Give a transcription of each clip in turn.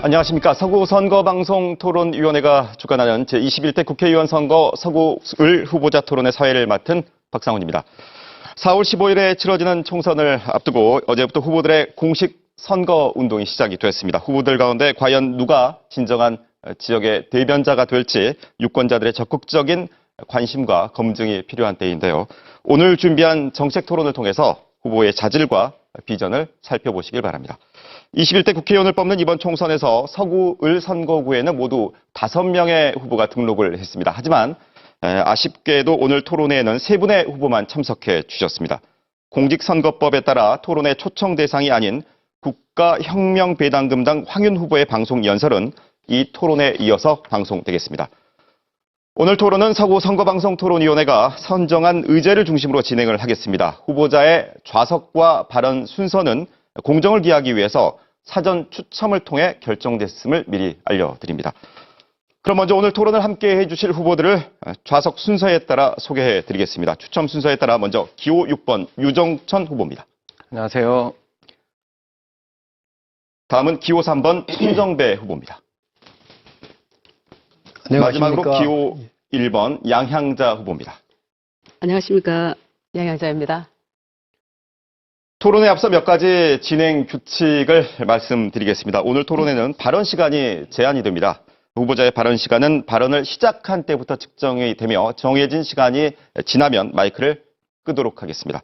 안녕하십니까. 서구 선거방송토론위원회가 주관하는 제21대 국회의원 선거 서구을 후보자 토론회 사회를 맡은 박상훈입니다. 4월 15일에 치러지는 총선을 앞두고 어제부터 후보들의 공식 선거운동이 시작이 됐습니다. 후보들 가운데 과연 누가 진정한 지역의 대변자가 될지 유권자들의 적극적인 관심과 검증이 필요한 때인데요. 오늘 준비한 정책 토론을 통해서 후보의 자질과 비전을 살펴보시길 바랍니다. 21대 국회의원을 뽑는 이번 총선에서 서구을 선거구에는 모두 5명의 후보가 등록을 했습니다. 하지만 아쉽게도 오늘 토론회에는 3분의 후보만 참석해 주셨습니다. 공직선거법에 따라 토론회 초청 대상이 아닌 국가혁명배당금당 황윤 후보의 방송 연설은 이 토론에 이어서 방송되겠습니다. 오늘 토론은 서구 선거방송토론위원회가 선정한 의제를 중심으로 진행을 하겠습니다. 후보자의 좌석과 발언 순서는 공정을 기하기 위해서 사전 추첨을 통해 결정됐음을 미리 알려드립니다. 그럼 먼저 오늘 토론을 함께 해주실 후보들을 좌석 순서에 따라 소개해드리겠습니다. 추첨 순서에 따라 먼저 기호 6번 유정천 후보입니다. 안녕하세요. 다음은 기호 3번 손정배 후보입니다. 마지막으로 기호 1번 양향자 후보입니다. 안녕하십니까. 양향자입니다. 토론에 앞서 몇 가지 진행 규칙을 말씀드리겠습니다. 오늘 토론에는 발언 시간이 제한이 됩니다. 후보자의 발언 시간은 발언을 시작한 때부터 측정이 되며 정해진 시간이 지나면 마이크를 끄도록 하겠습니다.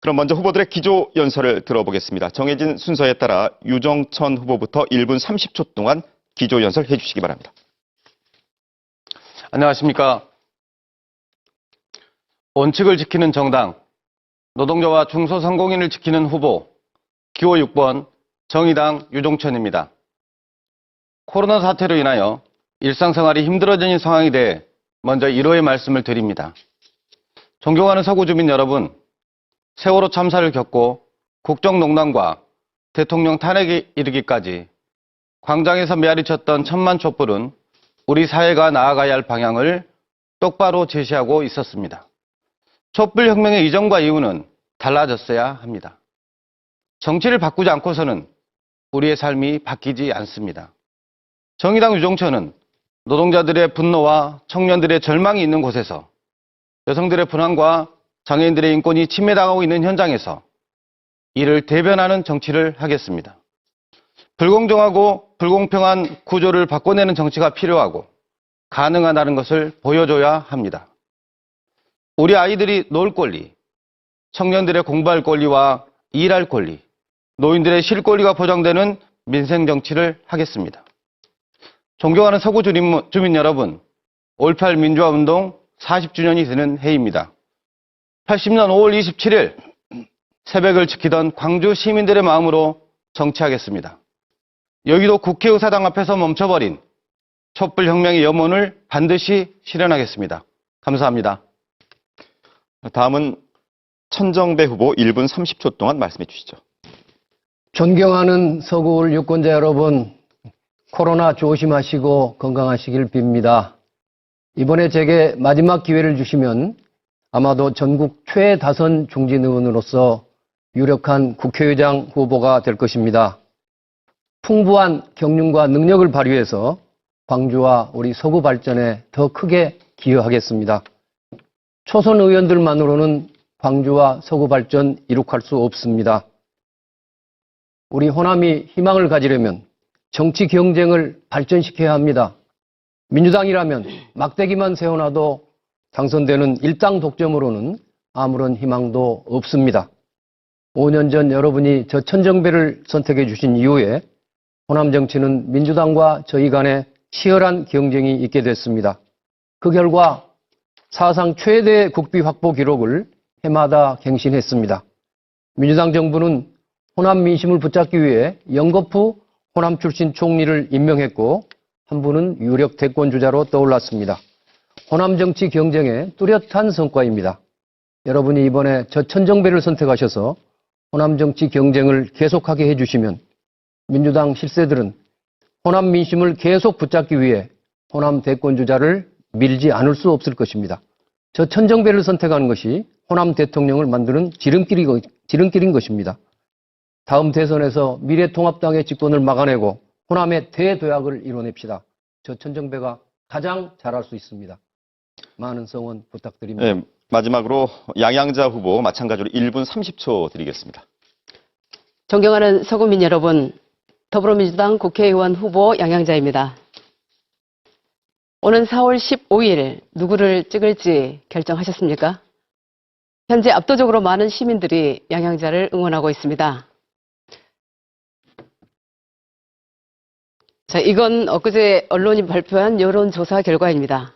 그럼 먼저 후보들의 기조 연설을 들어보겠습니다. 정해진 순서에 따라 유정천 후보부터 1분 30초 동안 기조 연설해 주시기 바랍니다. 안녕하십니까. 원칙을 지키는 정당, 노동자와 중소상공인을 지키는 후보, 기호 6번 정의당 유종천입니다. 코로나 사태로 인하여 일상생활이 힘들어지는 상황에 대해 먼저 위로의 말씀을 드립니다. 존경하는 서구 주민 여러분, 세월호 참사를 겪고 국정농단과 대통령 탄핵에 이르기까지 광장에서 메아리쳤던 천만 촛불은 우리 사회가 나아가야 할 방향을 똑바로 제시하고 있었습니다. 촛불혁명의 이전과 이후는 달라졌어야 합니다. 정치를 바꾸지 않고서는 우리의 삶이 바뀌지 않습니다. 정의당 유종천은 노동자들의 분노와 청년들의 절망이 있는 곳에서 여성들의 불안과 장애인들의 인권이 침해당하고 있는 현장에서 이를 대변하는 정치를 하겠습니다. 불공정하고 불공평한 구조를 바꿔내는 정치가 필요하고 가능하다는 것을 보여줘야 합니다. 우리 아이들이 놀 권리, 청년들의 공부할 권리와 일할 권리, 노인들의 실 권리가 보장되는 민생 정치를 하겠습니다. 존경하는 서구 주민 여러분, 5.18 민주화운동 40주년이 되는 해입니다. 80년 5월 27일 새벽을 지키던 광주 시민들의 마음으로 정치하겠습니다. 여기도 국회의사당 앞에서 멈춰버린 촛불혁명의 염원을 반드시 실현하겠습니다. 감사합니다. 다음은 천정배 후보 1분 30초 동안 말씀해 주시죠. 존경하는 서구을 유권자 여러분, 코로나 조심하시고 건강하시길 빕니다. 이번에 제게 마지막 기회를 주시면 아마도 전국 최다선 중진 의원으로서 유력한 국회의장 후보가 될 것입니다. 풍부한 경륜과 능력을 발휘해서 광주와 우리 서구 발전에 더 크게 기여하겠습니다. 초선 의원들만으로는 광주와 서구 발전 이룩할 수 없습니다. 우리 호남이 희망을 가지려면 정치 경쟁을 발전시켜야 합니다. 민주당이라면 막대기만 세워놔도 당선되는 일당 독점으로는 아무런 희망도 없습니다. 5년 전 여러분이 저 천정배를 선택해 주신 이후에 호남 정치는 민주당과 저희 간에 치열한 경쟁이 있게 됐습니다. 그 결과 사상 최대 국비 확보 기록을 해마다 갱신했습니다. 민주당 정부는 호남 민심을 붙잡기 위해 영거푸 호남 출신 총리를 임명했고 한 분은 유력 대권주자로 떠올랐습니다. 호남 정치 경쟁의 뚜렷한 성과입니다. 여러분이 이번에 저 천정배를 선택하셔서 호남 정치 경쟁을 계속하게 해주시면 민주당 실세들은 호남 민심을 계속 붙잡기 위해 호남 대권주자를 밀지 않을 수 없을 것입니다. 저 천정배를 선택하는 것이 호남 대통령을 만드는 지름길인 것입니다. 다음 대선에서 미래통합당의 집권을 막아내고 호남의 대도약을 이뤄냅시다. 저 천정배가 가장 잘할 수 있습니다. 많은 성원 부탁드립니다. 네, 마지막으로 양양자 후보 마찬가지로 1분 30초 드리겠습니다. 존경하는 서구민 여러분, 더불어민주당 국회의원 후보 양양자입니다. 오는 4월 15일 누구를 찍을지 결정하셨습니까? 현재 압도적으로 많은 시민들이 양양자를 응원하고 있습니다. 자, 이건 엊그제 언론이 발표한 여론조사 결과입니다.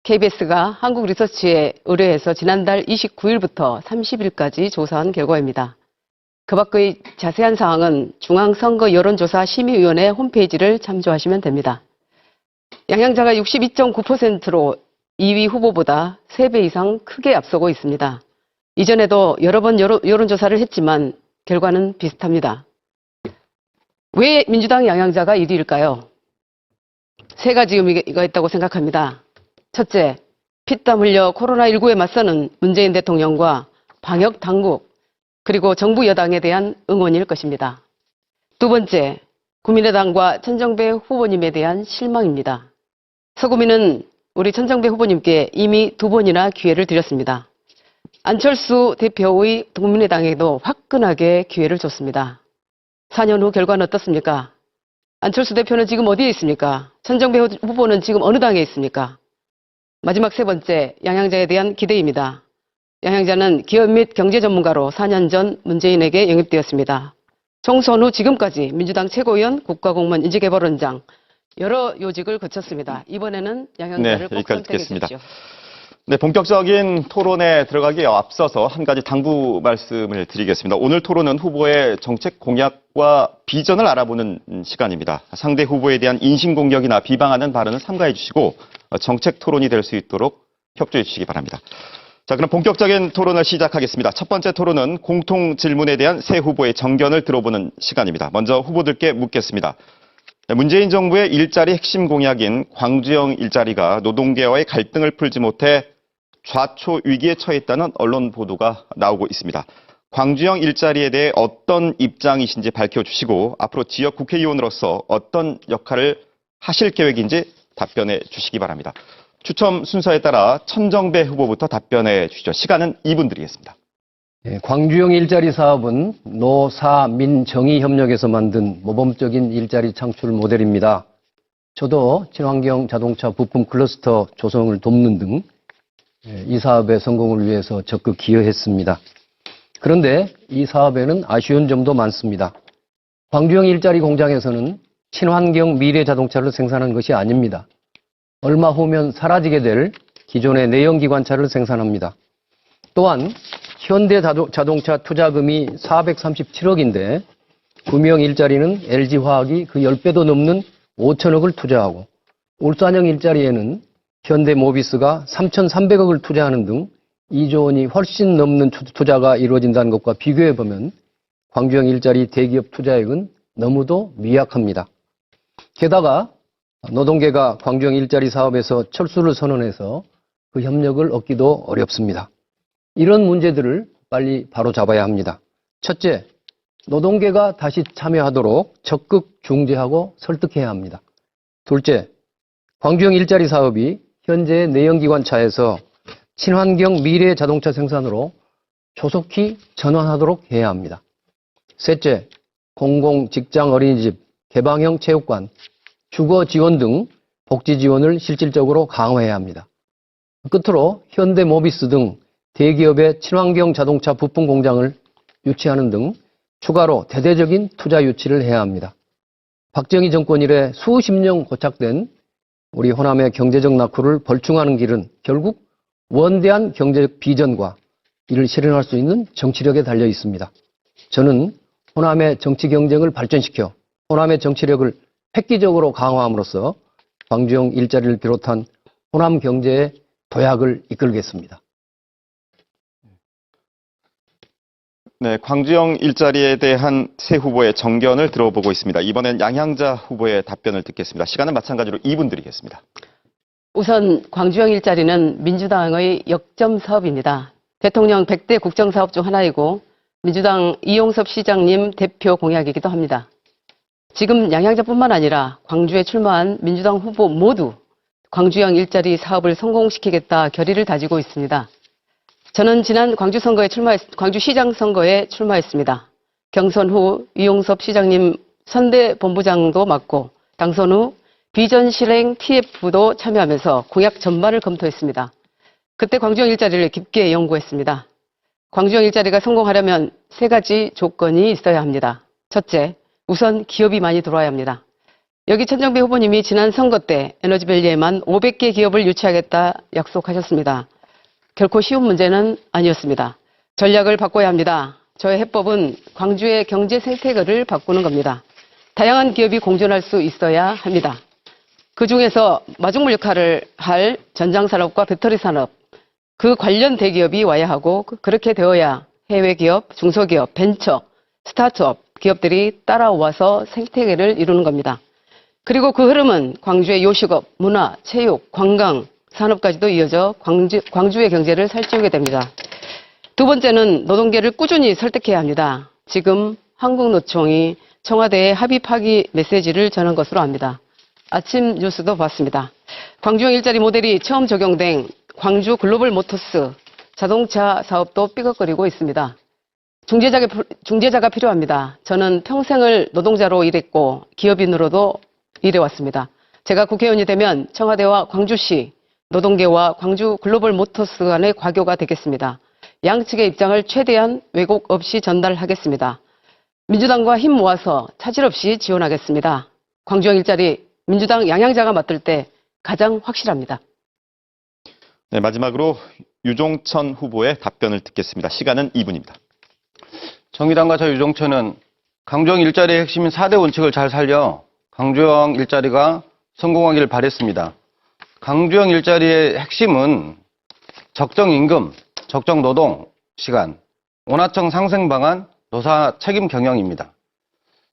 KBS가 한국리서치에 의뢰해서 지난달 29일부터 30일까지 조사한 결과입니다. 그 밖의 자세한 사항은 중앙선거 여론조사 심의위원회 홈페이지를 참조하시면 됩니다. 양양자가 62.9%로 2위 후보보다 3배 이상 크게 앞서고 있습니다. 이전에도 여러 번 여론조사를 했지만 결과는 비슷합니다. 왜 민주당 양양자가 1위일까요? 세 가지 의미가 있다고 생각합니다. 첫째, 피땀 흘려 코로나19에 맞서는 문재인 대통령과 방역 당국, 그리고 정부 여당에 대한 응원일 것입니다. 두 번째, 국민의당과 천정배 후보님에 대한 실망입니다. 서구민은 우리 천정배 후보님께 이미 2번이나 기회를 드렸습니다. 안철수 대표의 국민의당에도 화끈하게 기회를 줬습니다. 4년 후 결과는 어떻습니까? 안철수 대표는 지금 어디에 있습니까? 천정배 후보는 지금 어느 당에 있습니까? 마지막 세 번째, 양양자에 대한 기대입니다. 양양자는 기업 및 경제 전문가로 4년 전 문재인에게 영입되었습니다. 총선 후 지금까지 민주당 최고위원, 국가공무원 인재개발원장, 여러 요직을 거쳤습니다. 이번에는 양양자를 꼭 여기까지 선택해 듣겠습니다. 주십시오. 네, 본격적인 토론에 들어가기에 앞서서 한 가지 당부 말씀을 드리겠습니다. 오늘 토론은 후보의 정책 공약과 비전을 알아보는 시간입니다. 상대 후보에 대한 인신공격이나 비방하는 발언은 삼가해 주시고 정책 토론이 될 수 있도록 협조해 주시기 바랍니다. 자, 그럼 본격적인 토론을 시작하겠습니다. 첫 번째 토론은 공통 질문에 대한 새 후보의 정견을 들어보는 시간입니다. 먼저 후보들께 묻겠습니다. 문재인 정부의 일자리 핵심 공약인 광주형 일자리가 노동계와의 갈등을 풀지 못해 좌초 위기에 처했다는 언론 보도가 나오고 있습니다. 광주형 일자리에 대해 어떤 입장이신지 밝혀주시고 앞으로 지역 국회의원으로서 어떤 역할을 하실 계획인지 답변해 주시기 바랍니다. 추첨 순서에 따라 천정배 후보부터 답변해 주시죠. 시간은 2분 드리겠습니다. 광주형 일자리 사업은 노, 사, 민, 정의 협력에서 만든 모범적인 일자리 창출 모델입니다. 저도 친환경 자동차 부품 클러스터 조성을 돕는 등 이 사업의 성공을 위해서 적극 기여했습니다. 그런데 이 사업에는 아쉬운 점도 많습니다. 광주형 일자리 공장에서는 친환경 미래 자동차를 생산한 것이 아닙니다. 얼마 후면 사라지게 될 기존의 내연기관차를 생산합니다. 또한 현대 자동차 투자금이 437억인데 구명 일자리는 LG화학이 그 10배도 넘는 5천억을 투자하고 울산형 일자리에는 현대모비스가 3,300억을 투자하는 등 2조 원이 훨씬 넘는 투자가 이루어진다는 것과 비교해보면 광주형 일자리 대기업 투자액은 너무도 미약합니다. 게다가 노동계가 광주형 일자리 사업에서 철수를 선언해서 그 협력을 얻기도 어렵습니다. 이런 문제들을 빨리 바로잡아야 합니다. 첫째, 노동계가 다시 참여하도록 적극 중재하고 설득해야 합니다. 둘째, 광주형 일자리 사업이 현재 내연기관차에서 친환경 미래 자동차 생산으로 조속히 전환하도록 해야 합니다. 셋째, 공공, 직장, 어린이집, 개방형 체육관, 주거 지원 등 복지 지원을 실질적으로 강화해야 합니다. 끝으로 현대모비스 등 대기업의 친환경 자동차 부품 공장을 유치하는 등 추가로 대대적인 투자 유치를 해야 합니다. 박정희 정권 이래 수십 년 고착된 우리 호남의 경제적 낙후를 벌충하는 길은 결국 원대한 경제적 비전과 이를 실현할 수 있는 정치력에 달려 있습니다. 저는 호남의 정치 경쟁을 발전시켜 호남의 정치력을 획기적으로 강화함으로써 광주형 일자리를 비롯한 호남 경제의 도약을 이끌겠습니다. 네, 광주형 일자리에 대한 새 후보의 정견을 들어보고 있습니다. 이번엔 양양자 후보의 답변을 듣겠습니다. 시간은 마찬가지로 2분 드리겠습니다. 우선 광주형 일자리는 민주당의 역점 사업입니다. 대통령 100대 국정사업 중 하나이고 민주당 이용섭 시장님 대표 공약이기도 합니다. 지금 양양자뿐만 아니라 광주에 출마한 민주당 후보 모두 광주형 일자리 사업을 성공시키겠다 결의를 다지고 있습니다. 저는 지난 광주시장 선거에 출마했습니다. 경선 후 이용섭 시장님 선대본부장도 맡고 당선 후 비전 실행 TF도 참여하면서 공약 전반을 검토했습니다. 그때 광주형 일자리를 깊게 연구했습니다. 광주형 일자리가 성공하려면 3가지 조건이 있어야 합니다. 첫째, 우선 기업이 많이 들어와야 합니다. 여기 천정배 후보님이 지난 선거 때 에너지밸리에만 500개 기업을 유치하겠다 약속하셨습니다. 결코 쉬운 문제는 아니었습니다. 전략을 바꿔야 합니다. 저의 해법은 광주의 경제 생태계를 바꾸는 겁니다. 다양한 기업이 공존할 수 있어야 합니다. 그중에서 마중물 역할을 할 전장산업과 배터리 산업, 그 관련 대기업이 와야 하고 그렇게 되어야 해외 기업, 중소기업, 벤처, 스타트업 기업들이 따라와서 생태계를 이루는 겁니다. 그리고 그 흐름은 광주의 요식업, 문화, 체육, 관광, 산업까지도 이어져 광주의 경제를 살찌우게 됩니다. 두 번째는 노동계를 꾸준히 설득해야 합니다. 지금 한국노총이 청와대에 합의 파기 메시지를 전한 것으로 압니다. 아침 뉴스도 봤습니다. 광주형 일자리 모델이 처음 적용된 광주 글로벌 모터스 자동차 사업도 삐걱거리고 있습니다. 중재자가 필요합니다. 저는 평생을 노동자로 일했고 기업인으로도 일해왔습니다. 제가 국회의원이 되면 청와대와 광주시, 노동계와 광주 글로벌 모터스 간의 과교가 되겠습니다. 양측의 입장을 최대한 왜곡 없이 전달하겠습니다. 민주당과 힘 모아서 차질 없이 지원하겠습니다. 광주형 일자리 민주당 양양자가 맡을 때 가장 확실합니다. 네, 마지막으로 유종천 후보의 답변을 듣겠습니다. 시간은 2분입니다. 정의당과 저 유종천은 광주형 일자리의 핵심인 4대 원칙을 잘 살려 광주형 일자리가 성공하기를 바랬습니다. 광주형 일자리의 핵심은 적정 임금, 적정 노동 시간, 원화청 상생 방안, 노사 책임 경영입니다.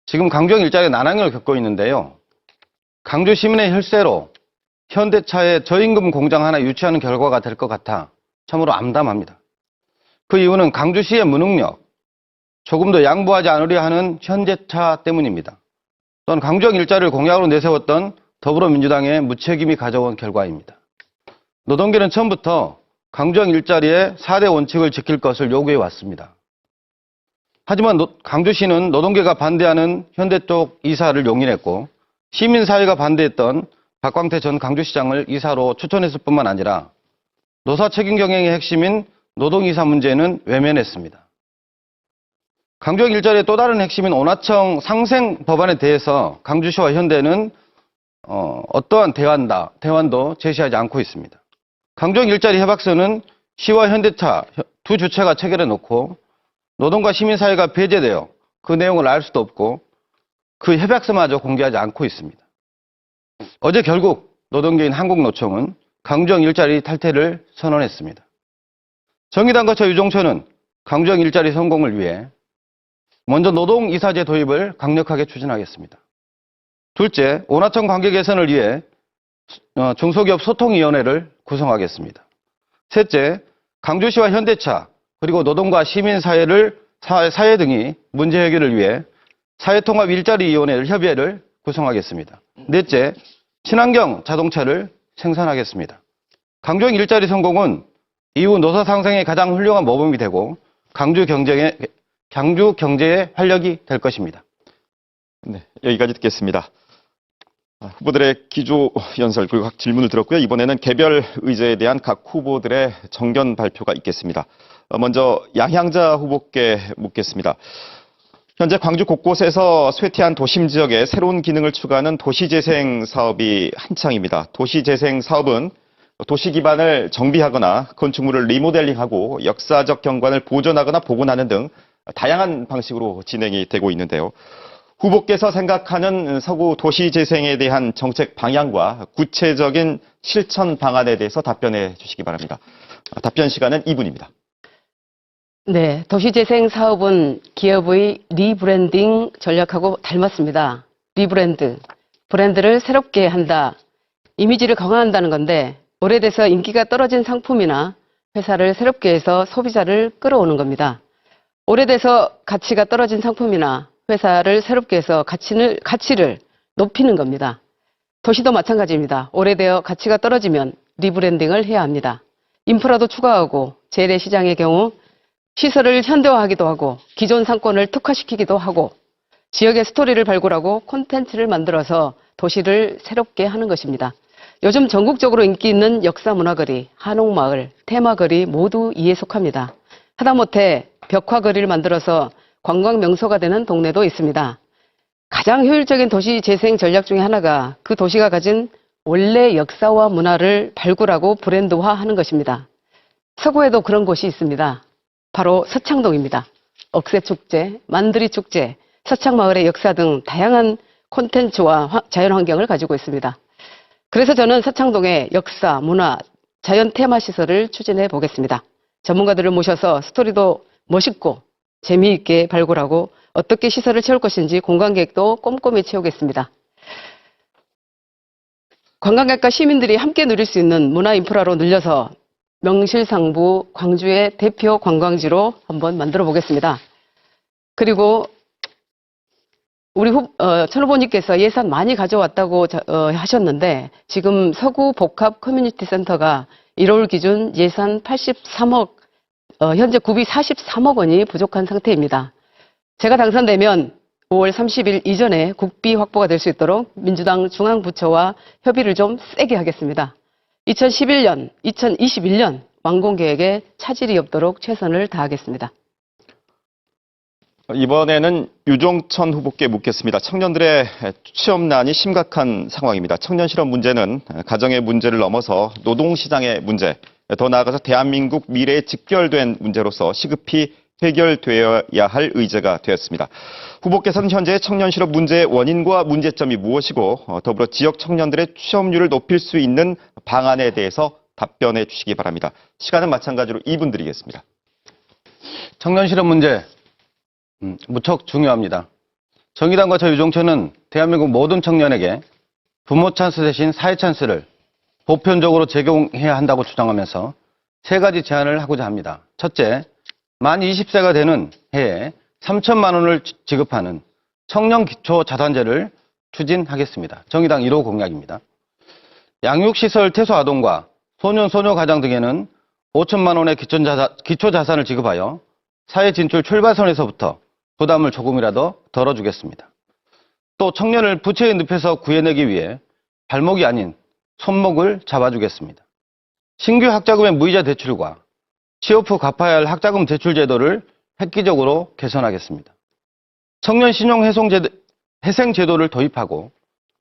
지금 광주형 일자리가 난항을 겪고 있는데요. 광주 시민의 혈세로 현대차의 저임금 공장 하나 유치하는 결과가 될 것 같아 참으로 암담합니다. 그 이유는 광주시의 무능력, 조금 더 양보하지 않으려 하는 현대차 때문입니다. 또한 광주형 일자리를 공약으로 내세웠던 더불어민주당의 무책임이 가져온 결과입니다. 노동계는 처음부터 광주형 일자리의 4대 원칙을 지킬 것을 요구해 왔습니다. 하지만 광주시는 노동계가 반대하는 현대 쪽 이사를 용인했고 시민사회가 반대했던 박광태 전 광주시장을 이사로 추천했을 뿐만 아니라 노사 책임 경영의 핵심인 노동이사 문제는 외면했습니다. 광주형 일자리의 또 다른 핵심인 원화청 상생 법안에 대해서 광주시와 현대는 어떠한 대안도 제시하지 않고 있습니다. 광주형 일자리 협약서는 시와 현대차 두 주체가 체결해 놓고 노동과 시민사회가 배제되어 그 내용을 알 수도 없고 그 협약서마저 공개하지 않고 있습니다. 어제 결국 노동계인 한국노총은 광주형 일자리 탈퇴를 선언했습니다. 정의당과 저 유종천은 광주형 일자리 성공을 위해 먼저 노동이사제 도입을 강력하게 추진하겠습니다. 둘째, 원화청 관계 개선을 위해 중소기업 소통위원회를 구성하겠습니다. 셋째, 광주시와 현대차 그리고 노동과 시민사회 등이 문제 해결을 위해 사회통합 일자리위원회를 협의회를 구성하겠습니다. 넷째, 친환경 자동차를 생산하겠습니다. 광주형 일자리 성공은 이후 노사 상생의 가장 훌륭한 모범이 되고 광주 경제의 활력이 될 것입니다. 네, 여기까지 듣겠습니다. 후보들의 기조 연설 그리고 각 질문을 들었고요. 이번에는 개별 의제에 대한 각 후보들의 정견 발표가 있겠습니다. 먼저 양향자 후보께 묻겠습니다. 현재 광주 곳곳에서 쇠퇴한 도심 지역에 새로운 기능을 추가하는 도시재생 사업이 한창입니다. 도시재생 사업은 도시 기반을 정비하거나 건축물을 리모델링하고 역사적 경관을 보존하거나 복원하는 등 다양한 방식으로 진행이 되고 있는데요. 후보께서 생각하는 서구 도시재생에 대한 정책 방향과 구체적인 실천 방안에 대해서 답변해 주시기 바랍니다. 답변 시간은 2분입니다. 네, 도시재생 사업은 기업의 리브랜딩 전략하고 닮았습니다. 리브랜드, 브랜드를 새롭게 한다, 이미지를 강화한다는 건데 오래돼서 인기가 떨어진 상품이나 회사를 새롭게 해서 소비자를 끌어오는 겁니다. 오래돼서 가치가 떨어진 상품이나 회사를 새롭게 해서 가치를 높이는 겁니다. 도시도 마찬가지입니다. 오래되어 가치가 떨어지면 리브랜딩을 해야 합니다. 인프라도 추가하고 재래시장의 경우 시설을 현대화하기도 하고 기존 상권을 특화시키기도 하고 지역의 스토리를 발굴하고 콘텐츠를 만들어서 도시를 새롭게 하는 것입니다. 요즘 전국적으로 인기 있는 역사문화거리, 한옥마을, 테마거리 모두 이에 속합니다. 하다못해 벽화거리를 만들어서 관광 명소가 되는 동네도 있습니다. 가장 효율적인 도시 재생 전략 중에 하나가 그 도시가 가진 원래 역사와 문화를 발굴하고 브랜드화하는 것입니다. 서구에도 그런 곳이 있습니다. 바로 서창동입니다. 억새축제, 만드리축제, 서창마을의 역사 등 다양한 콘텐츠와 자연환경을 가지고 있습니다. 그래서 저는 서창동의 역사, 문화, 자연 테마 시설을 추진해 보겠습니다. 전문가들을 모셔서 스토리도 멋있고 재미있게 발굴하고 어떻게 시설을 채울 것인지 공간 계획도 꼼꼼히 채우겠습니다. 관광객과 시민들이 함께 누릴 수 있는 문화 인프라로 늘려서 명실상부 광주의 대표 관광지로 한번 만들어 보겠습니다. 그리고 우리 천 후보님께서 예산 많이 가져왔다고 하셨는데 지금 서구 복합 커뮤니티 센터가 1월 기준 예산 83억, 현재 구비 43억 원이 부족한 상태입니다. 제가 당선되면 5월 30일 이전에 국비 확보가 될 수 있도록 민주당 중앙부처와 협의를 좀 세게 하겠습니다. 2011년, 2021년 완공 계획에 차질이 없도록 최선을 다하겠습니다. 이번에는 유종천 후보께 묻겠습니다. 청년들의 취업난이 심각한 상황입니다. 청년 실업 문제는 가정의 문제를 넘어서 노동시장의 문제, 더 나아가서 대한민국 미래에 직결된 문제로서 시급히 해결되어야 할 의제가 되었습니다. 후보께서는 현재 청년 실업 문제의 원인과 문제점이 무엇이고 더불어 지역 청년들의 취업률을 높일 수 있는 방안에 대해서 답변해 주시기 바랍니다. 시간은 마찬가지로 2분 드리겠습니다. 청년 실업 문제 무척 중요합니다. 정의당과 저 유종천은 대한민국 모든 청년에게 부모 찬스 대신 사회 찬스를 보편적으로 제공해야 한다고 주장하면서 세 가지 제안을 하고자 합니다. 첫째, 만 20세가 되는 해에 3천만 원을 지급하는 청년 기초 자산제를 추진하겠습니다. 정의당 1호 공약입니다. 양육시설 퇴소 아동과 소년 소녀 가장 등에는 5천만 원의 기초 자산을 지급하여 사회 진출 출발선에서부터 부담을 조금이라도 덜어주겠습니다. 또 청년을 부채의 늪에서 구해내기 위해 발목이 아닌 손목을 잡아주겠습니다. 신규 학자금의 무이자 대출과 취업 후 갚아야 할 학자금 대출 제도를 획기적으로 개선하겠습니다. 청년 신용 회생 제도를 도입하고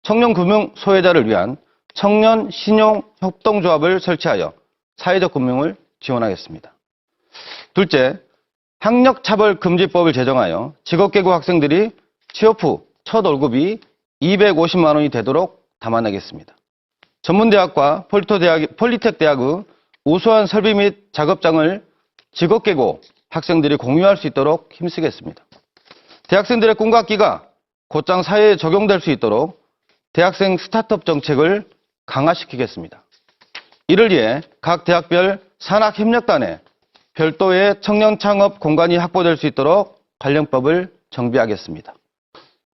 청년 금융 소외자를 위한 청년 신용 협동조합을 설치하여 사회적 금융을 지원하겠습니다. 둘째, 학력차별금지법을 제정하여 직업계고 학생들이 취업 후 첫 월급이 250만 원이 되도록 담아내겠습니다. 전문대학과 폴리텍 대학의 우수한 설비 및 작업장을 직업계고 학생들이 공유할 수 있도록 힘쓰겠습니다. 대학생들의 꿈과 끼가 곧장 사회에 적용될 수 있도록 대학생 스타트업 정책을 강화시키겠습니다. 이를 위해 각 대학별 산학협력단에 별도의 청년 창업 공간이 확보될 수 있도록 관련법을 정비하겠습니다.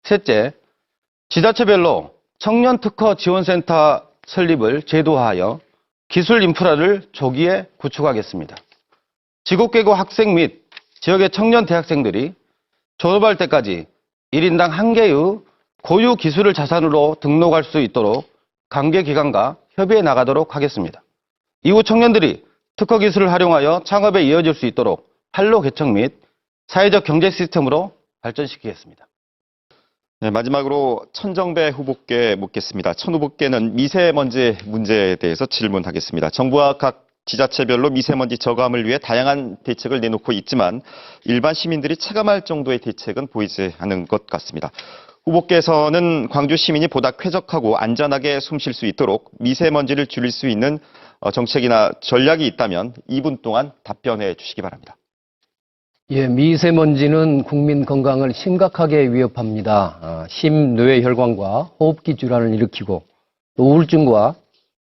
셋째, 지자체별로 청년 특허 지원센터 설립을 제도화하여 기술 인프라를 조기에 구축하겠습니다. 직업계고 학생 및 지역의 청년 대학생들이 졸업할 때까지 1인당 1개의 고유 기술을 자산으로 등록할 수 있도록 관계기관과 협의해 나가도록 하겠습니다. 이후 청년들이 특허 기술을 활용하여 창업에 이어질 수 있도록 판로 개척 및 사회적 경제 시스템으로 발전시키겠습니다. 네, 마지막으로 천정배 후보께 묻겠습니다. 천 후보께는 미세먼지 문제에 대해서 질문하겠습니다. 정부와 각 지자체별로 미세먼지 저감을 위해 다양한 대책을 내놓고 있지만 일반 시민들이 체감할 정도의 대책은 보이지 않는 것 같습니다. 후보께서는 광주 시민이 보다 쾌적하고 안전하게 숨 쉴 수 있도록 미세먼지를 줄일 수 있는 정책이나 전략이 있다면 2분 동안 답변해 주시기 바랍니다. 예, 미세먼지는 국민 건강을 심각하게 위협합니다. 심뇌혈관과 호흡기 질환을 일으키고 또 우울증과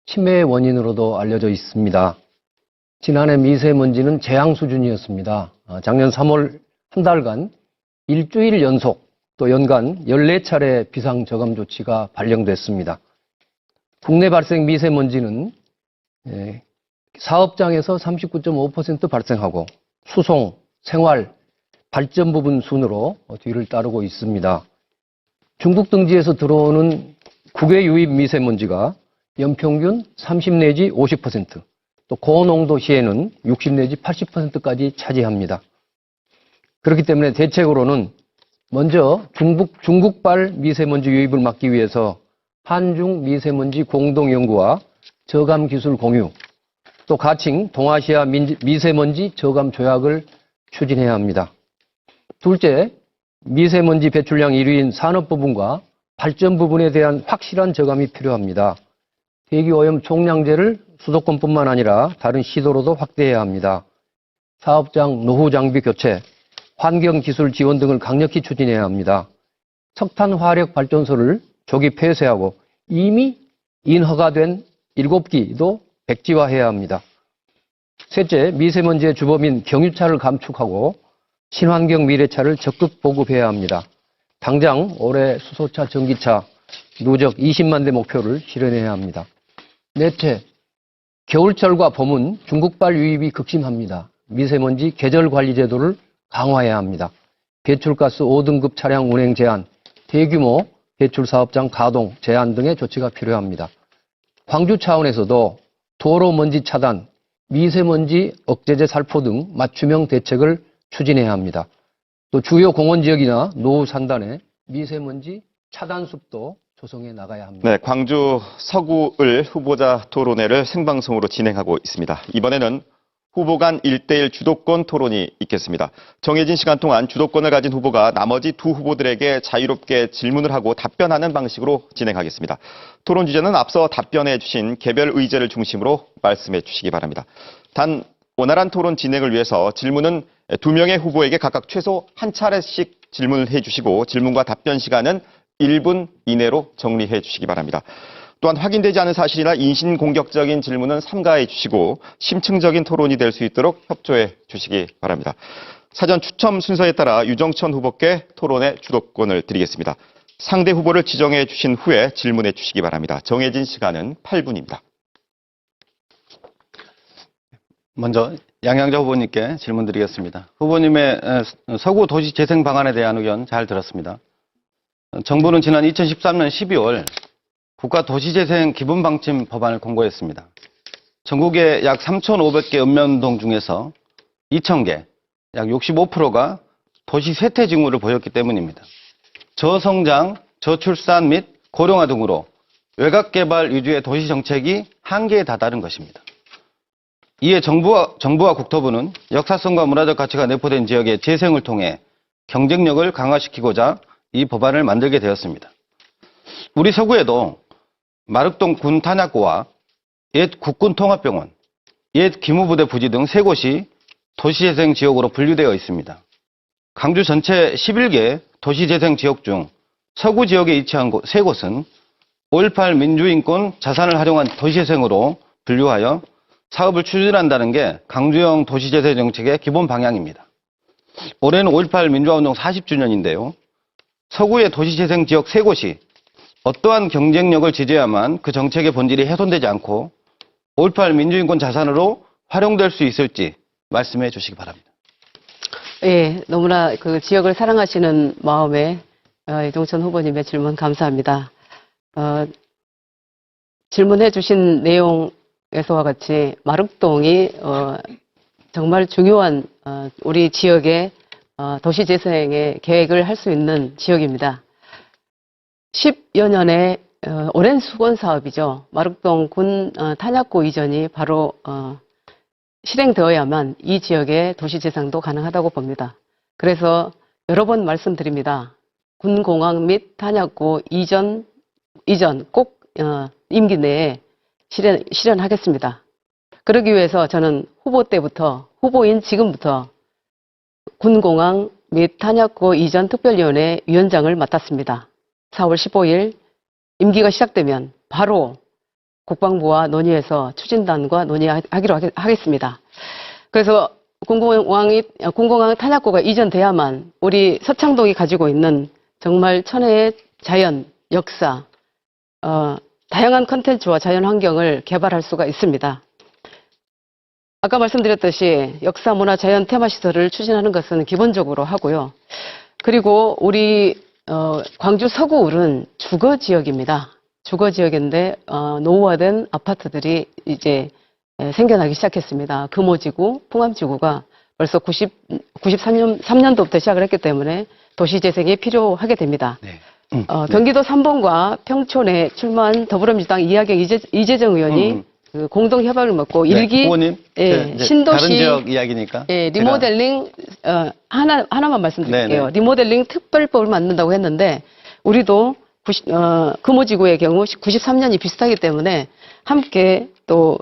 치매의 원인으로도 알려져 있습니다. 지난해 미세먼지는 재앙 수준이었습니다. 작년 3월 한 달간 일주일 연속 또 연간 14차례 비상저감 조치가 발령됐습니다. 국내 발생 미세먼지는 사업장에서 39.5% 발생하고 수송, 생활, 발전 부분 순으로 뒤를 따르고 있습니다. 중국 등지에서 들어오는 국외 유입 미세먼지가 연평균 30 내지 50%, 또 고농도 시에는 60 내지 80%까지 차지합니다. 그렇기 때문에 대책으로는 먼저 중국발 미세먼지 유입을 막기 위해서 한중 미세먼지 공동연구와 저감 기술 공유, 또 가칭 동아시아 미세먼지 저감 조약을 추진해야 합니다. 둘째, 미세먼지 배출량 1위인 산업 부분과 발전 부분에 대한 확실한 저감이 필요합니다. 대기오염 총량제를 수도권뿐만 아니라 다른 시도로도 확대해야 합니다. 사업장 노후 장비 교체, 환경기술 지원 등을 강력히 추진해야 합니다. 석탄 화력 발전소를 조기 폐쇄하고 이미 인허가된 7기도 백지화해야 합니다. 셋째, 미세먼지의 주범인 경유차를 감축하고 친환경 미래차를 적극 보급해야 합니다. 당장 올해 수소차, 전기차 누적 20만 대 목표를 실현해야 합니다. 넷째, 겨울철과 봄은 중국발 유입이 극심합니다. 미세먼지 계절 관리 제도를 강화해야 합니다. 배출가스 5등급 차량 운행 제한, 대규모 배출 사업장 가동 제한 등의 조치가 필요합니다. 광주 차원에서도 도로 먼지 차단, 미세먼지 억제제 살포 등 맞춤형 대책을 추진해야 합니다. 또 주요 공원 지역이나 노후 산단에 미세먼지 차단 숲도 조성해 나가야 합니다. 네, 광주 서구을 후보자 토론회를 생방송으로 진행하고 있습니다. 이번에는 후보 간 1대1 주도권 토론이 있겠습니다. 정해진 시간 동안 주도권을 가진 후보가 나머지 두 후보들에게 자유롭게 질문을 하고 답변하는 방식으로 진행하겠습니다. 토론 주제는 앞서 답변해 주신 개별 의제를 중심으로 말씀해 주시기 바랍니다. 단, 원활한 토론 진행을 위해서 질문은 2명의 후보에게 각각 최소 한 차례씩 질문을 해주시고 질문과 답변 시간은 1분 이내로 정리해 주시기 바랍니다. 또한 확인되지 않은 사실이나 인신공격적인 질문은 삼가해 주시고 심층적인 토론이 될 수 있도록 협조해 주시기 바랍니다. 사전 추첨 순서에 따라 유정천 후보께 토론의 주도권을 드리겠습니다. 상대 후보를 지정해 주신 후에 질문해 주시기 바랍니다. 정해진 시간은 8분입니다. 먼저 양양자 후보님께 질문 드리겠습니다. 후보님의 서구 도시 재생 방안에 대한 의견 잘 들었습니다. 정부는 지난 2013년 12월 국가도시재생 기본방침 법안을 공고했습니다. 전국에 약 3,500개 읍면동 중에서 2,000개, 약 65%가 도시 쇠퇴 징후를 보였기 때문입니다. 저성장, 저출산 및 고령화 등으로 외곽개발 위주의 도시 정책이 한계에 다다른 것입니다. 이에 정부와 국토부는 역사성과 문화적 가치가 내포된 지역의 재생을 통해 경쟁력을 강화시키고자 이 법안을 만들게 되었습니다. 우리 서구에도 마륵동 군 탄약고와 옛 국군통합병원, 옛 기무부대 부지 등 3곳이 도시재생 지역으로 분류되어 있습니다. 강주 전체 11개 도시재생 지역 중 서구 지역에 위치한 3곳은 5.18 민주인권 자산을 활용한 도시재생으로 분류하여 사업을 추진한다는 게 강주형 도시재생 정책의 기본 방향입니다. 올해는 5.18 민주화운동 40주년인데요. 서구의 도시재생 지역 3곳이 어떠한 경쟁력을 지져야만 그 정책의 본질이 훼손되지 않고 5.18 민주인권 자산으로 활용될 수 있을지 말씀해 주시기 바랍니다. 예, 너무나 그 지역을 사랑하시는 마음에 이종천 후보님의 질문 감사합니다. 질문해 주신 내용에서와 같이 마륵동이 정말 중요한 우리 지역의 도시재생의 계획을 할 수 있는 지역입니다. 10여 년의 오랜 수건 사업이죠. 마륵동 군 탄약고 이전이 바로 실행되어야만 이 지역의 도시재생도 가능하다고 봅니다. 그래서 여러 번 말씀드립니다. 군공항 및 탄약고 이전 꼭 임기 내에 실현하겠습니다. 그러기 위해서 저는 후보 때부터, 후보인 지금부터 군공항 및 탄약고 이전 특별위원회 위원장을 맡았습니다. 4월 15일 임기가 시작되면 바로 국방부와 논의해서 추진단과 논의하기로 하겠습니다. 그래서 군공항 탄약고가 이전돼야만 우리 서창동이 가지고 있는 정말 천혜의 자연, 역사, 다양한 컨텐츠와 자연 환경을 개발할 수가 있습니다. 아까 말씀드렸듯이 역사, 문화, 자연 테마 시설을 추진하는 것은 기본적으로 하고요. 그리고 우리 광주 서구울은 주거 지역입니다. 주거 지역인데 노후화된 아파트들이 이제 생겨나기 시작했습니다. 금호지구, 풍암지구가 벌써 93년도부터 시작을 했기 때문에 도시재생이 필요하게 됩니다. 네. 경기도 삼봉과 평촌에 출마한 더불어민주당 이하경 이재정 의원이 그 공동 협약을 맺고 일기 후보님, 이제 신도시 다른 지역 이야기니까. 리모델링 하나만 말씀드릴게요. 네네. 리모델링 특별법을 만든다고 했는데 우리도 금호지구의 경우 93년이 비슷하기 때문에 함께 또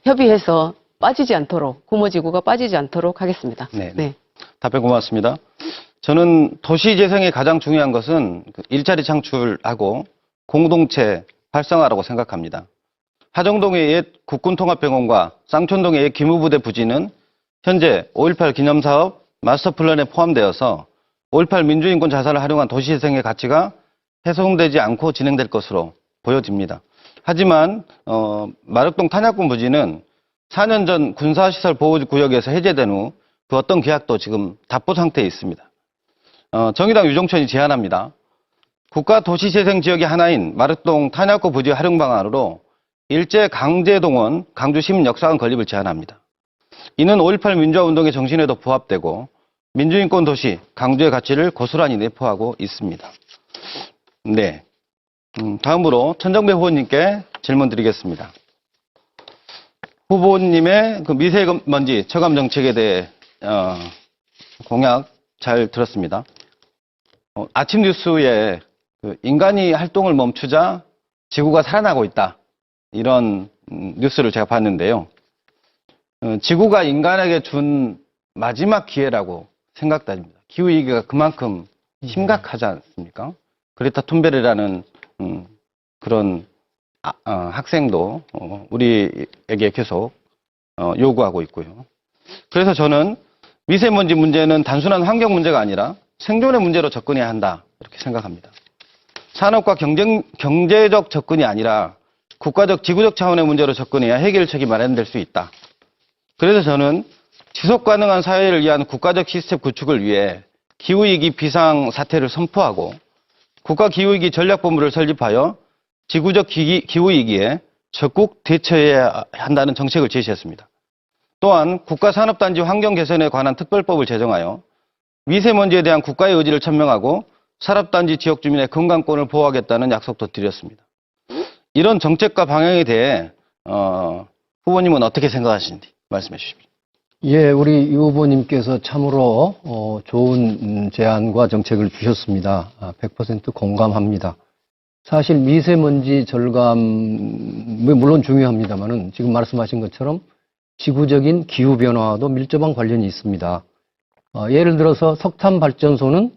협의해서 빠지지 않도록 금호지구가 빠지지 않도록 하겠습니다. 네. 네. 답변 고맙습니다. 저는 도시 재생의 가장 중요한 것은 그 일자리 창출하고 공동체 활성화라고 생각합니다. 하정동의 옛 국군통합병원과 쌍촌동의 옛 기무부대 부지는 현재 5.18 기념사업 마스터플랜에 포함되어서 5.18 민주인권 자산을 활용한 도시재생의 가치가 훼손되지 않고 진행될 것으로 보여집니다. 하지만 마륵동 탄약군 부지는 4년 전 군사시설 보호구역에서 해제된 후 그 어떤 계약도 지금 답보 상태에 있습니다. 정의당 유종천이 제안합니다. 국가 도시재생 지역의 하나인 마륵동 탄약고 부지 활용 방안으로 일제 강제동원 강주 시민역사관 건립을 제안합니다. 이는 5.18 민주화운동의 정신에도 부합되고 민주인권 도시 강주의 가치를 고스란히 내포하고 있습니다. 네, 다음으로 천정배 후보님께 질문 드리겠습니다. 후보님의 그 미세먼지 처감 정책에 대해 공약 잘 들었습니다. 아침 뉴스에 그 인간이 활동을 멈추자 지구가 살아나고 있다. 이런 뉴스를 제가 봤는데요. 지구가 인간에게 준 마지막 기회라고 생각됩니다. 기후위기가 그만큼 심각하지 않습니까? 그레타 툰베르라는 그런 학생도 우리에게 계속 요구하고 있고요. 그래서 저는 미세먼지 문제는 단순한 환경 문제가 아니라 생존의 문제로 접근해야 한다 이렇게 생각합니다. 산업과 경제적 접근이 아니라 국가적, 지구적 차원의 문제로 접근해야 해결책이 마련될 수 있다. 그래서 저는 지속 가능한 사회를 위한 국가적 시스템 구축을 위해 기후위기 비상사태를 선포하고 국가기후위기 전략본부를 설립하여 지구적 기후위기에 적극 대처해야 한다는 정책을 제시했습니다. 또한 국가산업단지 환경 개선에 관한 특별법을 제정하여 미세먼지에 대한 국가의 의지를 천명하고 산업단지 지역 주민의 건강권을 보호하겠다는 약속도 드렸습니다. 이런 정책과 방향에 대해 후보님은 어떻게 생각하시는지 말씀해 주십시오. 예, 우리 이 후보님께서 참으로 좋은 제안과 정책을 주셨습니다. 100% 공감합니다. 사실 미세먼지 절감 물론 중요합니다만은 지금 말씀하신 것처럼 지구적인 기후 변화와도 밀접한 관련이 있습니다. 예를 들어서 석탄 발전소는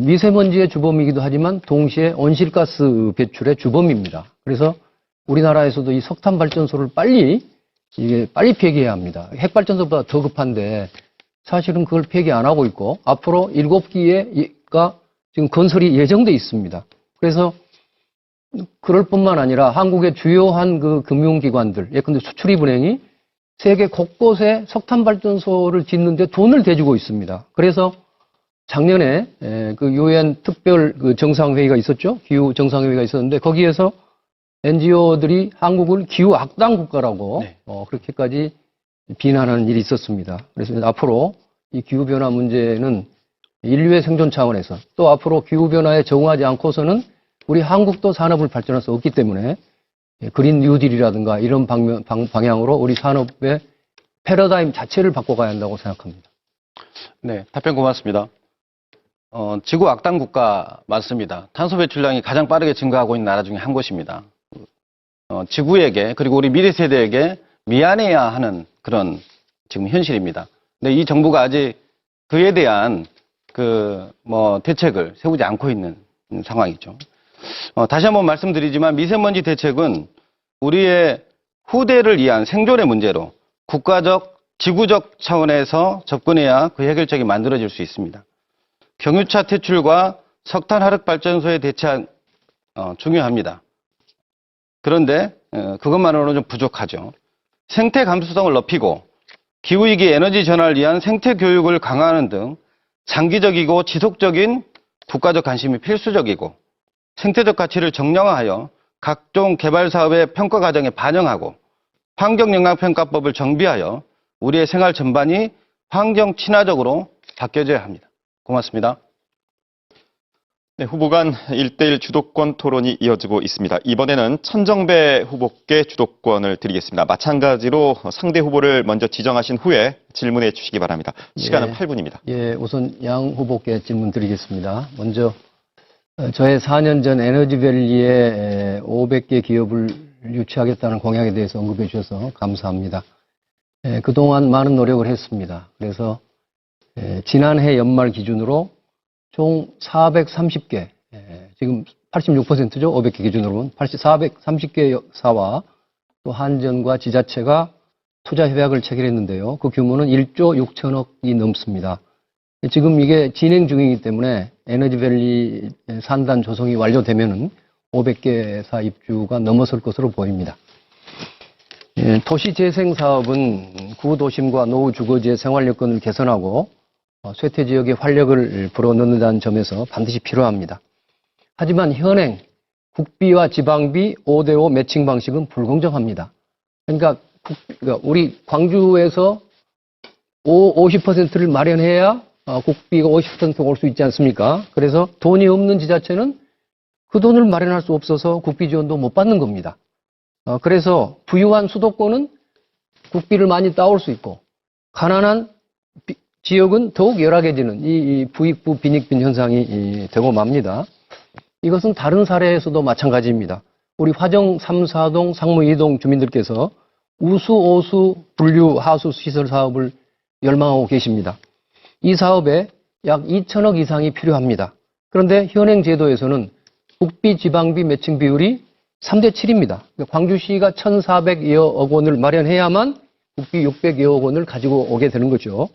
미세먼지의 주범이기도 하지만 동시에 온실가스 배출의 주범입니다. 그래서 우리나라에서도 이 석탄 발전소를 빨리 폐기해야 합니다. 핵발전소보다 더 급한데 사실은 그걸 폐기 안 하고 있고 앞으로 7기가 지금 건설이 예정돼 있습니다. 그래서 그럴 뿐만 아니라 한국의 주요한 그 금융기관들, 예컨대 수출입은행이 세계 곳곳에 석탄 발전소를 짓는데 돈을 대주고 있습니다. 그래서 작년에 그 유엔 특별 그 정상회의가 있었죠. 기후 정상회의가 있었는데 거기에서 NGO들이 한국을 기후 악당 국가라고 그렇게까지 비난하는 일이 있었습니다. 그래서 앞으로 이 기후 변화 문제는 인류의 생존 차원에서 또 앞으로 기후 변화에 적응하지 않고서는 우리 한국도 산업을 발전할 수 없기 때문에 그린 뉴딜이라든가 이런 방향으로 우리 산업의 패러다임 자체를 바꿔가야 한다고 생각합니다. 네, 답변 고맙습니다. 지구 악당 국가 맞습니다. 탄소 배출량이 가장 빠르게 증가하고 있는 나라 중에 한 곳입니다. 지구에게 그리고 우리 미래 세대에게 미안해야 하는 그런 지금 현실입니다. 근데 이 정부가 아직 그에 대한 대책을 세우지 않고 있는 상황이죠. 다시 한번 말씀드리지만 미세먼지 대책은 우리의 후대를 위한 생존의 문제로 국가적, 지구적 차원에서 접근해야 그 해결책이 만들어질 수 있습니다. 경유차 퇴출과 석탄 화력 발전소에 대체한 중요합니다. 그런데 그것만으로는 좀 부족하죠. 생태 감수성을 높이고 기후위기 에너지 전환을 위한 생태 교육을 강화하는 등 장기적이고 지속적인 국가적 관심이 필수적이고 생태적 가치를 정량화하여 각종 개발 사업의 평가 과정에 반영하고 환경영향평가법을 정비하여 우리의 생활 전반이 환경 친화적으로 바뀌어져야 합니다. 고맙습니다. 네, 후보 간 1대1 주도권 토론이 이어지고 있습니다. 이번에는 천정배 후보께 주도권을 드리겠습니다. 마찬가지로 상대 후보를 먼저 지정하신 후에 질문해 주시기 바랍니다. 시간은 예. 8분입니다. 예, 우선 양 후보께 질문 드리겠습니다. 먼저 저의 4년 전 에너지밸리에 500개 기업을 유치하겠다는 공약에 대해서 언급해 주셔서 감사합니다. 그동안 많은 노력을 했습니다. 그래서 지난해 연말 기준으로 총 430개, 지금 86%죠. 500개 기준으로 보면 430개 사와 또 한전과 지자체가 투자 협약을 체결했는데요. 그 규모는 1조 6천억이 넘습니다. 지금 이게 진행 중이기 때문에 에너지밸리 산단 조성이 완료되면은 500개사 입주가 넘어설 것으로 보입니다. 도시재생 사업은 구도심과 노후 주거지의 생활 여건을 개선하고 쇠퇴 지역에 활력을 불어넣는다는 점에서 반드시 필요합니다. 하지만 현행 국비와 지방비 5대5 매칭 방식은 불공정합니다. 그러니까 우리 광주에서 50%를 마련해야 국비가 50%가 올 수 있지 않습니까? 그래서 돈이 없는 지자체는 그 돈을 마련할 수 없어서 국비 지원도 못 받는 겁니다. 그래서 부유한 수도권은 국비를 많이 따올 수 있고 가난한 지역은 더욱 열악해지는 이 부익부 빈익빈 현상이 되고 맙니다. 이것은 다른 사례에서도 마찬가지입니다. 우리 화정 3, 4동, 상무 2동 주민들께서 우수, 오수, 분류, 하수 시설 사업을 열망하고 계십니다. 이 사업에 약 2천억 이상이 필요합니다. 그런데 현행 제도에서는 국비, 지방비 매칭 비율이 3대 7입니다. 광주시가 1,400여억 원을 마련해야만 국비 600여억 원을 가지고 오게 되는 거죠.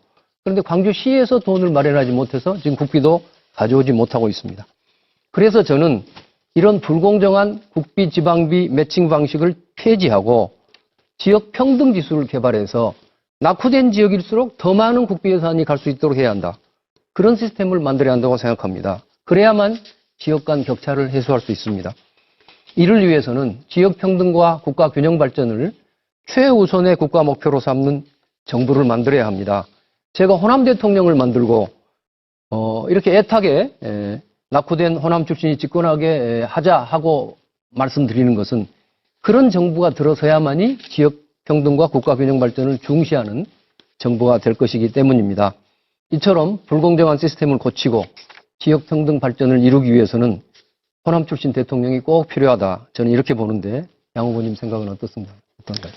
그런데 광주시에서 돈을 마련하지 못해서 지금 국비도 가져오지 못하고 있습니다. 그래서 저는 이런 불공정한 국비, 지방비 매칭 방식을 폐지하고 지역 평등 지수를 개발해서 낙후된 지역일수록 더 많은 국비 예산이 갈 수 있도록 해야 한다. 그런 시스템을 만들어야 한다고 생각합니다. 그래야만 지역 간 격차를 해소할 수 있습니다. 이를 위해서는 지역 평등과 국가 균형 발전을 최우선의 국가 목표로 삼는 정부를 만들어야 합니다. 제가 호남 대통령을 만들고 이렇게 애타게 낙후된 호남 출신이 집권하게 하자 하고 말씀드리는 것은 그런 정부가 들어서야만이 지역 평등과 국가 균형 발전을 중시하는 정부가 될 것이기 때문입니다. 이처럼 불공정한 시스템을 고치고 지역 평등 발전을 이루기 위해서는 호남 출신 대통령이 꼭 필요하다. 저는 이렇게 보는데 양 후보님 생각은 어떻습니까? 어떤가요?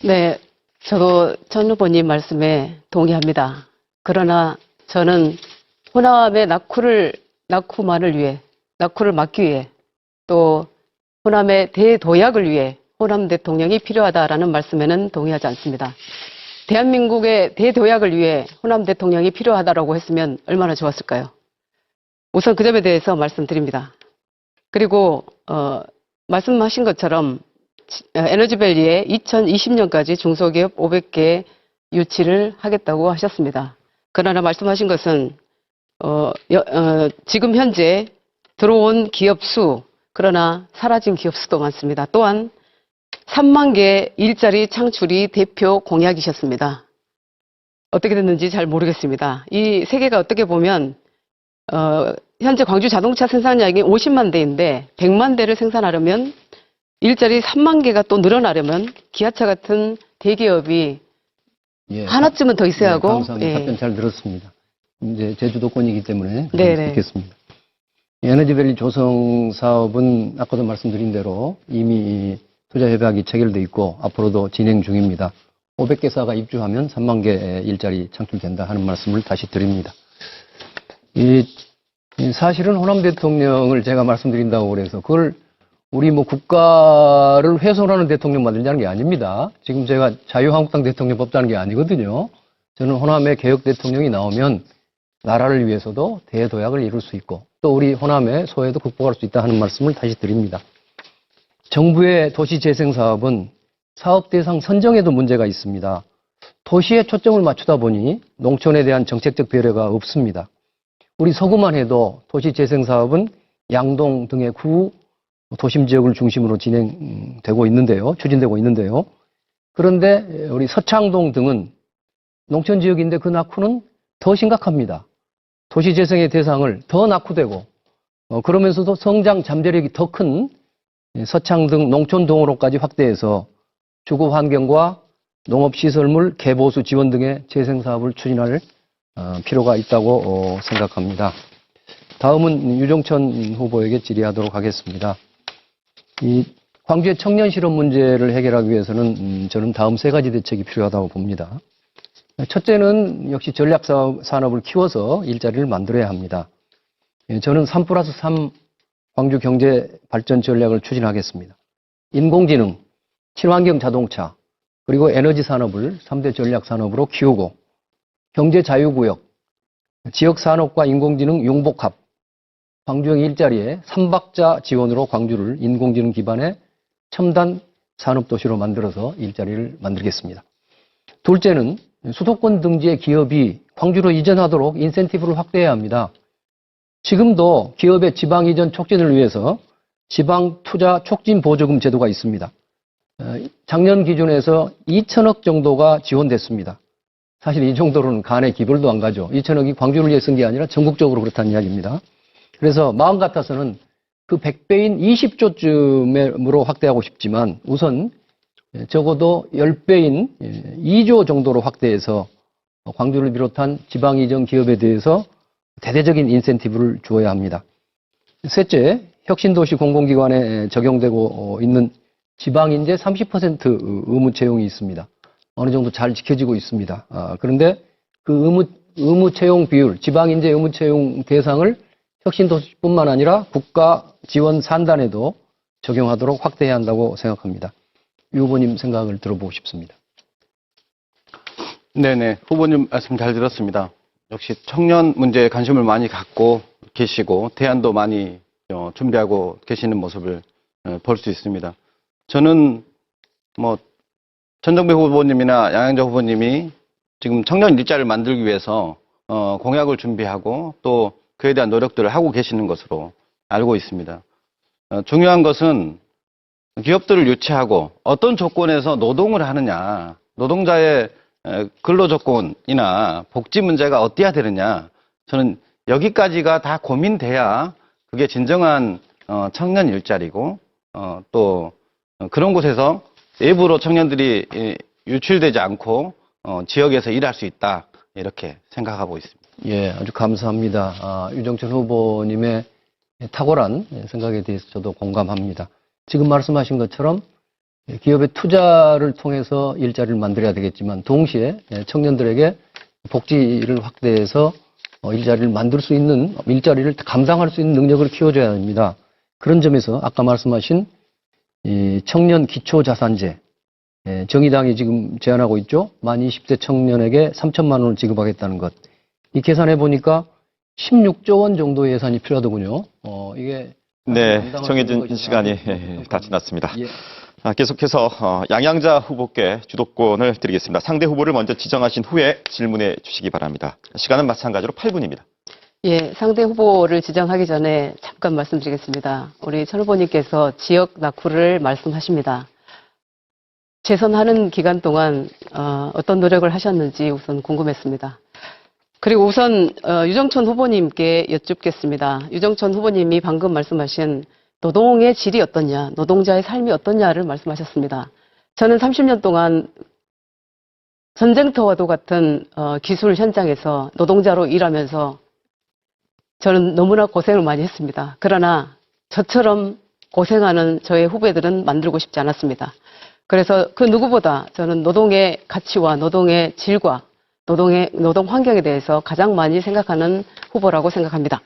네, 저도 전 후보님 말씀에 동의합니다. 그러나 저는 호남의 낙후만을 위해, 낙후를 막기 위해 또 호남의 대도약을 위해 호남 대통령이 필요하다라는 말씀에는 동의하지 않습니다. 대한민국의 대도약을 위해 호남 대통령이 필요하다라고 했으면 얼마나 좋았을까요? 우선 그 점에 대해서 말씀드립니다. 그리고 말씀하신 것처럼 에너지밸리에 2020년까지 중소기업 500개 유치를 하겠다고 하셨습니다. 그러나 말씀하신 것은 지금 현재 들어온 기업 수, 그러나 사라진 기업 수도 많습니다. 또한 3만 개 일자리 창출이 대표 공약이셨습니다. 어떻게 됐는지 잘 모르겠습니다. 이 세 개가 어떻게 보면 현재 광주 자동차 생산량이 50만 대인데 100만 대를 생산하려면 일자리 3만 개가 또 늘어나려면 기아차 같은 대기업이 하나쯤은 더 있어야 하고. 감사합니다. 답변 잘 들었습니다. 이제 제주도권이기 때문에 네네. 듣겠습니다. 에너지밸리 조성 사업은 아까도 말씀드린 대로 이미 투자 협약이 체결돼 있고 앞으로도 진행 중입니다. 500개사가 입주하면 3만 개 일자리 창출된다 하는 말씀을 다시 드립니다. 사실은 호남 대통령을 제가 말씀드린다고 그래서 그걸 우리 국가를 훼손하는 대통령 만들자는 게 아닙니다. 지금 제가 자유한국당 대통령 뽑자는 게 아니거든요. 저는 호남의 개혁 대통령이 나오면 나라를 위해서도 대도약을 이룰 수 있고 또 우리 호남의 소외도 극복할 수 있다 하는 말씀을 다시 드립니다. 정부의 도시재생사업은 사업 대상 선정에도 문제가 있습니다. 도시에 초점을 맞추다 보니 농촌에 대한 정책적 배려가 없습니다. 우리 서구만 해도 도시재생사업은 양동 등의 구 도심 지역을 중심으로 진행되고 있는데요. 추진되고 있는데요. 그런데 우리 서창동 등은 농촌 지역인데 그 낙후는 더 심각합니다. 도시재생의 대상을 더 낙후되고 그러면서도 성장 잠재력이 더 큰 서창 등 농촌 동호로까지 확대해서 주거 환경과 농업시설물 개보수 지원 등의 재생사업을 추진할 필요가 있다고 생각합니다. 다음은 유종천 후보에게 질의하도록 하겠습니다. 이 광주의 청년 실업 문제를 해결하기 위해서는 저는 다음 세 가지 대책이 필요하다고 봅니다. 첫째는 역시 전략산업을 키워서 일자리를 만들어야 합니다. 저는 3+3 광주 경제 발전 전략을 추진하겠습니다. 인공지능, 친환경 자동차, 그리고 에너지 산업을 3대 전략 산업으로 키우고 경제 자유구역, 지역 산업과 인공지능 융복합, 광주형 일자리에 3박자 지원으로 광주를 인공지능 기반의 첨단 산업도시로 만들어서 일자리를 만들겠습니다. 둘째는 수도권 등지의 기업이 광주로 이전하도록 인센티브를 확대해야 합니다. 지금도 기업의 지방 이전 촉진을 위해서 지방 투자 촉진 보조금 제도가 있습니다. 작년 기준에서 2천억 정도가 지원됐습니다. 사실 이 정도로는 간에 기별도 안 가죠. 2천억이 광주를 위해 쓴 게 아니라 전국적으로 그렇다는 이야기입니다. 그래서 마음 같아서는 그 100배인 20조쯤으로 확대하고 싶지만 우선 적어도 10배인 2조 정도로 확대해서 광주를 비롯한 지방 이전 기업에 대해서 대대적인 인센티브를 주어야 합니다. 셋째, 혁신도시 공공기관에 적용되고 있는 지방인재 30% 의무 채용이 있습니다. 어느 정도 잘 지켜지고 있습니다. 그런데 그 의무 채용 비율, 지방인재 의무 채용 대상을 혁신도시뿐만 아니라 국가 지원 산단에도 적용하도록 확대해야 한다고 생각합니다. 유 후보님 생각을 들어보고 싶습니다. 네네. 후보님 말씀 잘 들었습니다. 역시 청년 문제에 관심을 많이 갖고 계시고 대안도 많이 준비하고 계시는 모습을 볼 수 있습니다. 저는 전정배 후보님이나 양양자 후보님이 지금 청년 일자리를 만들기 위해서 공약을 준비하고 또 그에 대한 노력들을 하고 계시는 것으로 알고 있습니다. 중요한 것은 기업들을 유치하고 어떤 조건에서 노동을 하느냐, 노동자의 근로조건이나 복지 문제가 어때야 되느냐, 저는 여기까지가 다 고민돼야 그게 진정한 청년 일자리고 또 그런 곳에서 일부러 청년들이 유출되지 않고 지역에서 일할 수 있다, 이렇게 생각하고 있습니다. 예, 아주 감사합니다. 유정천 후보님의 탁월한 생각에 대해서 저도 공감합니다. 지금 말씀하신 것처럼 기업의 투자를 통해서 일자리를 만들어야 되겠지만 동시에 청년들에게 복지를 확대해서 일자리를 만들 수 있는, 일자리를 감당할 수 있는 능력을 키워줘야 합니다. 그런 점에서 아까 말씀하신 이 청년 기초자산제, 정의당이 지금 제안하고 있죠. 만 20대 청년에게 3천만 원을 지급하겠다는 것. 이 계산해 보니까 16조 원 정도의 예산이 필요하더군요. 이게 네, 정해진 시간이 다 지났습니다. 계속해서 양양자 후보께 주도권을 드리겠습니다. 상대 후보를 먼저 지정하신 후에 질문해 주시기 바랍니다. 시간은 마찬가지로 8분입니다. 예, 상대 후보를 지정하기 전에 잠깐 말씀드리겠습니다. 우리 천 후보님께서 지역 낙후를 말씀하십니다. 재선하는 기간 동안 어떤 노력을 하셨는지 우선 궁금했습니다. 그리고 우선 유정천 후보님께 여쭙겠습니다. 유정천 후보님이 방금 말씀하신 노동의 질이 어떻냐, 노동자의 삶이 어떻냐를 말씀하셨습니다. 저는 30년 동안 전쟁터와도 같은 기술 현장에서 노동자로 일하면서 저는 너무나 고생을 많이 했습니다. 그러나 저처럼 고생하는 저의 후배들은 만들고 싶지 않았습니다. 그래서 그 누구보다 저는 노동의 가치와 노동의 질과 노동 환경에 대해서 가장 많이 생각하는 후보라고 생각합니다.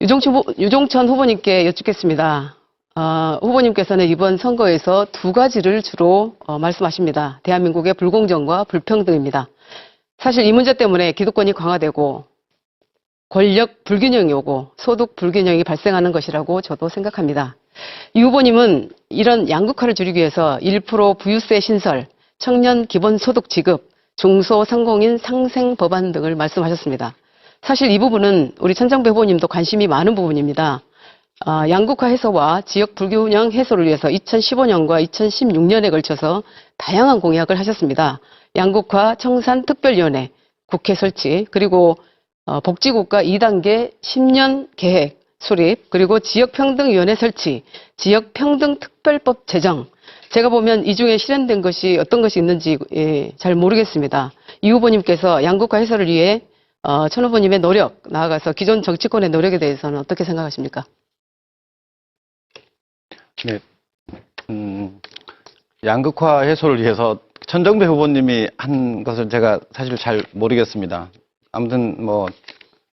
유종천 후보님께 여쭙겠습니다. 후보님께서는 이번 선거에서 두 가지를 주로 말씀하십니다. 대한민국의 불공정과 불평등입니다. 사실 이 문제 때문에 기득권이 강화되고 권력 불균형이 오고 소득 불균형이 발생하는 것이라고 저도 생각합니다. 이 후보님은 이런 양극화를 줄이기 위해서 1% 부유세 신설, 청년 기본소득 지급, 중소상공인 상생 법안 등을 말씀하셨습니다. 사실 이 부분은 우리 천정배 후보님도 관심이 많은 부분입니다. 양극화 해소와 지역 불균형 해소를 위해서 2015년과 2016년에 걸쳐서 다양한 공약을 하셨습니다. 양극화 청산 특별위원회, 국회 설치, 그리고 복지국가 2단계 10년 계획 수립, 그리고 지역평등위원회 설치, 지역평등특별법 제정. 제가 보면 이 중에 실현된 것이 어떤 것이 있는지 잘 모르겠습니다. 이 후보님께서 양극화 해소를 위해 천 후보님의 노력, 나아가서 기존 정치권의 노력에 대해서는 어떻게 생각하십니까? 네. 양극화 해소를 위해서 천정배 후보님이 한 것을 제가 사실 잘 모르겠습니다. 아무튼 뭐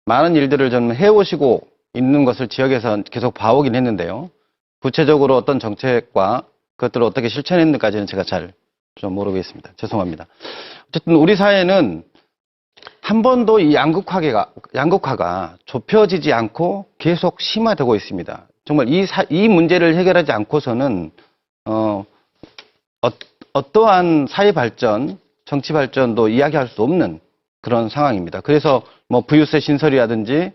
많은 일들을 좀 해오시고 있는 것을 지역에서 계속 봐오긴 했는데요. 구체적으로 어떤 정책과 그것들을 어떻게 실천했는지까지는 제가 잘 좀 모르겠습니다. 죄송합니다. 어쨌든 우리 사회는 한 번도 이 양극화가 좁혀지지 않고 계속 심화되고 있습니다. 정말 이 문제를 해결하지 않고서는 어떠한 사회 발전, 정치 발전도 이야기할 수 없는 그런 상황입니다. 그래서 뭐 부유세 신설이라든지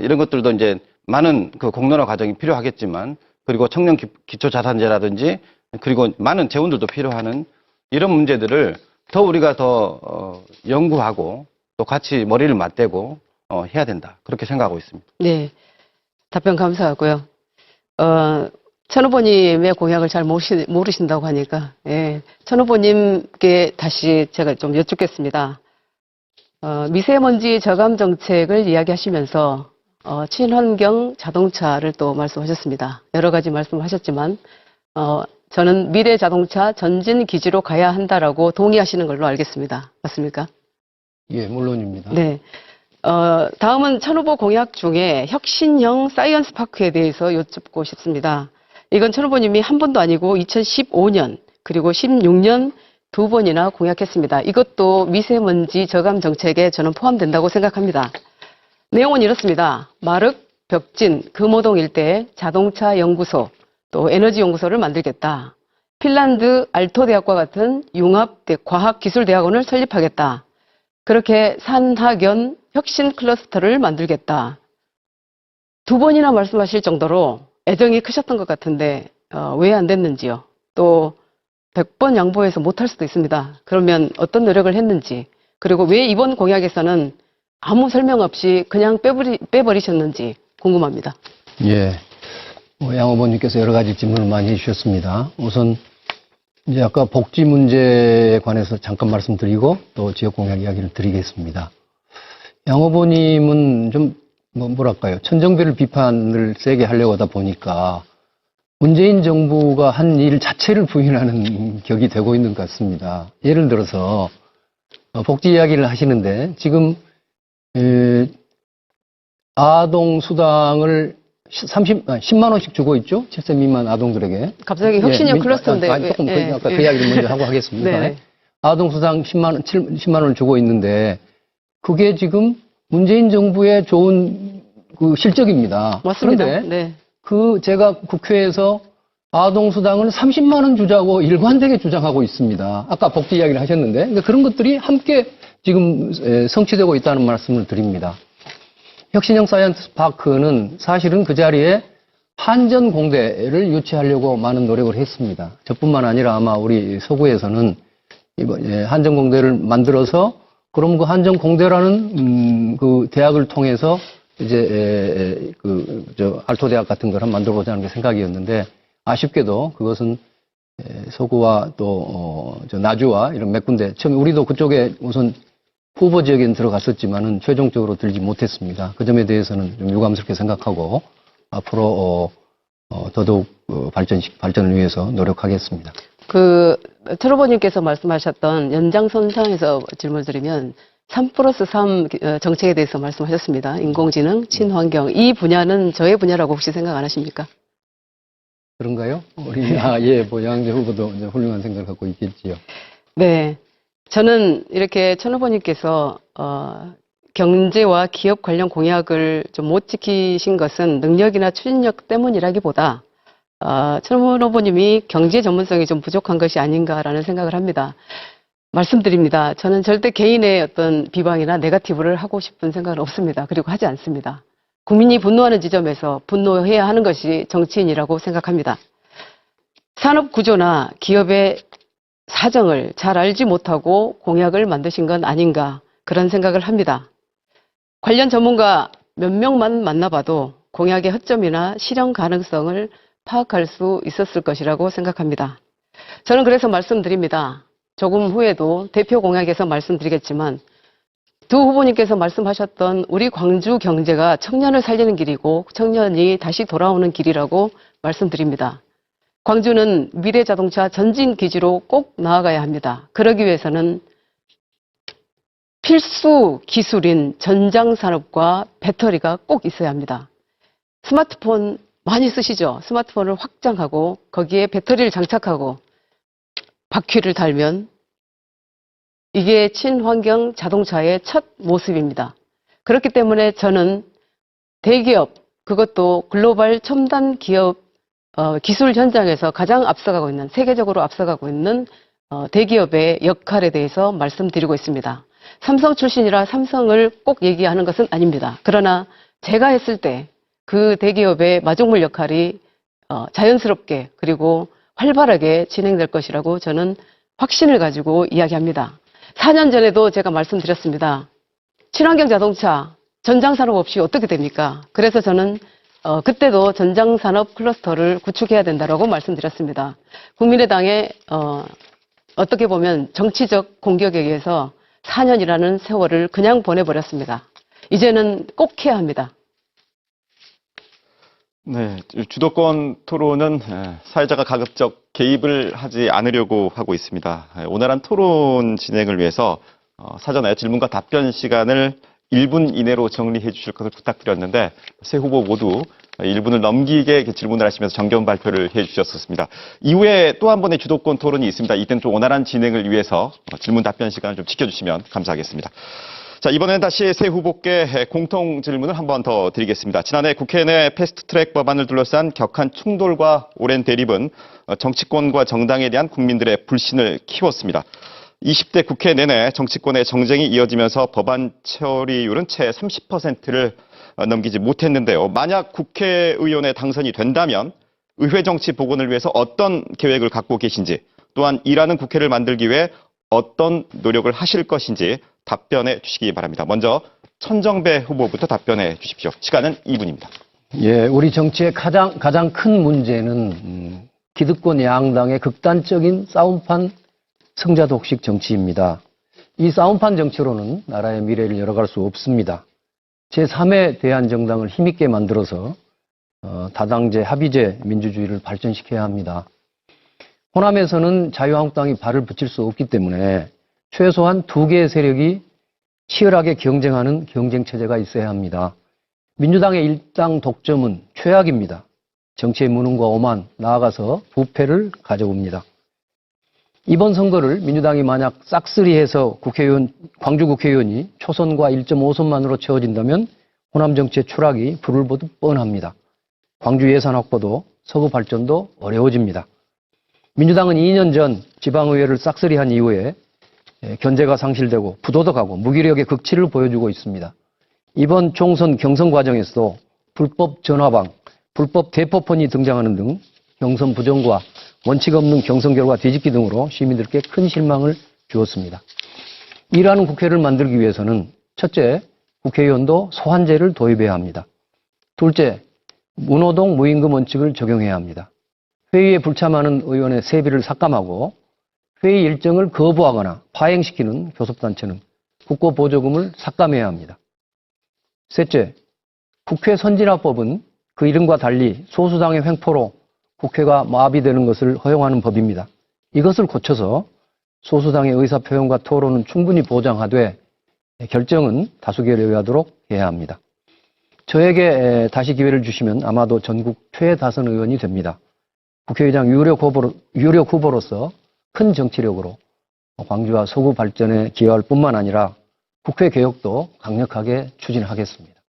이런 것들도 이제 많은 그 공론화 과정이 필요하겠지만, 그리고 청년 기초자산제라든지, 그리고 많은 재원들도 필요하는 이런 문제들을 더 우리가 더 연구하고 또 같이 머리를 맞대고 해야 된다, 그렇게 생각하고 있습니다. 네, 답변 감사하고요. 천 후보님의 공약을 잘 모르신다고 하니까, 예, 천 후보님께 다시 제가 좀 여쭙겠습니다. 미세먼지 저감 정책을 이야기하시면서 친환경 자동차를 또 말씀하셨습니다. 여러 가지 말씀하셨지만 저는 미래 자동차 전진 기지로 가야 한다라고 동의하시는 걸로 알겠습니다. 맞습니까? 예, 물론입니다. 네. 다음은 천 후보 공약 중에 혁신형 사이언스 파크에 대해서 여쭙고 싶습니다. 이건 천 후보님이 한 번도 아니고 2015년 그리고 16년 두 번이나 공약했습니다. 이것도 미세먼지 저감 정책에 저는 포함된다고 생각합니다. 내용은 이렇습니다. 마륵, 벽진, 금호동 일대에 자동차 연구소, 또 에너지 연구소를 만들겠다. 핀란드 알토대학과 같은 융합 과학기술대학원을 설립하겠다. 그렇게 산학연 혁신 클러스터를 만들겠다. 두 번이나 말씀하실 정도로 애정이 크셨던 것 같은데 왜 안 됐는지요? 또 100번 양보해서 못할 수도 있습니다. 그러면 어떤 노력을 했는지, 그리고 왜 이번 공약에서는 아무 설명 없이 그냥 빼버리셨는지 궁금합니다. 예. 양 후보님께서 여러 가지 질문을 많이 해주셨습니다. 우선 이제 아까 복지 문제에 관해서 잠깐 말씀드리고 또 지역 공약 이야기를 드리겠습니다. 양 후보님은 좀 뭐랄까요, 천정배를 비판을 세게 하려고 하다 보니까 문재인 정부가 한 일 자체를 부인하는 격이 되고 있는 것 같습니다. 예를 들어서 복지 이야기를 하시는데 지금 아동 수당을 10만 원씩 주고 있죠? 7세 미만 아동들에게. 갑자기 혁신형 클러스터인데. 조금 예. 아까 그 이야기를 먼저 하고 하겠습니다. 네. 아동 수당 10만 원을 주고 있는데 그게 지금 문재인 정부의 좋은 그 실적입니다. 맞습니다. 그런데 네. 제가 국회에서 아동 수당을 30만 원 주자고 일관되게 주장하고 있습니다. 아까 복지 이야기를 하셨는데 그러니까 그런 것들이 함께 지금 성취되고 있다는 말씀을 드립니다. 혁신형 사이언스 파크는 사실은 그 자리에 한전공대를 유치하려고 많은 노력을 했습니다. 저뿐만 아니라 아마 우리 서구에서는 이번 한전공대를 만들어서 그럼 그 한전공대라는 그 대학을 통해서 이제 알토대학 같은 걸 한번 만들어보자 하는 게 생각이었는데 아쉽게도 그것은 서구와 또 나주와 이런 몇 군데 처음에 우리도 그쪽에 우선 후보 지역에는 들어갔었지만은 최종적으로 들지 못했습니다. 그 점에 대해서는 좀 유감스럽게 생각하고 앞으로 더더욱 발전을 위해서 노력하겠습니다. 천 후보님께서 말씀하셨던 연장선상에서 질문을 드리면 3+3 정책에 대해서 말씀하셨습니다. 인공지능, 친환경. 이 분야는 저의 분야라고 혹시 생각 안 하십니까? 그런가요? 예, 양재 후보도 이제 훌륭한 생각을 갖고 있겠지요. 네. 저는 이렇게 천 후보님께서 경제와 기업 관련 공약을 좀 못 지키신 것은 능력이나 추진력 때문이라기보다 천문 후보님이 경제 전문성이 좀 부족한 것이 아닌가라는 생각을 합니다. 말씀드립니다. 저는 절대 개인의 어떤 비방이나 네거티브를 하고 싶은 생각은 없습니다. 그리고 하지 않습니다. 국민이 분노하는 지점에서 분노해야 하는 것이 정치인이라고 생각합니다. 산업 구조나 기업의 사정을 잘 알지 못하고 공약을 만드신 건 아닌가 그런 생각을 합니다. 관련 전문가 몇 명만 만나봐도 공약의 허점이나 실현 가능성을 파악할 수 있었을 것이라고 생각합니다. 저는 그래서 말씀드립니다. 조금 후에도 대표 공약에서 말씀드리겠지만 두 후보님께서 말씀하셨던 우리 광주 경제가 청년을 살리는 길이고 청년이 다시 돌아오는 길이라고 말씀드립니다. 광주는 미래자동차 전진기지로 꼭 나아가야 합니다. 그러기 위해서는 필수 기술인 전장산업과 배터리가 꼭 있어야 합니다. 스마트폰 많이 쓰시죠? 스마트폰을 확장하고 거기에 배터리를 장착하고 바퀴를 달면 이게 친환경 자동차의 첫 모습입니다. 그렇기 때문에 저는 대기업, 그것도 글로벌 첨단 기업 기술 현장에서 가장 앞서가고 있는, 세계적으로 앞서가고 있는 대기업의 역할에 대해서 말씀드리고 있습니다. 삼성 출신이라 삼성을 꼭 얘기하는 것은 아닙니다. 그러나 제가 했을 때 그 대기업의 마중물 역할이 자연스럽게 그리고 활발하게 진행될 것이라고 저는 확신을 가지고 이야기합니다. 4년 전에도 제가 말씀드렸습니다. 친환경 자동차, 전장산업 없이 어떻게 됩니까? 그래서 저는 그때도 전장산업 클러스터를 구축해야 된다고 말씀드렸습니다. 국민의당의 어떻게 보면 정치적 공격에 의해서 4년이라는 세월을 그냥 보내버렸습니다. 이제는 꼭 해야 합니다. 네, 주도권 토론은 사회자가 가급적 개입을 하지 않으려고 하고 있습니다. 원활한 토론 진행을 위해서 사전에 질문과 답변 시간을 1분 이내로 정리해 주실 것을 부탁드렸는데 세 후보 모두 1분을 넘기게 질문을 하시면서 정견 발표를 해 주셨었습니다. 이후에 또 한 번의 주도권 토론이 있습니다. 이때는 좀 원활한 진행을 위해서 질문 답변 시간을 좀 지켜주시면 감사하겠습니다. 자, 이번에는 다시 세 후보께 공통 질문을 한 번 더 드리겠습니다. 지난해 국회 내 패스트트랙 법안을 둘러싼 격한 충돌과 오랜 대립은 정치권과 정당에 대한 국민들의 불신을 키웠습니다. 20대 국회 내내 정치권의 정쟁이 이어지면서 법안 처리율은 채 30%를 넘기지 못했는데요. 만약 국회의원에 당선이 된다면 의회 정치 복원을 위해서 어떤 계획을 갖고 계신지, 또한 일하는 국회를 만들기 위해 어떤 노력을 하실 것인지 답변해 주시기 바랍니다. 먼저 천정배 후보부터 답변해 주십시오. 시간은 2분입니다. 예, 우리 정치의 가장 큰 문제는 기득권 양당의 극단적인 싸움판 승자 독식 정치입니다. 이 싸움판 정치로는 나라의 미래를 열어갈 수 없습니다. 제3의 대한정당을 힘있게 만들어서 다당제, 합의제 민주주의를 발전시켜야 합니다. 호남에서는 자유한국당이 발을 붙일 수 없기 때문에 최소한 2개의 세력이 치열하게 경쟁하는 경쟁체제가 있어야 합니다. 민주당의 일당 독점은 최악입니다. 정치의 무능과 오만, 나아가서 부패를 가져옵니다. 이번 선거를 민주당이 만약 싹쓸이해서 광주 국회의원이 초선과 1.5선만으로 채워진다면 호남 정치의 추락이 불을 보듯 뻔합니다. 광주 예산 확보도 서구 발전도 어려워집니다. 민주당은 2년 전 지방의회를 싹쓸이한 이후에 견제가 상실되고 부도덕하고 무기력의 극치를 보여주고 있습니다. 이번 총선 경선 과정에서도 불법 전화방, 불법 대포폰이 등장하는 등 경선 부정과 원칙 없는 경선 결과 뒤집기 등으로 시민들께 큰 실망을 주었습니다. 일하는 국회를 만들기 위해서는 첫째, 국회의원도 소환제를 도입해야 합니다. 둘째, 무노동 무임금 원칙을 적용해야 합니다. 회의에 불참하는 의원의 세비를 삭감하고 회의 일정을 거부하거나 파행시키는 교섭단체는 국고보조금을 삭감해야 합니다. 셋째, 국회 선진화법은 그 이름과 달리 소수당의 횡포로 국회가 마비되는 것을 허용하는 법입니다. 이것을 고쳐서 소수당의 의사표현과 토론은 충분히 보장하되 결정은 다수결에 의하도록 해야 합니다. 저에게 다시 기회를 주시면 아마도 전국 최다선 의원이 됩니다. 국회의장 유력 후보로서 큰 정치력으로 광주와 서구 발전에 기여할 뿐만 아니라 국회 개혁도 강력하게 추진하겠습니다.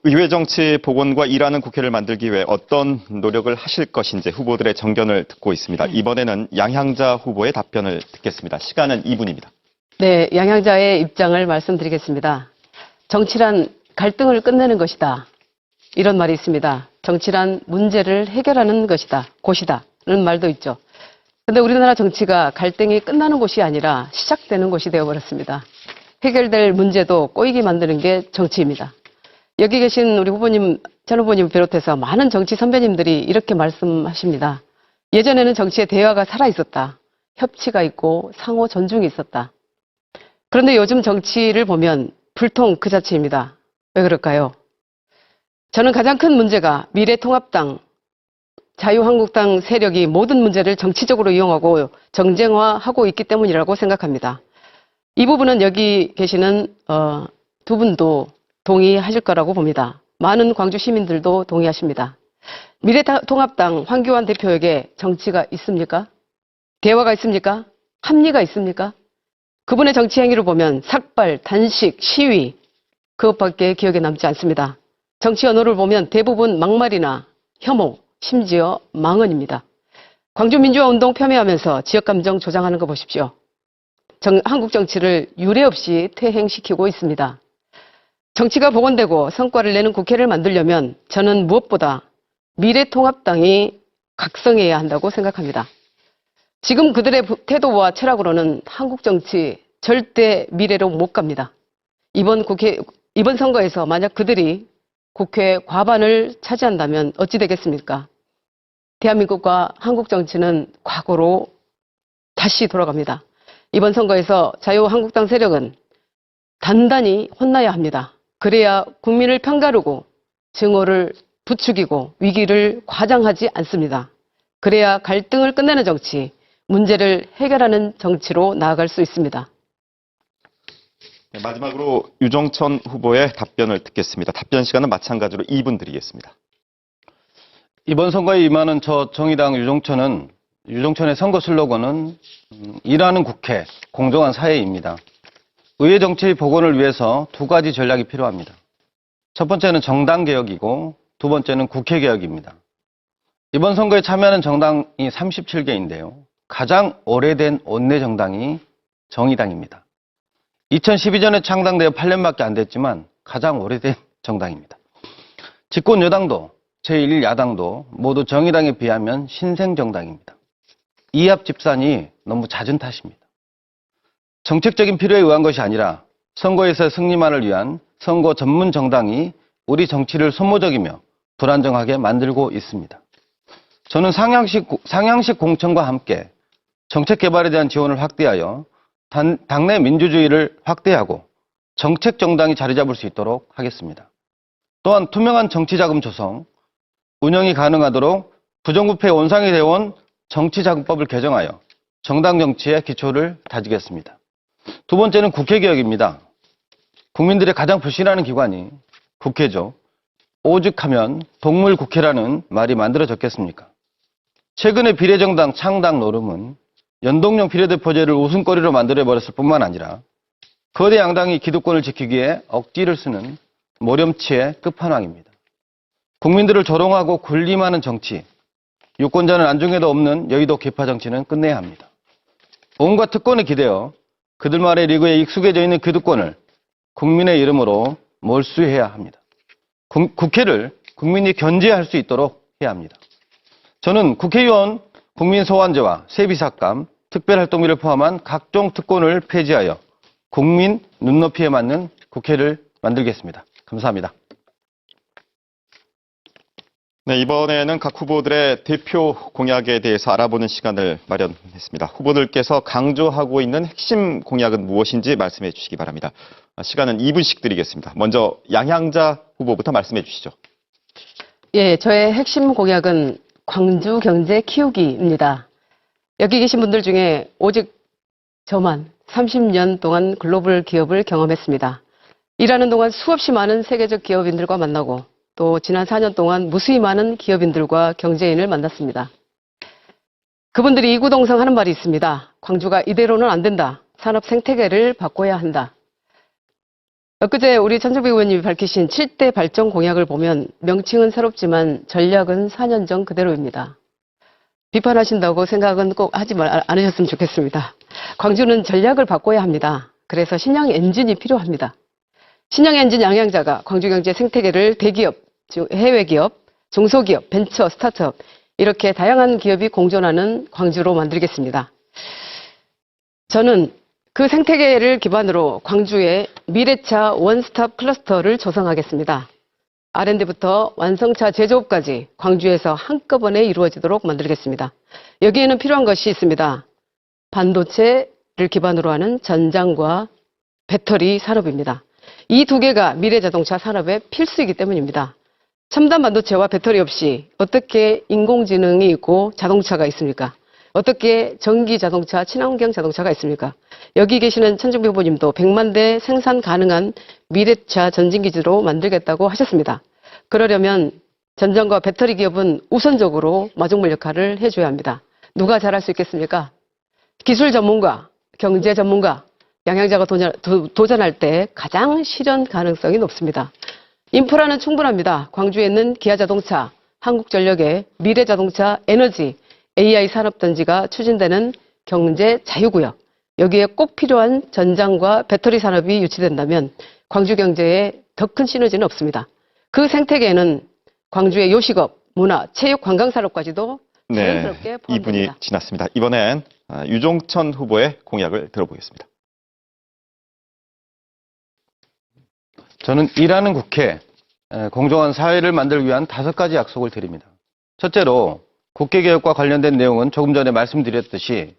의회 정치 복원과 일하는 국회를 만들기 위해 어떤 노력을 하실 것인지 후보들의 정견을 듣고 있습니다. 이번에는 양향자 후보의 답변을 듣겠습니다. 시간은 2분입니다. 네, 양향자의 입장을 말씀드리겠습니다. 정치란 갈등을 끝내는 것이다. 이런 말이 있습니다. 정치란 문제를 해결하는 곳이다는 말도 있죠. 그런데 우리나라 정치가 갈등이 끝나는 곳이 아니라 시작되는 곳이 되어버렸습니다. 해결될 문제도 꼬이게 만드는 게 정치입니다. 여기 계신 우리 후보님, 전 후보님 비롯해서 많은 정치 선배님들이 이렇게 말씀하십니다. 예전에는 정치에 대화가 살아있었다. 협치가 있고 상호 존중이 있었다. 그런데 요즘 정치를 보면 불통 그 자체입니다. 왜 그럴까요? 저는 가장 큰 문제가 미래통합당, 자유한국당 세력이 모든 문제를 정치적으로 이용하고 정쟁화하고 있기 때문이라고 생각합니다. 이 부분은 여기 계시는 두 분도 동의하실 거라고 봅니다. 많은 광주 시민들도 동의하십니다. 미래통합당 황교안 대표에게 정치가 있습니까? 대화가 있습니까? 합리가 있습니까? 그분의 정치 행위를 보면 삭발, 단식, 시위 그것밖에 기억에 남지 않습니다. 정치 언어를 보면 대부분 막말이나 혐오, 심지어 망언입니다. 광주민주화운동 폄훼하면서 지역감정 조장하는 거 보십시오. 한국 정치를 유례없이 퇴행시키고 있습니다. 정치가 복원되고 성과를 내는 국회를 만들려면 저는 무엇보다 미래통합당이 각성해야 한다고 생각합니다. 지금 그들의 태도와 철학으로는 한국 정치 절대 미래로 못 갑니다. 이번 선거에서 만약 그들이 국회 과반을 차지한다면 어찌 되겠습니까? 대한민국과 한국 정치는 과거로 다시 돌아갑니다. 이번 선거에서 자유한국당 세력은 단단히 혼나야 합니다. 그래야 국민을 편가르고 증오를 부추기고 위기를 과장하지 않습니다. 그래야 갈등을 끝내는 정치, 문제를 해결하는 정치로 나아갈 수 있습니다. 네, 마지막으로 유정천 후보의 답변을 듣겠습니다. 답변 시간은 마찬가지로 2분 드리겠습니다. 이번 선거에 임하는 저 정의당 유정천의 선거 슬로건은 일하는 국회, 공정한 사회입니다. 의회 정치 복원을 위해서 두 가지 전략이 필요합니다. 첫 번째는 정당 개혁이고 두 번째는 국회 개혁입니다. 이번 선거에 참여하는 정당이 37개인데요. 가장 오래된 원내 정당이 정의당입니다. 2012년에 창당되어 8년밖에 안 됐지만 가장 오래된 정당입니다. 집권 여당도 제1야당도 모두 정의당에 비하면 신생 정당입니다. 이합 집산이 너무 잦은 탓입니다. 정책적인 필요에 의한 것이 아니라 선거에서 승리만을 위한 선거 전문 정당이 우리 정치를 소모적이며 불안정하게 만들고 있습니다. 저는 상향식 공천과 함께 정책 개발에 대한 지원을 확대하여 당내 민주주의를 확대하고 정책 정당이 자리 잡을 수 있도록 하겠습니다. 또한 투명한 정치자금 조성, 운영이 가능하도록 부정부패 원상이 되어온 정치자금법을 개정하여 정당 정치의 기초를 다지겠습니다. 두 번째는 국회 개혁입니다. 국민들의 가장 불신하는 기관이 국회죠. 오죽하면 동물국회라는 말이 만들어졌겠습니까? 최근의 비례정당 창당 노름은 연동형 비례대표제를 웃음거리로 만들어버렸을 뿐만 아니라 거대 양당이 기득권을 지키기 위해 억지를 쓰는 모렴치의 끝판왕입니다. 국민들을 조롱하고 군림하는 정치, 유권자는 안중에도 없는 여의도 개파 정치는 끝내야 합니다. 온갖 특권에 기대어 그들만의 리그에 익숙해져 있는 기득권을 국민의 이름으로 몰수해야 합니다. 국회를 국민이 견제할 수 있도록 해야 합니다. 저는 국회의원 국민소환제와 세비삭감, 특별활동비를 포함한 각종 특권을 폐지하여 국민 눈높이에 맞는 국회를 만들겠습니다. 감사합니다. 네, 이번에는 각 후보들의 대표 공약에 대해서 알아보는 시간을 마련했습니다. 후보들께서 강조하고 있는 핵심 공약은 무엇인지 말씀해 주시기 바랍니다. 시간은 2분씩 드리겠습니다. 먼저 양향자 후보부터 말씀해 주시죠. 예, 저의 핵심 공약은 광주 경제 키우기입니다. 여기 계신 분들 중에 오직 저만 30년 동안 글로벌 기업을 경험했습니다. 일하는 동안 수없이 많은 세계적 기업인들과 만나고 또 지난 4년 동안 무수히 많은 기업인들과 경제인을 만났습니다. 그분들이 이구동성 하는 말이 있습니다. 광주가 이대로는 안 된다. 산업 생태계를 바꿔야 한다. 엊그제 우리 천정배 의원님이 밝히신 7대 발전 공약을 보면 명칭은 새롭지만 전략은 4년 전 그대로입니다. 비판하신다고 생각은 꼭 하지 않으셨으면 좋겠습니다. 광주는 전략을 바꿔야 합니다. 그래서 신형 엔진이 필요합니다. 신형 엔진 양양자가 광주경제 생태계를 대기업, 해외기업, 중소기업, 벤처, 스타트업 이렇게 다양한 기업이 공존하는 광주로 만들겠습니다. 저는 그 생태계를 기반으로 광주에 미래차 원스톱 클러스터를 조성하겠습니다. R&D부터 완성차 제조업까지 광주에서 한꺼번에 이루어지도록 만들겠습니다. 여기에는 필요한 것이 있습니다. 반도체를 기반으로 하는 전장과 배터리 산업입니다. 이 두 개가 미래자동차 산업의 필수이기 때문입니다. 첨단 반도체와 배터리 없이 어떻게 인공지능이 있고 자동차가 있습니까? 어떻게 전기 자동차, 친환경 자동차가 있습니까? 여기 계시는 천정배 후보님도 100만 대 생산 가능한 미래차 전진기지로 만들겠다고 하셨습니다. 그러려면 전장과 배터리 기업은 우선적으로 마중물 역할을 해줘야 합니다. 누가 잘할 수 있겠습니까? 기술 전문가, 경제 전문가, 양양자가 도전할 때 가장 실현 가능성이 높습니다. 인프라는 충분합니다. 광주에 있는 기아자동차, 한국전력의 미래자동차, 에너지, AI 산업단지가 추진되는 경제 자유구역, 여기에 꼭 필요한 전장과 배터리 산업이 유치된다면 광주 경제에 더 큰 시너지는 없습니다. 그 생태계에는 광주의 요식업, 문화, 체육, 관광산업까지도 자연스럽게 포함됩니다. 2분이 지났습니다. 이번엔 유종천 후보의 공약을 들어보겠습니다. 저는 일하는 국회, 공정한 사회를 만들기 위한 5가지 약속을 드립니다. 첫째로 국회개혁과 관련된 내용은 조금 전에 말씀드렸듯이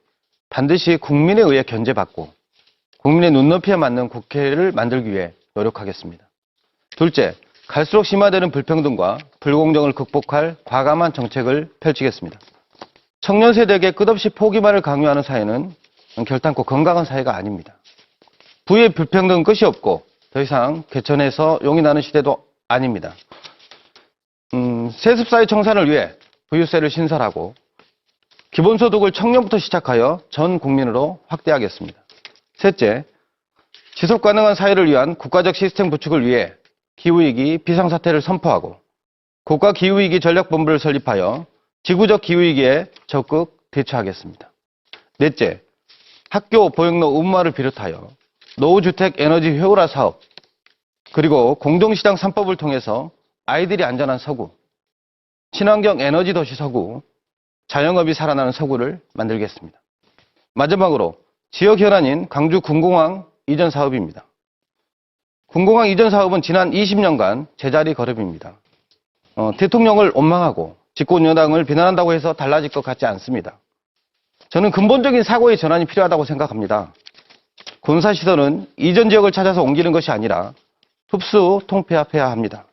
반드시 국민에 의해 견제받고 국민의 눈높이에 맞는 국회를 만들기 위해 노력하겠습니다. 둘째, 갈수록 심화되는 불평등과 불공정을 극복할 과감한 정책을 펼치겠습니다. 청년 세대에게 끝없이 포기만을 강요하는 사회는 결단코 건강한 사회가 아닙니다. 부의 불평등은 끝이 없고 더 이상 개천에서 용이 나는 시대도 아닙니다. 세습사회 청산을 위해 부유세를 신설하고 기본소득을 청년부터 시작하여 전 국민으로 확대하겠습니다. 셋째, 지속가능한 사회를 위한 국가적 시스템 구축을 위해 기후위기 비상사태를 선포하고 국가기후위기 전략본부를 설립하여 지구적 기후위기에 적극 대처하겠습니다. 넷째, 학교 보육로 의무화를 비롯하여 노후주택 에너지 효율화 사업, 그리고 공동시장 3법을 통해서 아이들이 안전한 서구, 친환경 에너지 도시 서구, 자영업이 살아나는 서구를 만들겠습니다. 마지막으로 지역 현안인 광주 군공항 이전 사업입니다. 군공항 이전 사업은 지난 20년간 제자리 걸음입니다. 대통령을 원망하고 집권 여당을 비난한다고 해서 달라질 것 같지 않습니다. 저는 근본적인 사고의 전환이 필요하다고 생각합니다. 군사시설은 이전 지역을 찾아서 옮기는 것이 아니라 흡수 통폐합해야 합니다.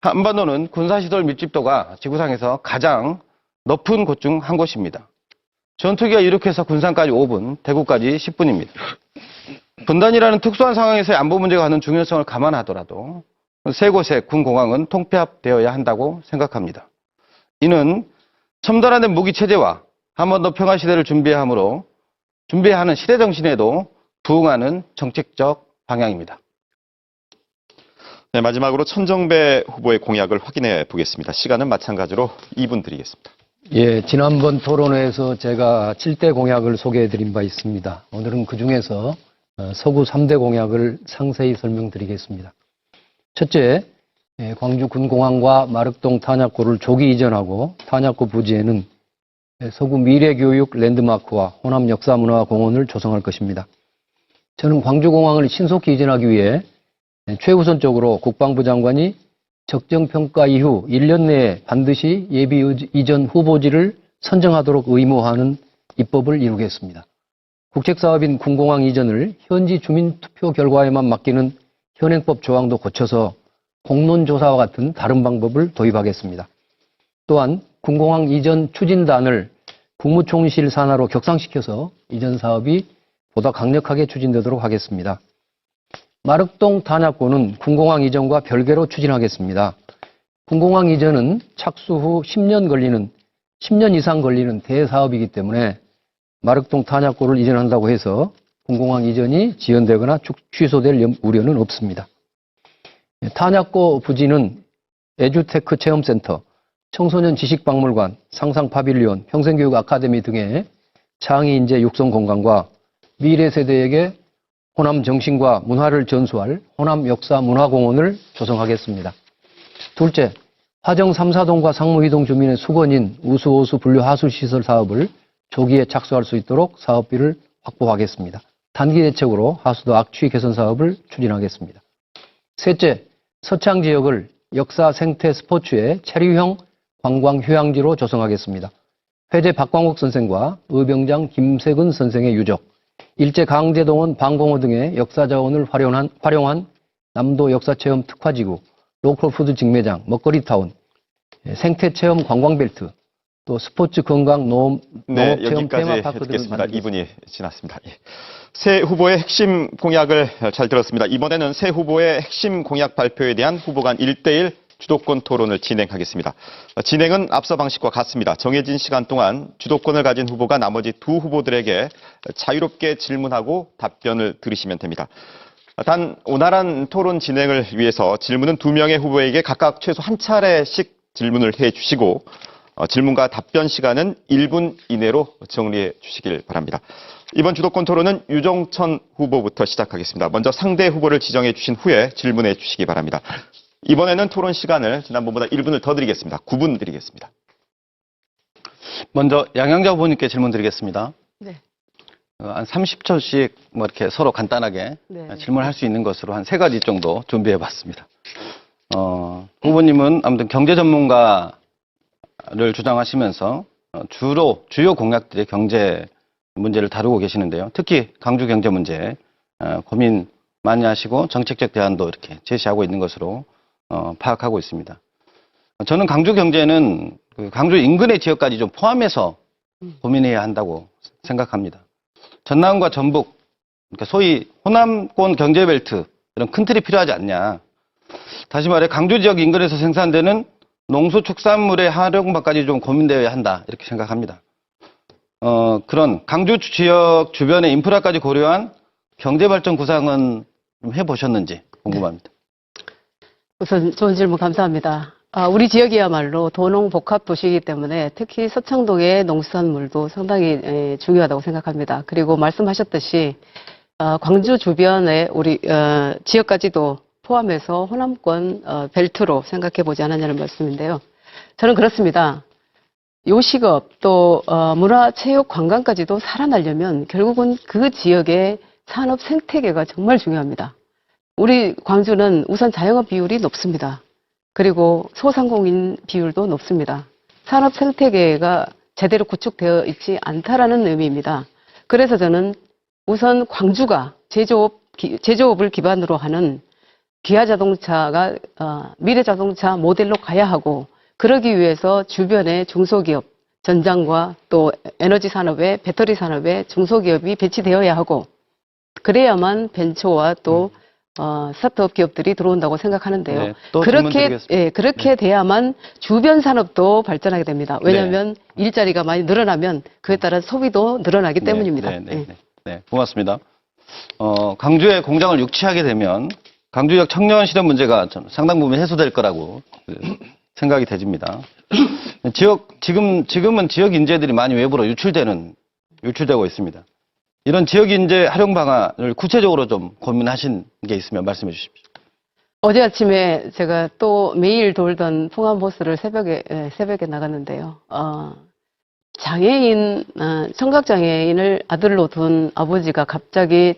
한반도는 군사시설 밀집도가 지구상에서 가장 높은 곳 중 한 곳입니다. 전투기가 이륙해서 군산까지 5분, 대구까지 10분입니다. 분단이라는 특수한 상황에서의 안보 문제가 하는 중요성을 감안하더라도 세 곳의 군공항은 통폐합되어야 한다고 생각합니다. 이는 첨단화된 무기체제와 한반도 평화시대를 준비해야 하는 시대정신에도 부응하는 정책적 방향입니다. 네, 마지막으로 천정배 후보의 공약을 확인해 보겠습니다. 시간은 마찬가지로 2분 드리겠습니다. 예, 지난번 토론회에서 제가 7대 공약을 소개해드린 바 있습니다. 오늘은 그중에서 서구 3대 공약을 상세히 설명드리겠습니다. 첫째, 광주 군공항과 마륵동 탄약고를 조기 이전하고 탄약고 부지에는 서구 미래교육 랜드마크와 호남 역사문화공원을 조성할 것입니다. 저는 광주공항을 신속히 이전하기 위해 최우선적으로 국방부 장관이 적정평가 이후 1년 내에 반드시 예비 이전 후보지를 선정하도록 의무화하는 입법을 이루겠습니다. 국책사업인 군공항 이전을 현지 주민투표 결과에만 맡기는 현행법 조항도 고쳐서 공론조사와 같은 다른 방법을 도입하겠습니다. 또한 군공항 이전 추진단을 국무총리실 산하로 격상시켜서 이전 사업이 보다 강력하게 추진되도록 하겠습니다. 마륵동 탄약고는 군공항 이전과 별개로 추진하겠습니다. 군공항 이전은 착수 후 10년 이상 걸리는 대사업이기 때문에 마륵동 탄약고를 이전한다고 해서 공공항 이전이 지연되거나 취소될 우려는 없습니다. 탄약고 부지는 에듀테크 체험센터, 청소년 지식박물관, 상상파빌리온, 평생교육 아카데미 등의 창의인재 육성 공간과 미래 세대에게 호남 정신과 문화를 전수할 호남 역사 문화공원을 조성하겠습니다. 둘째, 화정 3, 4동과 상무 이동 주민의 수건인 우수호수 분류 하수시설 사업을 조기에 착수할 수 있도록 사업비를 확보하겠습니다. 단기 대책으로 하수도 악취 개선 사업을 추진하겠습니다. 셋째, 서창 지역을 역사, 생태, 스포츠의 체류형 관광 휴양지로 조성하겠습니다. 회재 박광욱 선생과 의병장 김세근 선생의 유적, 일제 강제동원 방공호 등의 역사자원을 활용한 남도 역사체험 특화지구, 로컬푸드 직매장, 먹거리타운, 생태체험 관광벨트, 또 스포츠 건강 농업체험 여기까지 테마파크 등을 듣겠습니다. 만들겠습니다. 2분이 지났습니다. 예. 새 후보의 핵심 공약을 잘 들었습니다. 이번에는 새 후보의 핵심 공약 발표에 대한 후보 간 1대1 주도권 토론을 진행하겠습니다. 진행은 앞서 방식과 같습니다. 정해진 시간 동안 주도권을 가진 후보가 나머지 두 후보들에게 자유롭게 질문하고 답변을 들으시면 됩니다. 단 원활한 토론 진행을 위해서 질문은 두 명의 후보에게 각각 최소 한 차례씩 질문을 해주시고 질문과 답변 시간은 1분 이내로 정리해 주시길 바랍니다. 이번 주도권 토론은 유종천 후보부터 시작하겠습니다. 먼저 상대 후보를 지정해 주신 후에 질문해 주시기 바랍니다. 이번에는 토론 시간을 지난번보다 1분을 더 드리겠습니다. 9분 드리겠습니다. 먼저 양양자 후보님께 질문 드리겠습니다. 네. 한 30초씩 뭐 이렇게 서로 간단하게 네. 질문할 수 있는 것으로 한 3가지 정도 준비해 봤습니다. 후보님은 아무튼 경제 전문가를 주장하시면서 주로 주요 공약들의 경제 문제를 다루고 계시는데요. 특히 강주 경제 문제 고민 많이 하시고 정책적 대안도 이렇게 제시하고 있는 것으로 파악하고 있습니다. 저는 강주 경제는 그 강주 인근의 지역까지 좀 포함해서 고민해야 한다고 생각합니다. 전남과 전북, 그러니까 소위 호남권 경제벨트 이런 큰 틀이 필요하지 않냐. 다시 말해 강주 지역 인근에서 생산되는 농수축산물의 활용도까지 좀 고민되어야 한다 이렇게 생각합니다. 그런 강주 지역 주변의 인프라까지 고려한 경제발전 구상은 좀 해보셨는지 궁금합니다. 우선 좋은 질문 감사합니다. 우리 지역이야말로 도농 복합 도시이기 때문에 특히 서창동의 농수산물도 상당히 중요하다고 생각합니다. 그리고 말씀하셨듯이 광주 주변의 우리 지역까지도 포함해서 호남권 벨트로 생각해 보지 않았냐는 말씀인데요. 저는 그렇습니다. 요식업 또 문화, 체육, 관광까지도 살아나려면 결국은 그 지역의 산업 생태계가 정말 중요합니다. 우리 광주는 우선 자영업 비율이 높습니다. 그리고 소상공인 비율도 높습니다. 산업 생태계가 제대로 구축되어 있지 않다라는 의미입니다. 그래서 저는 우선 광주가 제조업을 기반으로 하는 기아자동차가 미래자동차 모델로 가야 하고, 그러기 위해서 주변의 중소기업, 전장과 또 에너지 산업에, 배터리 산업에 중소기업이 배치되어야 하고, 그래야만 벤처와 또 스타트업 기업들이 들어온다고 생각하는데요. 네, 또 질문 드리겠습니다. 그렇게 돼야만 주변 산업도 발전하게 됩니다. 왜냐하면 일자리가 많이 늘어나면 그에 따라 소비도 늘어나기 때문입니다. 네, 고맙습니다. 강주에 공장을 유치하게 되면 강주 지역 청년 실업 문제가 상당 부분 해소될 거라고 생각이 되집니다. 지금은 지역 인재들이 많이 외부로 유출되고 있습니다. 이런 지역 인재 활용 방안을 구체적으로 좀 고민하신 게 있으면 말씀해 주십시오. 어제 아침에 제가 또 매일 돌던 풍암호수를 새벽에 나갔는데요. 청각장애인을 아들로 둔 아버지가 갑자기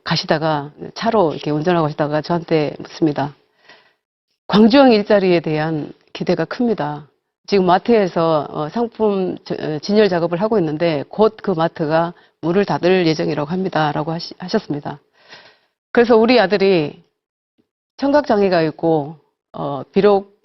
가시다가 차로 이렇게 운전하고 가시다가 저한테 묻습니다. 광주형 일자리에 대한 기대가 큽니다. 지금 마트에서 상품 진열 작업을 하고 있는데 곧 그 마트가 문을 닫을 예정이라고 합니다. 라고 하셨습니다. 그래서 우리 아들이 청각장애가 있고 비록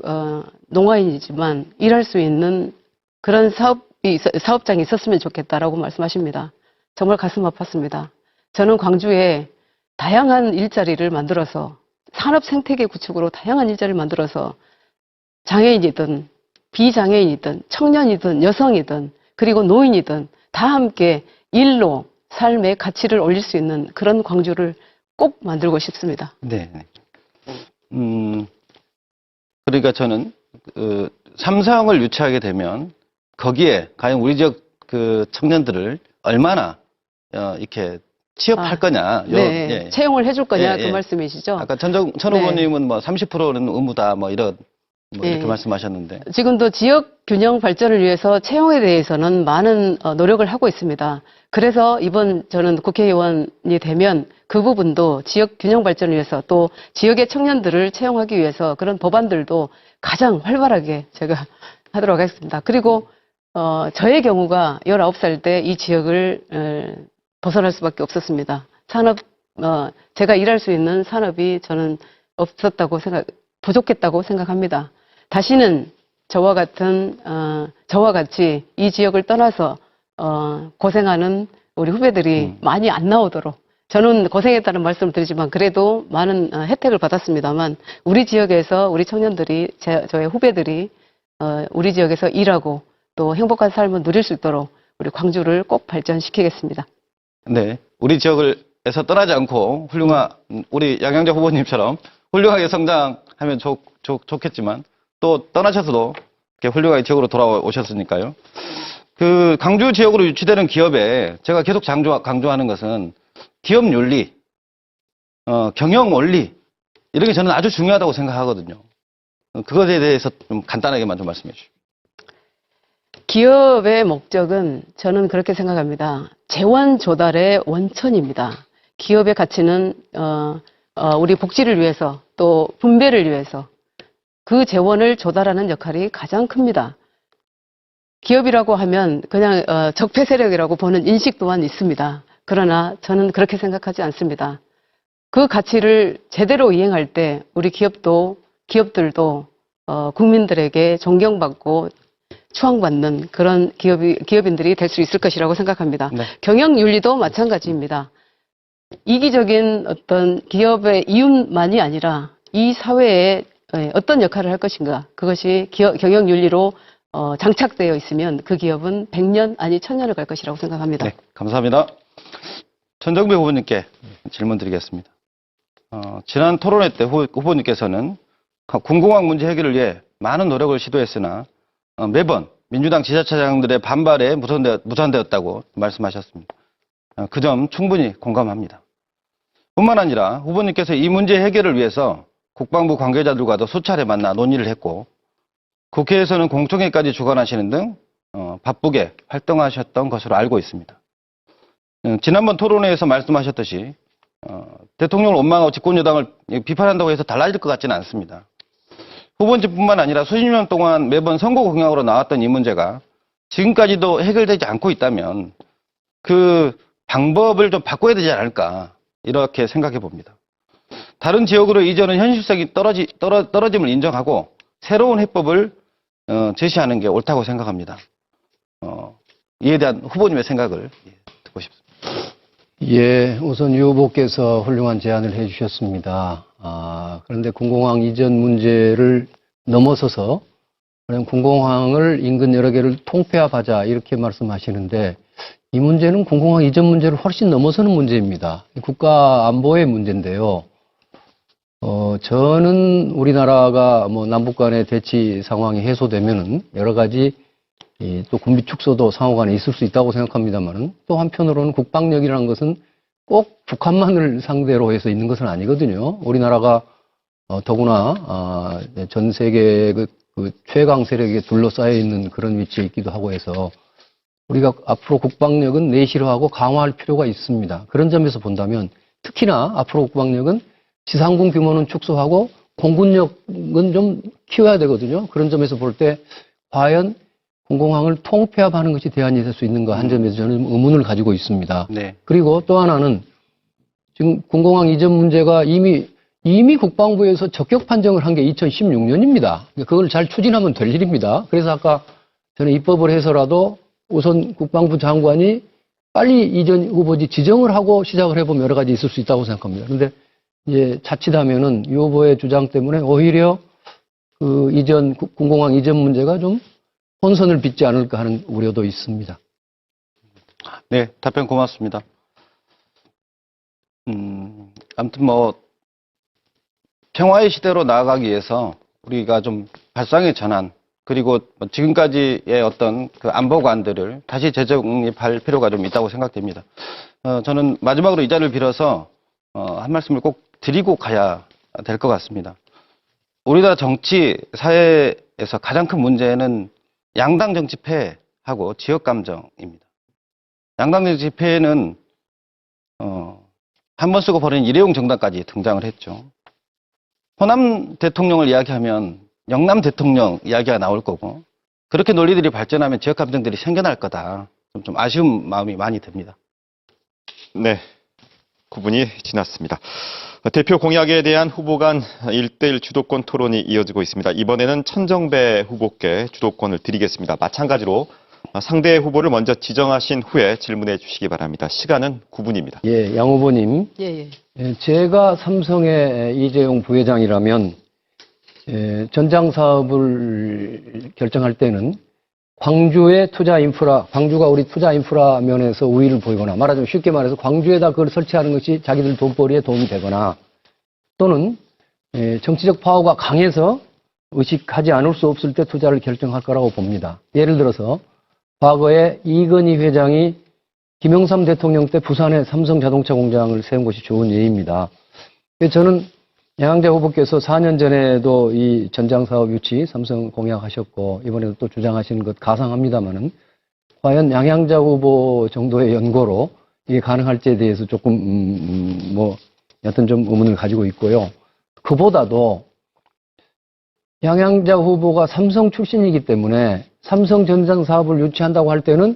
농아인이지만 일할 수 있는 그런 사업장이 있었으면 좋겠다라고 말씀하십니다. 정말 가슴 아팠습니다. 저는 광주에 다양한 일자리를 만들어서 산업 생태계 구축으로 다양한 일자리를 만들어서 장애인이든 비장애인이든 청년이든 여성이든 그리고 노인이든 다 함께 일로 삶의 가치를 올릴 수 있는 그런 광주를 꼭 만들고 싶습니다. 네. 그러니까 저는 삼성을 유치하게 되면 거기에 과연 우리 지역 그 청년들을 얼마나 이렇게 취업할 거냐. 네, 예. 채용을 해줄 거냐 예, 그 예. 말씀이시죠? 아까 천 후보님은 뭐 30%는 의무다 뭐 이런 뭐 이렇게 예. 말씀하셨는데. 지금도 지역 균형 발전을 위해서 채용에 대해서는 많은 노력을 하고 있습니다. 그래서 이번 저는 국회의원이 되면 그 부분도 지역 균형 발전을 위해서 또 지역의 청년들을 채용하기 위해서 그런 법안들도 가장 활발하게 제가 하도록 하겠습니다. 그리고 저의 경우가 19살 때 이 지역을 벗어날 수밖에 없었습니다. 제가 일할 수 있는 산업이 저는 부족했다고 생각합니다. 다시는 저와 같이 이 지역을 떠나서 고생하는 우리 후배들이 많이 안 나오도록, 저는 고생했다는 말씀을 드리지만 그래도 많은 혜택을 받았습니다만 우리 지역에서 우리 청년들이 저의 후배들이 우리 지역에서 일하고 또 행복한 삶을 누릴 수 있도록 우리 광주를 꼭 발전시키겠습니다. 네. 우리 지역에서 떠나지 않고 훌륭한 우리 양양자 후보님처럼 훌륭하게 성장하면 좋겠지만 또 떠나셔서도 이렇게 훌륭하게 지역으로 돌아오셨으니까요. 그 광주 지역으로 유치되는 기업에 제가 계속 강조하는 것은 기업 윤리, 경영 원리 이런 게 저는 아주 중요하다고 생각하거든요. 그것에 대해서 좀 간단하게만 좀 말씀해 주시죠. 기업의 목적은 저는 그렇게 생각합니다. 재원 조달의 원천입니다. 기업의 가치는 우리 복지를 위해서 또 분배를 위해서 그 재원을 조달하는 역할이 가장 큽니다. 기업이라고 하면 그냥 적폐 세력이라고 보는 인식 또한 있습니다. 그러나 저는 그렇게 생각하지 않습니다. 그 가치를 제대로 이행할 때 우리 기업들도 국민들에게 존경받고 추앙받는 그런 기업인들이 될 수 있을 것이라고 생각합니다. 네. 경영윤리도 마찬가지입니다. 이기적인 어떤 기업의 이윤만이 아니라 이 사회에 어떤 역할을 할 것인가, 그것이 경영윤리로 장착되어 있으면 그 기업은 100년 아니 1000년을 갈 것이라고 생각합니다. 네, 감사합니다. 전정배 후보님께 질문 드리겠습니다. 지난 토론회 때 후보님께서는 군공항 문제 해결을 위해 많은 노력을 시도했으나 매번 민주당 지자체장들의 반발에 무산되었다고 말씀하셨습니다. 그 점 충분히 공감합니다. 뿐만 아니라 후보님께서 이 문제 해결을 위해서 국방부 관계자들과도 수차례 만나 논의를 했고 국회에서는 공청회까지 주관하시는 등 바쁘게 활동하셨던 것으로 알고 있습니다. 지난번 토론회에서 말씀하셨듯이 대통령을 원망하고 집권여당을 비판한다고 해서 달라질 것 같지는 않습니다. 후보님뿐만 아니라 수십 년 동안 매번 선거 공약으로 나왔던 이 문제가 지금까지도 해결되지 않고 있다면 그 방법을 좀 바꿔야 되지 않을까 이렇게 생각해 봅니다. 다른 지역으로 이전은 현실성이 떨어짐을 인정하고 새로운 해법을 제시하는 게 옳다고 생각합니다. 이에 대한 후보님의 생각을 듣고 싶습니다. 예, 우선 유 후보께서 훌륭한 제안을 해주셨습니다. 그런데 군공항 이전 문제를 넘어서서 그냥 군공항을 인근 여러 개를 통폐합하자 이렇게 말씀하시는데 이 문제는 군공항 이전 문제를 훨씬 넘어서는 문제입니다. 국가 안보의 문제인데요. 저는 우리나라가 뭐 남북 간의 대치 상황이 해소되면은 여러 가지 또 군비 축소도 상호 간에 있을 수 있다고 생각합니다만은 또 한편으로는 국방력이라는 것은 꼭 북한만을 상대로 해서 있는 것은 아니거든요. 우리나라가 더구나 전 세계 그 최강 세력에 둘러싸여 있는 그런 위치에 있기도 하고 해서 우리가 앞으로 국방력은 내실화하고 강화할 필요가 있습니다. 그런 점에서 본다면 특히나 앞으로 국방력은 지상군 규모는 축소하고 공군력은 좀 키워야 되거든요. 그런 점에서 볼 때 과연 공공항을 통폐합하는 것이 대안이 될 수 있는가 한 점에서 저는 의문을 가지고 있습니다. 네. 그리고 또 하나는 지금 공공항 이전 문제가 이미 국방부에서 적격 판정을 한 게 2016년입니다. 그걸 잘 추진하면 될 일입니다. 그래서 아까 저는 입법을 해서라도 우선 국방부 장관이 빨리 이전 후보지 지정을 하고 시작을 해보면 여러 가지 있을 수 있다고 생각합니다. 그런데 이제 자칫하면은 이 후보의 주장 때문에 오히려 그 군공항 이전 문제가 좀 혼선을 빚지 않을까 하는 우려도 있습니다. 네, 답변 고맙습니다. 아무튼 뭐 평화의 시대로 나아가기 위해서 우리가 좀 발상의 전환 그리고 뭐 지금까지의 어떤 그 안보관들을 다시 재정립할 필요가 좀 있다고 생각됩니다. 저는 마지막으로 이 자리를 빌어서 한 말씀을 꼭 드리고 가야 될 것 같습니다. 우리나라 정치 사회에서 가장 큰 문제는 양당 정치 폐하고 지역 감정입니다. 양당 정치 폐는 한 번 쓰고 버린 일회용 정당까지 등장을 했죠. 호남 대통령을 이야기하면 영남 대통령 이야기가 나올 거고 그렇게 논리들이 발전하면 지역 감정들이 생겨날 거다. 좀 아쉬운 마음이 많이 듭니다. 네, 9분이 지났습니다. 대표 공약에 대한 후보 간 1대1 주도권 토론이 이어지고 있습니다. 이번에는 천정배 후보께 주도권을 드리겠습니다. 마찬가지로 상대 후보를 먼저 지정하신 후에 질문해 주시기 바랍니다. 시간은 9분입니다. 예, 양 후보님. 예. 제가 삼성의 이재용 부회장이라면 전장 사업을 결정할 때는 광주의 투자 인프라, 광주가 우리 투자 인프라 면에서 우위를 보이거나 말하자면 쉽게 말해서 광주에다 그걸 설치하는 것이 자기들 돈벌이에 도움이 되거나 또는 정치적 파워가 강해서 의식하지 않을 수 없을 때 투자를 결정할 거라고 봅니다. 예를 들어서 과거에 이건희 회장이 김영삼 대통령 때 부산에 삼성 자동차 공장을 세운 것이 좋은 예입니다. 저는 양양자 후보께서 4년 전에도 이 전장 사업 유치 삼성 공약하셨고 이번에도 또 주장하시는 것 가상합니다만은 과연 양양자 후보 정도의 연고로 이게 가능할지에 대해서 조금 뭐 여튼 좀 의문을 가지고 있고요. 그보다도 양양자 후보가 삼성 출신이기 때문에 삼성 전장 사업을 유치한다고 할 때는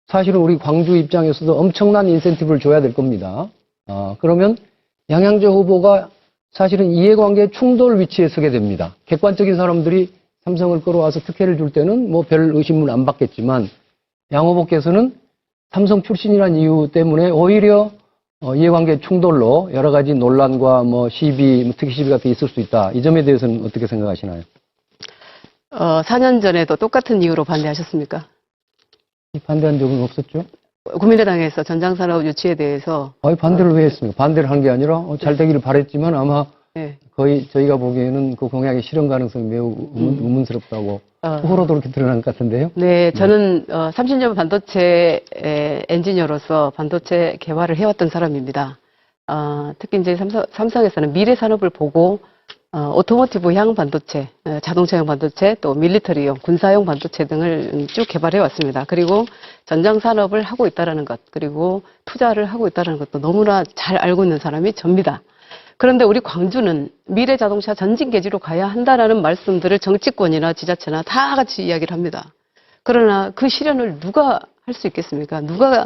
사실은 우리 광주 입장에서도 엄청난 인센티브를 줘야 될 겁니다. 그러면 양양자 후보가 사실은 이해관계 충돌 위치에 서게 됩니다. 객관적인 사람들이 삼성을 끌어와서 특혜를 줄 때는 뭐 별 의심을 안 받겠지만 양 후보께서는 삼성 출신이라는 이유 때문에 오히려 이해관계 충돌로 여러 가지 논란과 뭐 시비, 특히 시비 같은 게 있을 수 있다. 이 점에 대해서는 어떻게 생각하시나요? 4년 전에도 똑같은 이유로 반대하셨습니까? 반대한 적은 없었죠? 국민의당에서 전장산업 유치에 대해서 반대를 왜 했습니까? 반대를 한 게 아니라 잘 되기를 바랬지만 아마 네. 거의 저희가 보기에는 그 공약의 실현 가능성이 매우 의문스럽다고 후보로도 그렇게 드러난 것 같은데요. 네, 저는 30년 반도체 엔지니어로서 반도체 개발을 해왔던 사람입니다. 특히 이제 삼성에서는 미래 산업을 보고 오토모티브형 반도체, 자동차용 반도체, 또 밀리터리용, 군사용 반도체 등을 쭉 개발해 왔습니다. 그리고 전장 산업을 하고 있다는 것, 그리고 투자를 하고 있다는 것도 너무나 잘 알고 있는 사람이 접니다. 그런데 우리 광주는 미래 자동차 전진계지로 가야 한다라는 말씀들을 정치권이나 지자체나 다 같이 이야기를 합니다. 그러나 그 실현을 누가 할 수 있겠습니까? 누가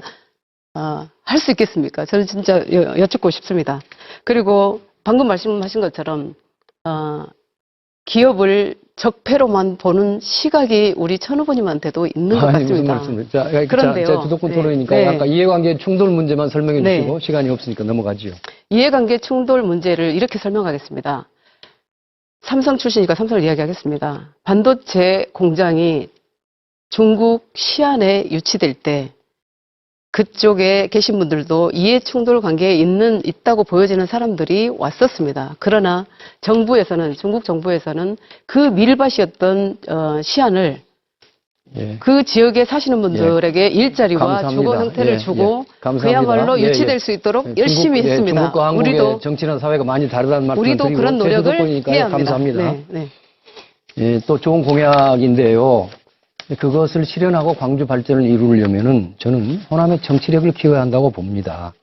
할 수 있겠습니까? 저는 진짜 여쭙고 싶습니다. 그리고 방금 말씀하신 것처럼 기업을 적폐로만 보는 시각이 우리 천 후보님한테도 있는 것 같습니다. 무슨 말씀을? 그런데요. 자, 주도권 토론이니까 네. 아까 이해관계 충돌 문제만 설명해 네. 주시고 시간이 없으니까 넘어가지요. 이해관계 충돌 문제를 이렇게 설명하겠습니다. 삼성 출신이니까 삼성을 이야기하겠습니다. 반도체 공장이 중국 시안에 유치될 때 그쪽에 계신 분들도 이해 충돌 관계에 있다고 보여지는 사람들이 왔었습니다. 그러나 중국 정부에서는 그 밀밭이었던 시안을 예. 그 지역에 사시는 분들에게 일자리와 감사합니다. 주거 형태를 예, 주고 예. 감사합니다. 그야말로 예, 유치될 예. 수 있도록 예, 열심히 중국, 했습니다. 중국과 한국의 우리도 정치나 사회가 많이 다르다는 말씀을 우리도 드리고 그런 노력을 주도권이니까요. 해야 합니다. 감사합니다. 네. 예, 또 좋은 공약인데요. 그것을 실현하고 광주 발전을 이루려면은 저는 호남의 정치력을 키워야 한다고 봅니다.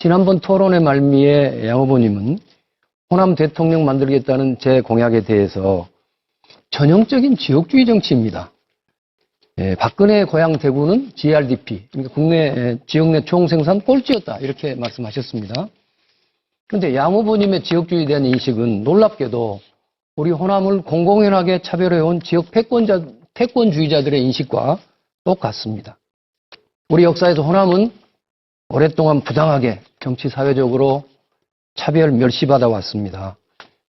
지난번 토론의 말미에 양 후보님은 호남 대통령 만들겠다는 제 공약에 대해서 전형적인 지역주의 정치입니다. 예, 박근혜 고향 대구는 GRDP, 그러니까 지역 내 총생산 꼴찌였다 이렇게 말씀하셨습니다. 그런데 양 후보님의 지역주의에 대한 인식은 놀랍게도 우리 호남을 공공연하게 차별해온 지역 패권주의자들의 인식과 똑같습니다. 우리 역사에서 호남은 오랫동안 부당하게 정치 사회적으로 차별 멸시받아 왔습니다.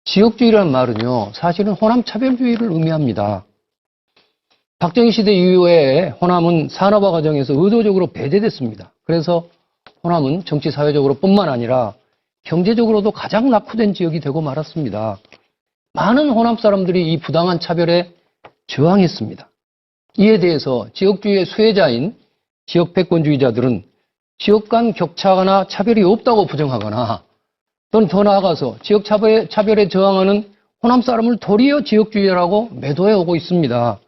지역주의라는 말은요, 사실은 호남 차별주의를 의미합니다. 박정희 시대 이후에 호남은 산업화 과정에서 의도적으로 배제됐습니다. 그래서 호남은 정치 사회적으로 뿐만 아니라 경제적으로도 가장 낙후된 지역이 되고 말았습니다. 많은 호남 사람들이 이 부당한 차별에 저항했습니다. 이에 대해서 지역주의의 수혜자인 지역 패권주의자들은 지역 간 격차나 차별이 없다고 부정하거나 또는 더 나아가서 지역 차별에 저항하는 호남 사람을 도리어 지역주의라고 매도해 오고 있습니다.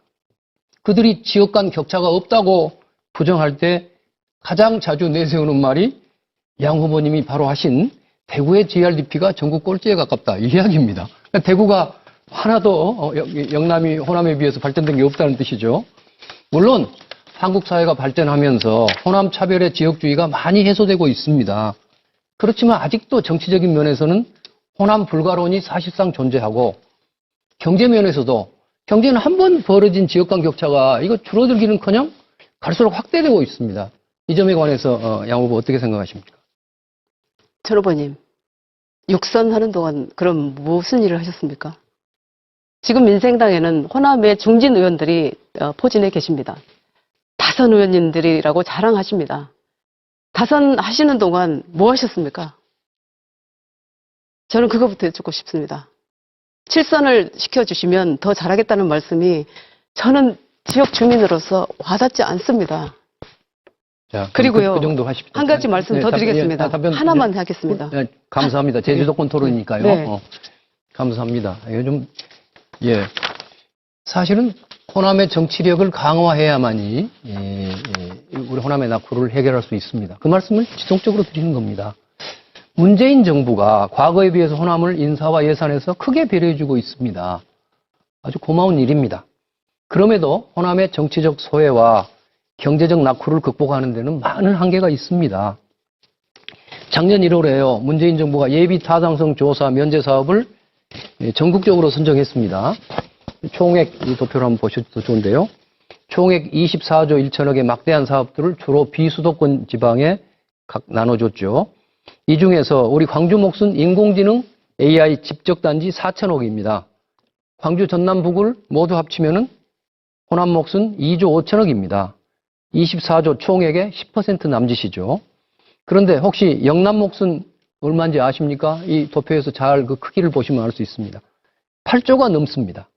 그들이 지역 간 격차가 없다고 부정할 때 가장 자주 내세우는 말이 양 후보님이 바로 하신 대구의 GRDP가 전국 꼴찌에 가깝다 이 이야기입니다. 그러니까 대구가 하나도 영남이 호남에 비해서 발전된 게 없다는 뜻이죠. 물론 한국 사회가 발전하면서 호남 차별의 지역주의가 많이 해소되고 있습니다. 그렇지만 아직도 정치적인 면에서는 호남 불가론이 사실상 존재하고 경제 면에서도 경제는 한 번 벌어진 지역 간 격차가 이거 줄어들기는커녕 갈수록 확대되고 있습니다. 이 점에 관해서 양 후보 어떻게 생각하십니까? 전 후보님, 육선하는 동안 그럼 무슨 일을 하셨습니까? 지금 민생당에는 호남의 중진 의원들이 포진해 계십니다. 다선 의원님들이라고 자랑하십니다. 다선 하시는 동안 뭐 하셨습니까? 저는 그거부터 여쭙고 싶습니다. 칠선을 시켜주시면 더 잘하겠다는 말씀이 저는 지역 주민으로서 와닿지 않습니다. 자, 그리고요, 그 정도 하십시오. 한 가지 말씀 더 드리겠습니다. 하나만 하겠습니다. 감사합니다. 제주도권 토론이니까요. 네. 감사합니다. 요즘 사실은 호남의 정치력을 강화해야만이 우리 호남의 낙후를 해결할 수 있습니다. 그 말씀을 지속적으로 드리는 겁니다. 문재인 정부가 과거에 비해서 호남을 인사와 예산에서 크게 배려해주고 있습니다. 아주 고마운 일입니다. 그럼에도 호남의 정치적 소외와 경제적 낙후를 극복하는 데는 많은 한계가 있습니다. 작년 1월에요. 문재인 정부가 예비 타당성 조사 면제 사업을 전국적으로 선정했습니다. 총액 이 도표를 한번 보셔도 좋은데요. 총액 24조 1천억의 막대한 사업들을 주로 비수도권 지방에 각 나눠줬죠. 이 중에서 우리 광주 몫은 인공지능 AI 집적단지 4천억입니다. 광주 전남 북을 모두 합치면은 호남 몫은 2조 5천억입니다. 24조 총액의 10% 남짓이죠. 그런데 혹시 영남 몫은 얼마인지 아십니까? 이 도표에서 잘 그 크기를 보시면 알 수 있습니다. 8조가 넘습니다.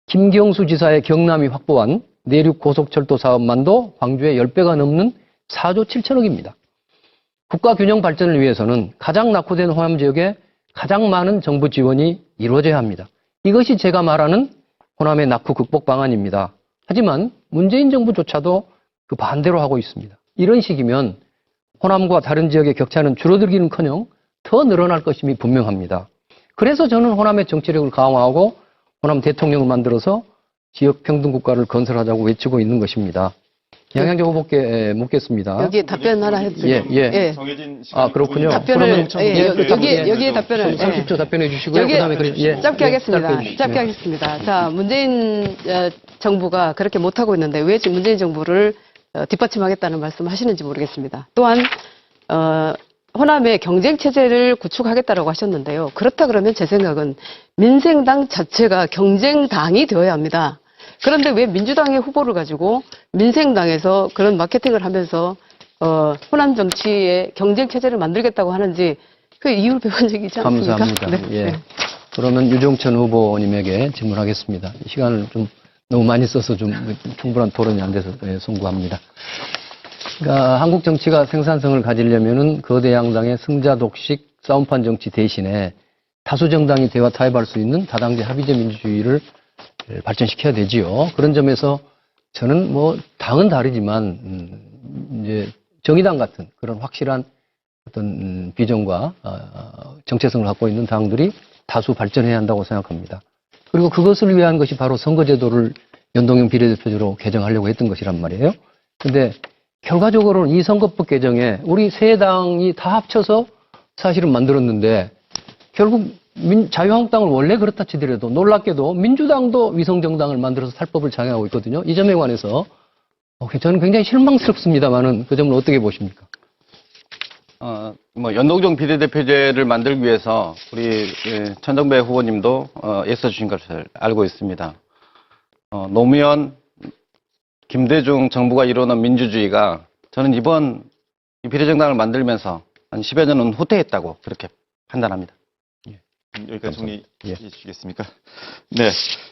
김경수 지사의 경남이 확보한 내륙 고속철도 사업만도 광주의 10배가 넘는 4조 7천억입니다. 국가 균형 발전을 위해서는 가장 낙후된 호남 지역에 가장 많은 정부 지원이 이루어져야 합니다. 이것이 제가 말하는 호남의 낙후 극복 방안입니다. 하지만 문재인 정부조차도 그 반대로 하고 있습니다. 이런 식이면 호남과 다른 지역의 격차는 줄어들기는커녕 더 늘어날 것임이 분명합니다. 그래서 저는 호남의 정치력을 강화하고 호남 대통령을 만들어서 지역 평등 국가를 건설하자고 외치고 있는 것입니다. 양양재 후보께 묻겠습니다. 여기에 답변 하나 해드릴게요. 예. 정해진 그렇군요. 답변을, 그러면 여기에 답변을. 30초 답변해 주시고요. 그다음에 짧게 하겠습니다. 짧게 하겠습니다. 자, 문재인 정부가 그렇게 못하고 있는데 왜 지금 문재인 정부를 뒷받침하겠다는 말씀을 하시는지 모르겠습니다. 또한 호남의 경쟁 체제를 구축하겠다라고 하셨는데요. 그렇다 그러면 제 생각은 민생당 자체가 경쟁당이 되어야 합니다. 그런데 왜 민주당의 후보를 가지고 민생당에서 그런 마케팅을 하면서 호남 정치의 경쟁 체제를 만들겠다고 하는지 그 이유를 배운 적이 있지 않습니까? 감사합니다. 네. 예. 그러면 유종천 후보님에게 질문하겠습니다. 시간을 좀 너무 많이 써서 좀 충분한 토론이 안 돼서 송구합니다. 그러니까 한국 정치가 생산성을 가지려면은 거대 양당의 승자 독식 싸움판 정치 대신에 다수 정당이 대화 타협할 수 있는 다당제 합의제 민주주의를 발전시켜야 되지요. 그런 점에서 저는 뭐 당은 다르지만 이제 정의당 같은 그런 확실한 어떤 비전과 정체성을 갖고 있는 당들이 다수 발전해야 한다고 생각합니다. 그리고 그것을 위한 것이 바로 선거제도를 연동형 비례대표제로 개정하려고 했던 것이란 말이에요. 근데 결과적으로는 이 선거법 개정에 우리 세 당이 다 합쳐서 사실은 만들었는데 결국 자유한국당은 원래 그렇다 치더라도 놀랍게도 민주당도 위성정당을 만들어서 살법을 장애하고 있거든요. 이 점에 관해서 저는 굉장히 실망스럽습니다만은 그 점을 어떻게 보십니까? 연동형 비례대표제를 만들기 위해서 우리 천정배 후보님도 애써주신 것을 알고 있습니다. 노무현, 김대중 정부가 이루어놓은 민주주의가 저는 이번 이 비례정당을 만들면서 한 10여 년은 후퇴했다고 그렇게 판단합니다. 여기까지 정리해 예. 주시겠습니까? 네.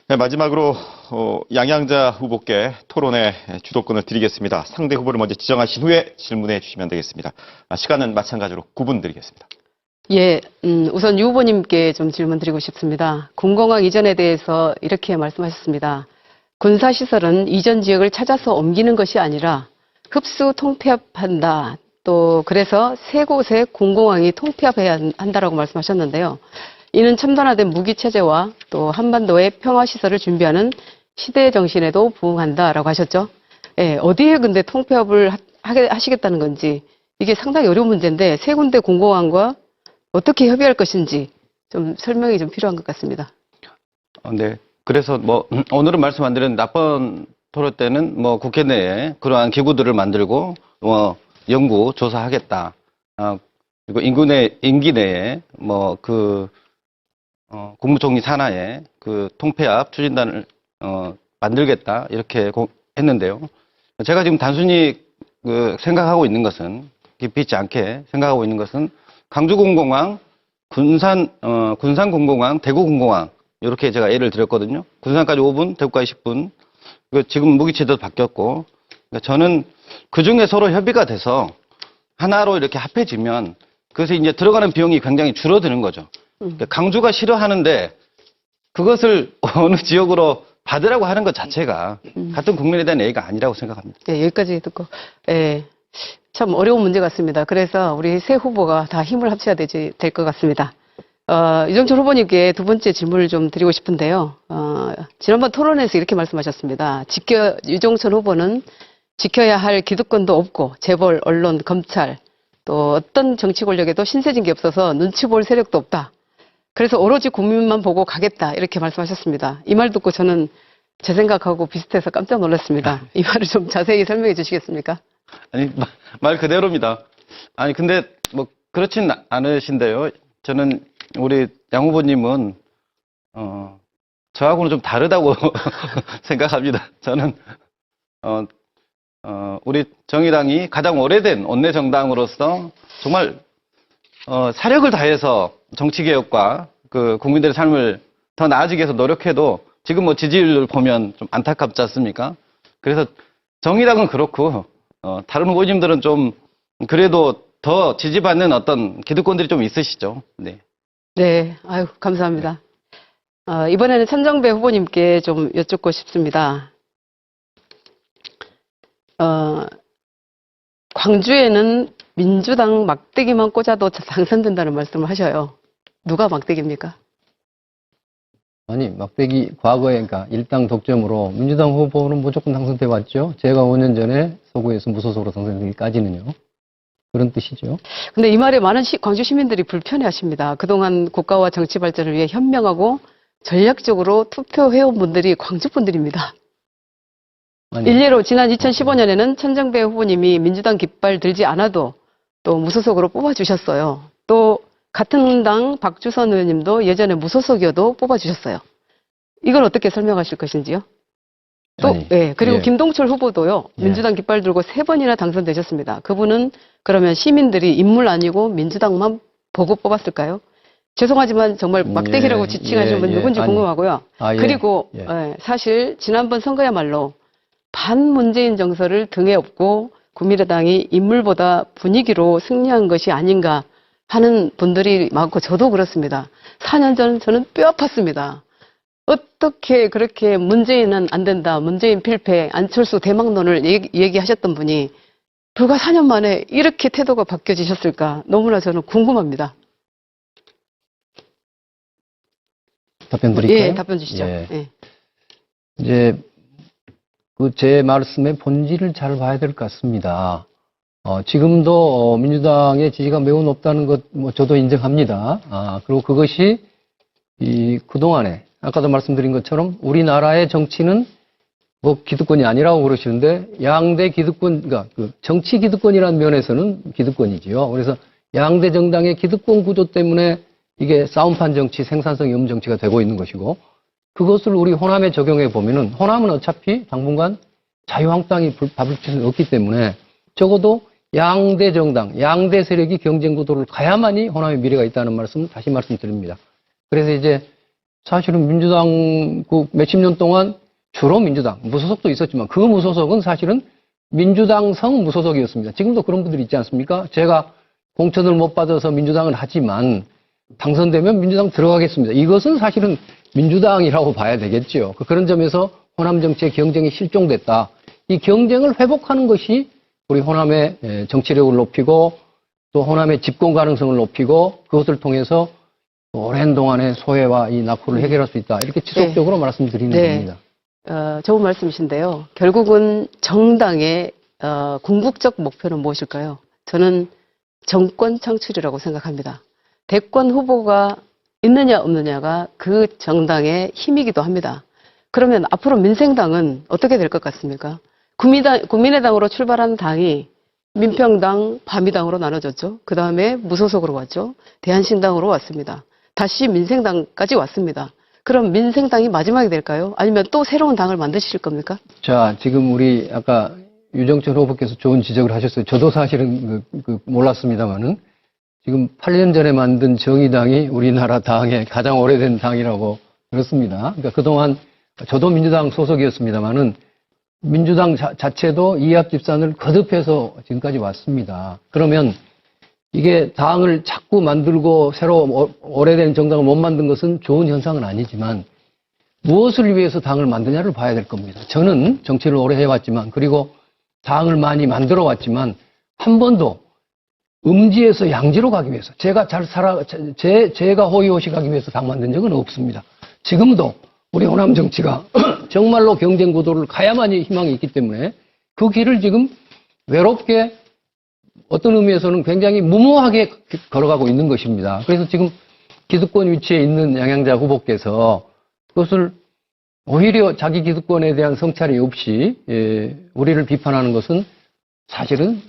네, 마지막으로 양양자 후보께 토론의 주도권을 드리겠습니다. 상대 후보를 먼저 지정하신 후에 질문해 주시면 되겠습니다. 시간은 마찬가지로 9분 드리겠습니다. 예, 우선 유 후보님께 좀 질문 드리고 싶습니다. 군공항 이전에 대해서 이렇게 말씀하셨습니다. 군사시설은 이전 지역을 찾아서 옮기는 것이 아니라 흡수 통폐합한다. 또 그래서 세 곳의 군공항이 통폐합해야 한다라고 말씀하셨는데요. 이는 첨단화된 무기체제와 또 한반도의 평화시설을 준비하는 시대 정신에도 부응한다라고 하셨죠. 예, 어디에 근데 통폐합을 하시겠다는 건지 이게 상당히 어려운 문제인데 세 군데 군공항과 어떻게 협의할 것인지 좀 설명이 좀 필요한 것 같습니다. 네. 그래서 뭐 오늘은 말씀 안 드렸는데 나쁜 토론 때는 뭐 국회 내에 그러한 기구들을 만들고 연구 조사하겠다. 그리고 임기 내에 국무총리 산하에 그 통폐합 추진단을 만들겠다 이렇게 했는데요. 제가 지금 단순히 생각하고 있는 것은 깊이 있지 않게 생각하고 있는 것은 강주군공항, 군산군공항, 대구군공항 이렇게 제가 예를 들었거든요. 군산까지 5분, 대구까지 10분. 지금 무기체제도 바뀌었고 저는 그중에 서로 협의가 돼서 하나로 이렇게 합해지면 그것이 이제 들어가는 비용이 굉장히 줄어드는 거죠. 강주가 싫어하는데 그것을 어느 지역으로 받으라고 하는 것 자체가 같은 국민에 대한 예의가 아니라고 생각합니다. 네, 여기까지 듣고, 예, 참 어려운 문제 같습니다. 그래서 우리 세 후보가 다 힘을 합쳐야 될 것 같습니다. 유정철 후보님께 두 번째 질문을 좀 드리고 싶은데요. 지난번 토론에서 이렇게 말씀하셨습니다. 유정철 후보는 지켜야 할 기득권도 없고 재벌, 언론, 검찰 또 어떤 정치 권력에도 신세진 게 없어서 눈치 볼 세력도 없다. 그래서 오로지 국민만 보고 가겠다 이렇게 말씀하셨습니다. 이 말 듣고 저는 제 생각하고 비슷해서 깜짝 놀랐습니다. 이 말을 좀 자세히 설명해 주시겠습니까? 아니 말 그대로입니다. 아니 근데 뭐 그렇진 않으신데요. 저는 우리 양 후보님은 저하고는 좀 다르다고 생각합니다. 저는 우리 정의당이 가장 오래된 원내 정당으로서 정말 사력을 다해서 정치개혁과 그 국민들의 삶을 더 나아지게 위해서 노력해도 지금 뭐 지지율을 보면 좀 안타깝지 않습니까? 그래서 정의당은 그렇고 다른 후보님들은 좀 그래도 더 지지받는 어떤 기득권들이 좀 있으시죠. 네. 네, 아유 감사합니다. 이번에는 천정배 후보님께 좀 여쭙고 싶습니다. 광주에는 민주당 막대기만 꽂아도 당선된다는 말씀을 하셔요. 누가 막대기입니까? 아니, 막대기 과거에 그러니까 일당 독점으로 민주당 후보는 무조건 당선돼 왔죠. 제가 5년 전에 서구에서 무소속으로 당선되기까지는요. 그런 뜻이죠. 근데 이 말에 많은 광주 시민들이 불편해하십니다. 그동안 국가와 정치 발전을 위해 현명하고 전략적으로 투표해온 분들이 광주 분들입니다. 아니, 일례로 지난 2015년에는 천정배 후보님이 민주당 깃발 들지 않아도 또 무소속으로 뽑아주셨어요. 또 같은 당 박주선 의원님도 예전에 무소속이어도 뽑아주셨어요. 이걸 어떻게 설명하실 것인지요? 또, 아니, 예, 그리고 예. 김동철 후보도요, 예. 민주당 깃발 들고 3번이나 당선되셨습니다. 그분은 그러면 시민들이 인물 아니고 민주당만 보고 뽑았을까요? 죄송하지만 정말 막대기라고 예, 지칭하시는 예, 분 예. 누군지 아니. 궁금하고요. 아, 예. 그리고 예. 사실 지난번 선거야말로 반문재인 정서를 등에 업고 국민의당이 인물보다 분위기로 승리한 것이 아닌가 하는 분들이 많고 저도 그렇습니다. 4년 전 저는 뼈 아팠습니다. 어떻게 그렇게 문재인은 안 된다, 문재인 필패, 안철수 대망론을 얘기하셨던 분이 불과 4년 만에 이렇게 태도가 바뀌어지셨을까 너무나 저는 궁금합니다. 답변 드릴까요? 예, 답변 주시죠. 예. 예. 이제 그 제 말씀의 본질을 잘 봐야 될 것 같습니다. 지금도 민주당의 지지가 매우 높다는 것, 뭐 저도 인정합니다. 그리고 그것이 그동안에 아까도 말씀드린 것처럼 우리나라의 정치는 뭐 기득권이 아니라고 그러시는데 양대 기득권, 그러니까 그 정치 기득권이라는 면에서는 기득권이지요. 그래서 양대 정당의 기득권 구조 때문에 이게 싸움판 정치, 생산성이 없는 정치가 되고 있는 것이고 그것을 우리 호남에 적용해 보면은 호남은 어차피 당분간 자유한국당이 밥을 줄 수 없기 때문에 적어도 양대 정당, 양대 세력이 경쟁 구도를 가야만이 호남의 미래가 있다는 말씀 다시 말씀드립니다. 그래서 이제 사실은 민주당 그 몇십 년 동안 주로 민주당, 무소속도 있었지만 그 무소속은 사실은 민주당성 무소속이었습니다. 지금도 그런 분들이 있지 않습니까? 제가 공천을 못 받아서 민주당을 하지만 당선되면 민주당 들어가겠습니다. 이것은 사실은 민주당이라고 봐야 되겠죠. 그런 점에서 호남 정치의 경쟁이 실종됐다. 이 경쟁을 회복하는 것이 우리 호남의 정치력을 높이고 또 호남의 집권 가능성을 높이고 그것을 통해서 오랜 동안의 소외와 이 낙후를 해결할 수 있다. 이렇게 지속적으로 말씀드리는 겁니다. 좋은 말씀이신데요. 결국은 정당의 궁극적 목표는 무엇일까요? 저는 정권 창출이라고 생각합니다. 대권 후보가 있느냐 없느냐가 그 정당의 힘이기도 합니다. 그러면 앞으로 민생당은 어떻게 될 것 같습니까? 국민의당으로 출발한 당이 민평당, 바미당으로 나눠졌죠. 그 다음에 무소속으로 왔죠. 대한신당으로 왔습니다. 다시 민생당까지 왔습니다. 그럼 민생당이 마지막이 될까요? 아니면 또 새로운 당을 만드실 겁니까? 자, 지금 우리 아까 유정철 후보께서 좋은 지적을 하셨어요. 저도 사실은 몰랐습니다만은 지금 8년 전에 만든 정의당이 우리나라 당의 가장 오래된 당이라고 그렇습니다. 그러니까 그동안 저도 민주당 소속이었습니다만은 민주당 자체도 이합집산을 거듭해서 지금까지 왔습니다. 그러면 이게 당을 자꾸 만들고 새로 오래된 정당을 못 만든 것은 좋은 현상은 아니지만 무엇을 위해서 당을 만드냐를 봐야 될 겁니다. 저는 정치를 오래 해왔지만 그리고 당을 많이 만들어 왔지만 한 번도 음지에서 양지로 가기 위해서 제가 호의호식 하기 위해서 당 만든 적은 없습니다. 지금도 우리 호남 정치가 정말로 경쟁 구도를 가야만이 희망이 있기 때문에 그 길을 지금 외롭게 어떤 의미에서는 굉장히 무모하게 걸어가고 있는 것입니다. 그래서 지금 기득권 위치에 있는 양양자 후보께서 그것을 오히려 자기 기득권에 대한 성찰이 없이 우리를 비판하는 것은 사실은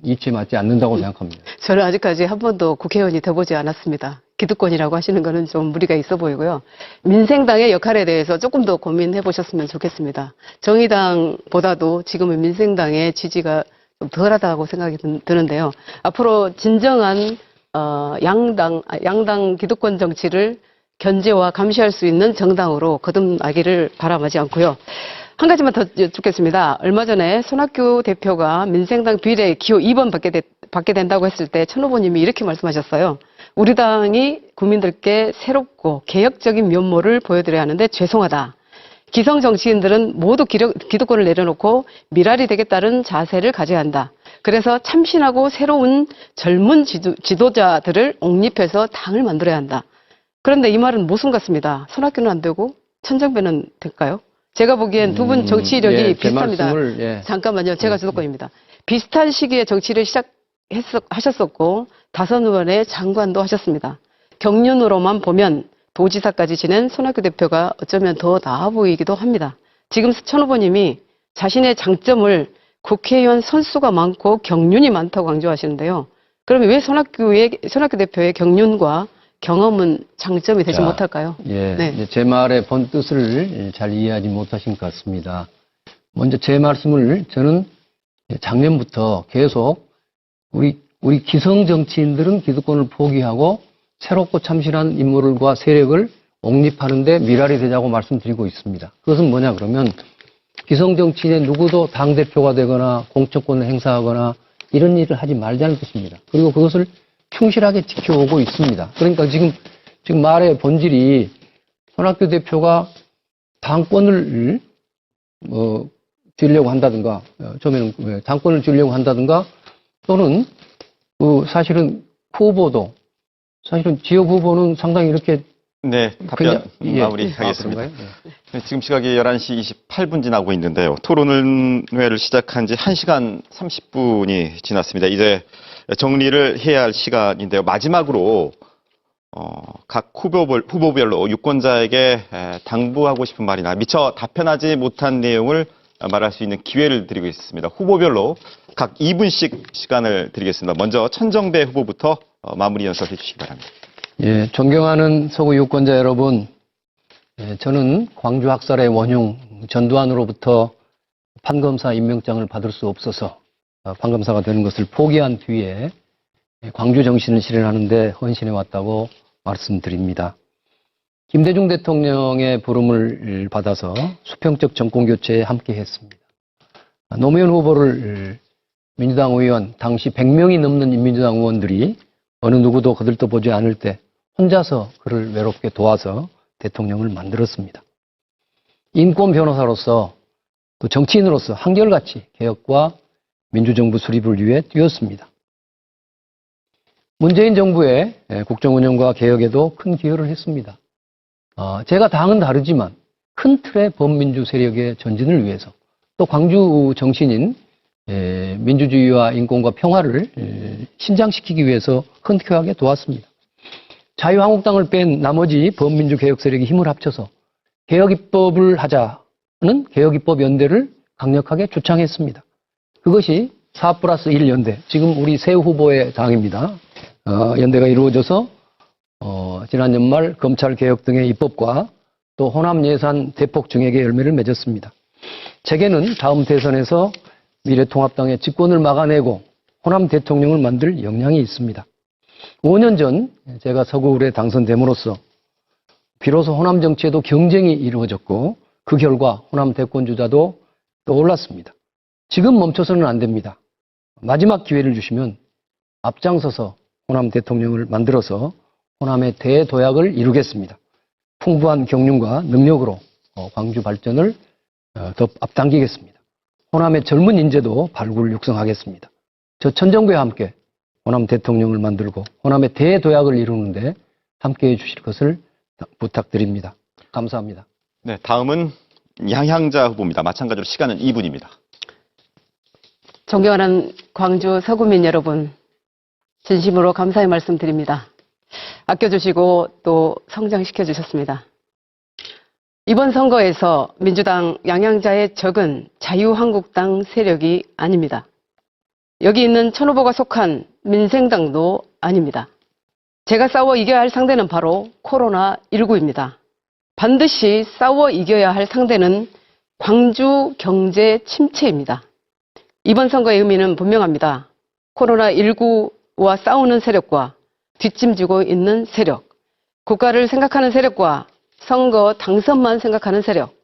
이치에 맞지 않는다고 생각합니다. 저는 아직까지 한 번도 국회의원이 돼보지 않았습니다. 기득권이라고 하시는 거는 좀 무리가 있어 보이고요. 민생당의 역할에 대해서 조금 더 고민해 보셨으면 좋겠습니다. 정의당보다도 지금은 민생당의 지지가 좀 덜하다고 생각이 드는데요. 앞으로 진정한 양당 기득권 정치를 견제와 감시할 수 있는 정당으로 거듭나기를 바람하지 않고요. 한 가지만 더 여쭙겠습니다. 얼마 전에 손학규 대표가 민생당 비례 기호 2번 받게 된다고 했을 때 천 후보님이 이렇게 말씀하셨어요. 우리 당이 국민들께 새롭고 개혁적인 면모를 보여드려야 하는데 죄송하다. 기성 정치인들은 모두 기득권을 내려놓고 미랄이 되겠다는 자세를 가져야 한다. 그래서 참신하고 새로운 젊은 지도자들을 옹립해서 당을 만들어야 한다. 그런데 이 말은 모순 같습니다. 손학규는 안 되고 천정배는 될까요? 제가 보기엔 두 분 정치 이력이 비슷합니다. 잠깐만요. 제가 주도권입니다. 비슷한 시기에 정치를 하셨었고 5번의 장관도 하셨습니다. 경륜으로만 보면 도지사까지 지낸 손학규 대표가 어쩌면 더 나아 보이기도 합니다. 지금 천 후보님이 자신의 장점을 국회의원 선수가 많고 경륜이 많다고 강조하시는데요. 그러면 왜 손학규 대표의 경륜과 경험은 장점이 되지 못할까요? 네. 제 말의 본 뜻을 잘 이해하지 못하신 것 같습니다. 먼저 제 말씀을 저는 작년부터 계속 우리 기성 정치인들은 기득권을 포기하고 새롭고 참신한 인물과 세력을 옹립하는데 미랄이 되자고 말씀드리고 있습니다. 그것은 뭐냐 그러면 기성 정치인의 누구도 당대표가 되거나 공천권을 행사하거나 이런 일을 하지 말자는 뜻입니다. 그리고 그것을 충실하게 지켜오고 있습니다. 그러니까 지금 말의 본질이 손학규 대표가 당권을 주려고 한다든가 처음에는 당권을 주려고 한다든가 또는 사실은 후보도 사실은 지역 후보는 상당히 이렇게 네, 답변 마무리하겠습니다. 네, 지금 시각이 11시 28분 지나고 있는데요. 토론회를 시작한 지 1시간 30분이 지났습니다. 이제 정리를 해야 할 시간인데요. 마지막으로 각 후보별로 유권자에게 당부하고 싶은 말이나 미처 답변하지 못한 내용을 말할 수 있는 기회를 드리고 있습니다. 후보별로 각 2분씩 시간을 드리겠습니다. 먼저 천정배 후보부터 마무리 연설해 주시기 바랍니다. 예, 존경하는 서구 유권자 여러분, 저는 광주 학살의 원흉 전두환으로부터 판검사 임명장을 받을 수 없어서 판검사가 되는 것을 포기한 뒤에 광주 정신을 실현하는데 헌신해 왔다고 말씀드립니다. 김대중 대통령의 부름을 받아서 수평적 정권교체에 함께 했습니다. 노무현 후보를 민주당 의원, 당시 100명이 넘는 민주당 의원들이 어느 누구도 거들떠보지 않을 때 혼자서 그를 외롭게 도와서 대통령을 만들었습니다. 인권 변호사로서 또 정치인으로서 한결같이 개혁과 민주정부 수립을 위해 뛰었습니다. 문재인 정부의 국정운영과 개혁에도 큰 기여를 했습니다. 제가 당은 다르지만 큰 틀의 범민주 세력의 전진을 위해서 또 광주 정신인 민주주의와 인권과 평화를 신장시키기 위해서 흔쾌하게 도왔습니다. 자유한국당을 뺀 나머지 범민주 개혁 세력이 힘을 합쳐서 개혁입법을 하자는 개혁입법 연대를 강력하게 주창했습니다. 그것이 4+1 연대, 지금 우리 새 후보의 당입니다. 연대가 이루어져서 지난 연말 검찰 개혁 등의 입법과 또 호남 예산 대폭 증액의 열매를 맺었습니다. 제게는 다음 대선에서 미래통합당의 집권을 막아내고 호남 대통령을 만들 역량이 있습니다. 5년 전 제가 서구울에 당선됨으로써 비로소 호남 정치에도 경쟁이 이루어졌고 그 결과 호남 대권 주자도 떠올랐습니다. 지금 멈춰서는 안 됩니다. 마지막 기회를 주시면 앞장서서 호남 대통령을 만들어서 호남의 대도약을 이루겠습니다. 풍부한 경륜과 능력으로 광주 발전을 더 앞당기겠습니다. 호남의 젊은 인재도 발굴 육성하겠습니다. 저 천정부와 함께 호남 대통령을 만들고 호남의 대도약을 이루는데 함께해 주실 것을 부탁드립니다. 감사합니다. 네, 다음은 양향자 후보입니다. 마찬가지로 시간은 2분입니다. 존경하는 광주 서구민 여러분, 진심으로 감사의 말씀드립니다. 아껴주시고 또 성장시켜 주셨습니다. 이번 선거에서 민주당 양향자의 적은 자유한국당 세력이 아닙니다. 여기 있는 천 후보가 속한 민생당도 아닙니다. 제가 싸워 이겨야 할 상대는 바로 코로나19입니다. 반드시 싸워 이겨야 할 상대는 광주 경제 침체입니다. 이번 선거의 의미는 분명합니다. 코로나19와 싸우는 세력과 뒷짐지고 있는 세력, 국가를 생각하는 세력과 선거 당선만 생각하는 세력,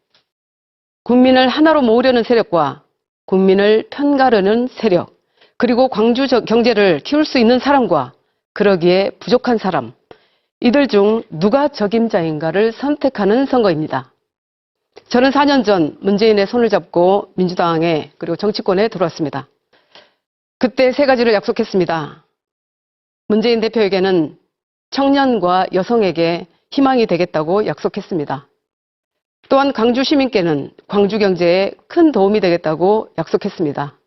국민을 하나로 모으려는 세력과 국민을 편가르는 세력, 그리고 광주 경제를 키울 수 있는 사람과 그러기에 부족한 사람, 이들 중 누가 적임자인가를 선택하는 선거입니다. 저는 4년 전 문재인의 손을 잡고 민주당에 그리고 정치권에 들어왔습니다. 그때 세 가지를 약속했습니다. 문재인 대표에게는 청년과 여성에게 희망이 되겠다고 약속했습니다. 또한 광주 시민께는 광주 경제에 큰 도움이 되겠다고 약속했습니다.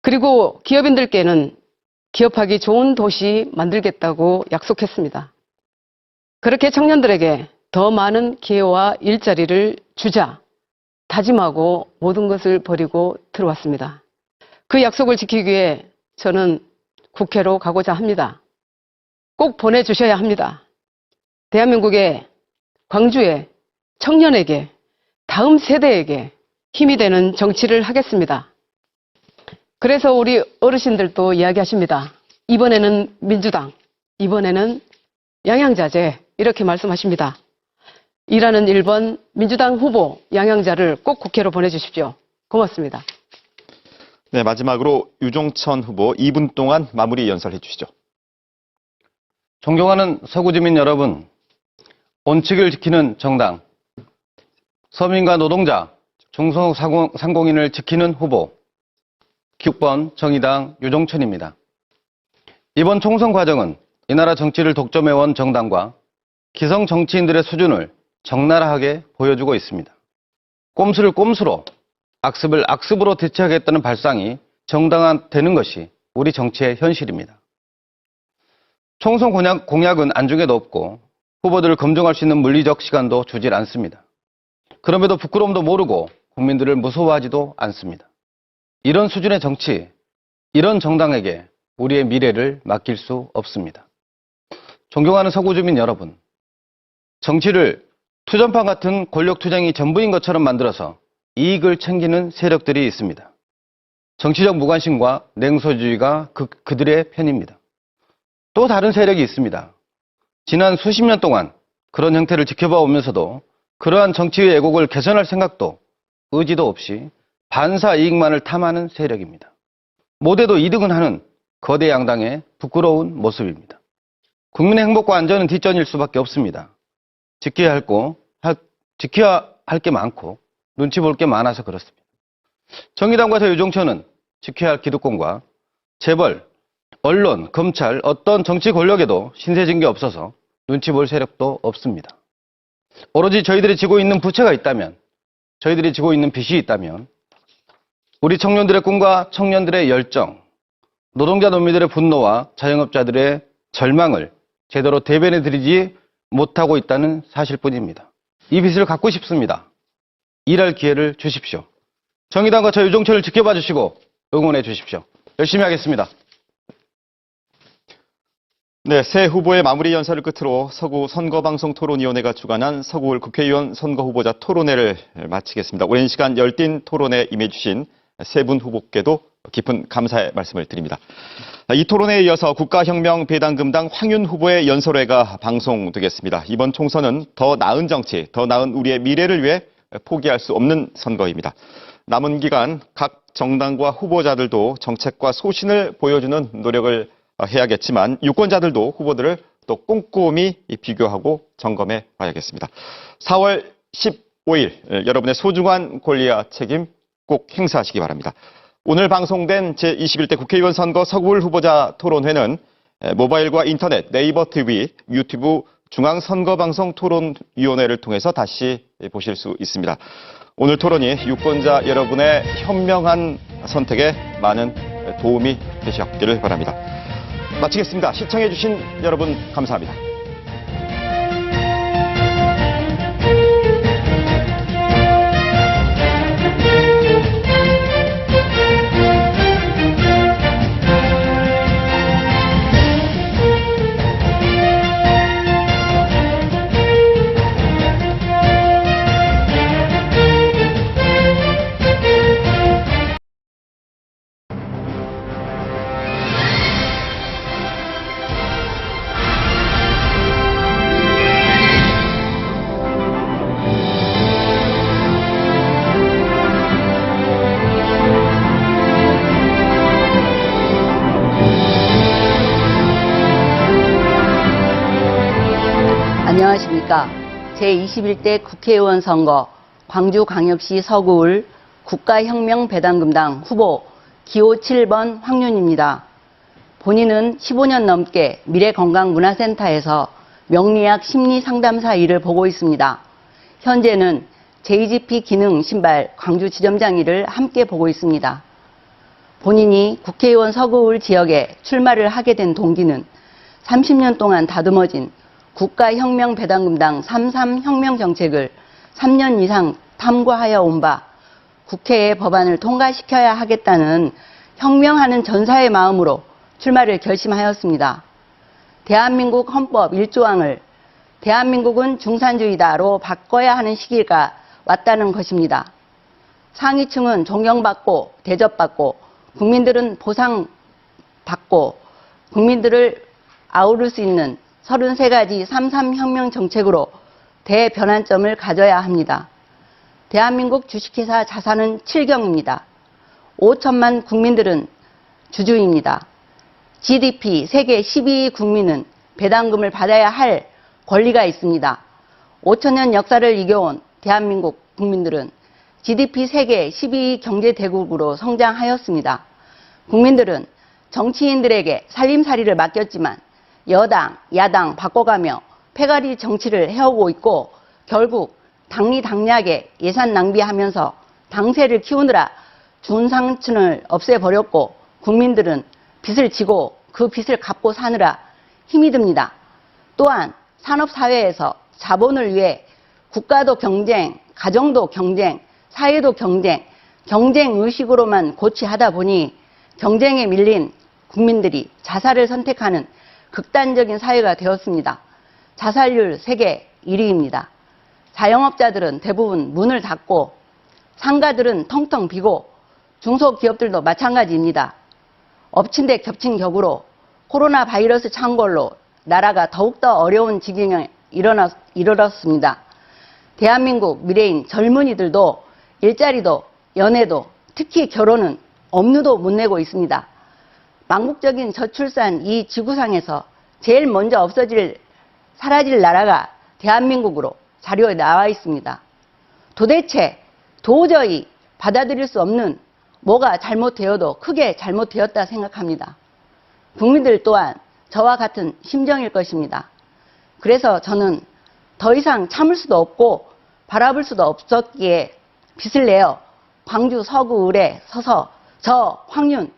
그리고 기업인들께는 기업하기 좋은 도시 만들겠다고 약속했습니다. 그렇게 청년들에게 더 많은 기회와 일자리를 주자 다짐하고 모든 것을 버리고 들어왔습니다. 그 약속을 지키기 위해 저는 국회로 가고자 합니다. 꼭 보내주셔야 합니다. 대한민국의 광주의 청년에게, 다음 세대에게 힘이 되는 정치를 하겠습니다. 그래서 우리 어르신들도 이야기하십니다. 이번에는 민주당, 이번에는 양향자제 이렇게 말씀하십니다. 일하는 1번 민주당 후보 양향자를 꼭 국회로 보내주십시오. 고맙습니다. 네, 마지막으로 유종천 후보 2분 동안 마무리 연설해 주시죠. 존경하는 서구주민 여러분, 원칙을 지키는 정당, 서민과 노동자, 중소상공인을 지키는 후보, 6번 정의당 유종천입니다. 이번 총선 과정은 이 나라 정치를 독점해온 정당과 기성 정치인들의 수준을 적나라하게 보여주고 있습니다. 꼼수를 꼼수로, 악습을 악습으로 대처하겠다는 발상이 정당화되는 것이 우리 정치의 현실입니다. 총선 공약은 안중에도 없고 후보들을 검증할 수 있는 물리적 시간도 주질 않습니다. 그럼에도 부끄러움도 모르고 국민들을 무서워하지도 않습니다. 이런 수준의 정치, 이런 정당에게 우리의 미래를 맡길 수 없습니다. 존경하는 서구주민 여러분, 정치를 투전판 같은 권력투쟁이 전부인 것처럼 만들어서 이익을 챙기는 세력들이 있습니다. 정치적 무관심과 냉소주의가 그들의 편입니다. 또 다른 세력이 있습니다. 지난 수십 년 동안 그런 형태를 지켜봐 오면서도 그러한 정치의 애국을 개선할 생각도 의지도 없이 반사 이익만을 탐하는 세력입니다. 못해도 이득은 하는 거대 양당의 부끄러운 모습입니다. 국민의 행복과 안전은 뒷전일 수밖에 없습니다. 지켜야 할 게 많고 눈치 볼 게 많아서 그렇습니다. 정의당과 자유정천은 지켜야 할 기득권과 재벌, 언론, 검찰, 어떤 정치 권력에도 신세진 게 없어서 눈치 볼 세력도 없습니다. 오로지 저희들이 지고 있는 부채가 있다면, 저희들이 지고 있는 빚이 있다면 우리 청년들의 꿈과 청년들의 열정, 노동자 노무들의 분노와 자영업자들의 절망을 제대로 대변해드리지 못하고 있다는 사실뿐입니다. 이 빚을 갚고 싶습니다. 일할 기회를 주십시오. 정의당과 자유정천을 지켜봐 주시고 응원해 주십시오. 열심히 하겠습니다. 네, 새 후보의 마무리 연설을 끝으로 서구 선거방송토론위원회가 주관한 서구울 국회의원 선거 후보자 토론회를 마치겠습니다. 오랜 시간 열띤 토론에 임해주신 세 분 후보께도 깊은 감사의 말씀을 드립니다. 이 토론회에 이어서 국가혁명배당금당 황윤 후보의 연설회가 방송되겠습니다. 이번 총선은 더 나은 정치, 더 나은 우리의 미래를 위해 포기할 수 없는 선거입니다. 남은 기간 각 정당과 후보자들도 정책과 소신을 보여주는 노력을 해야겠지만 유권자들도 후보들을 또 꼼꼼히 비교하고 점검해 봐야겠습니다. 4월 15일 여러분의 소중한 권리와 책임 꼭 행사하시기 바랍니다. 오늘 방송된 제21대 국회의원 선거 서구울 후보자 토론회는 모바일과 인터넷, 네이버 TV, 유튜브 중앙선거방송 토론위원회를 통해서 다시 보실 수 있습니다. 오늘 토론이 유권자 여러분의 현명한 선택에 많은 도움이 되셨기를 바랍니다. 마치겠습니다. 시청해주신 여러분 감사합니다. 안녕하십니까. 제21대 국회의원 선거 광주광역시 서구울 국가혁명배당금당 후보 기호 7번 황윤입니다. 본인은 15년 넘게 미래건강문화센터에서 명리학 심리상담사 일을 보고 있습니다. 현재는 JGP 기능 신발 광주지점장 일을 함께 보고 있습니다. 본인이 국회의원 서구울 지역에 출마를 하게 된 동기는 30년 동안 다듬어진 국가혁명배당금당 3.3 혁명정책을 3년 이상 탐구하여 온 바 국회의 법안을 통과시켜야 하겠다는 혁명하는 전사의 마음으로 출마를 결심하였습니다. 대한민국 헌법 1조항을 대한민국은 중산주의다로 바꿔야 하는 시기가 왔다는 것입니다. 상위층은 존경받고 대접받고 국민들은 보상받고 국민들을 아우를 수 있는 33가지 3.3 혁명 정책으로 대변환점을 가져야 합니다. 대한민국 주식회사 자산은 7경입니다. 5천만 국민들은 주주입니다. GDP 세계 12위 국민은 배당금을 받아야 할 권리가 있습니다. 5천년 역사를 이겨온 대한민국 국민들은 GDP 세계 12위 경제대국으로 성장하였습니다. 국민들은 정치인들에게 살림살이를 맡겼지만 여당, 야당 바꿔가며 패거리 정치를 해오고 있고 결국 당리당략에 예산 낭비하면서 당세를 키우느라 중상층을 없애버렸고 국민들은 빚을 지고 그 빚을 갚고 사느라 힘이 듭니다. 또한 산업사회에서 자본을 위해 국가도 경쟁, 가정도 경쟁, 사회도 경쟁, 경쟁의식으로만 고취하다 보니 경쟁에 밀린 국민들이 자살을 선택하는 극단적인 사회가 되었습니다. 자살률 세계 1위입니다. 자영업자들은 대부분 문을 닫고 상가들은 텅텅 비고 중소기업들도 마찬가지입니다. 엎친 데 겹친 격으로 코로나 바이러스 창궐로 나라가 더욱더 어려운 지경에 이르렀습니다. 대한민국 미래인 젊은이들도 일자리도 연애도 특히 결혼은 업무도 못 내고 있습니다. 망국적인 저출산 이 지구상에서 제일 먼저 사라질 나라가 대한민국으로 자료에 나와 있습니다. 도저히 받아들일 수 없는 뭐가 잘못되어도 크게 잘못되었다 생각합니다. 국민들 또한 저와 같은 심정일 것입니다. 그래서 저는 더 이상 참을 수도 없고 바라볼 수도 없었기에 빚을 내어 광주 서구을에 서서 저 황윤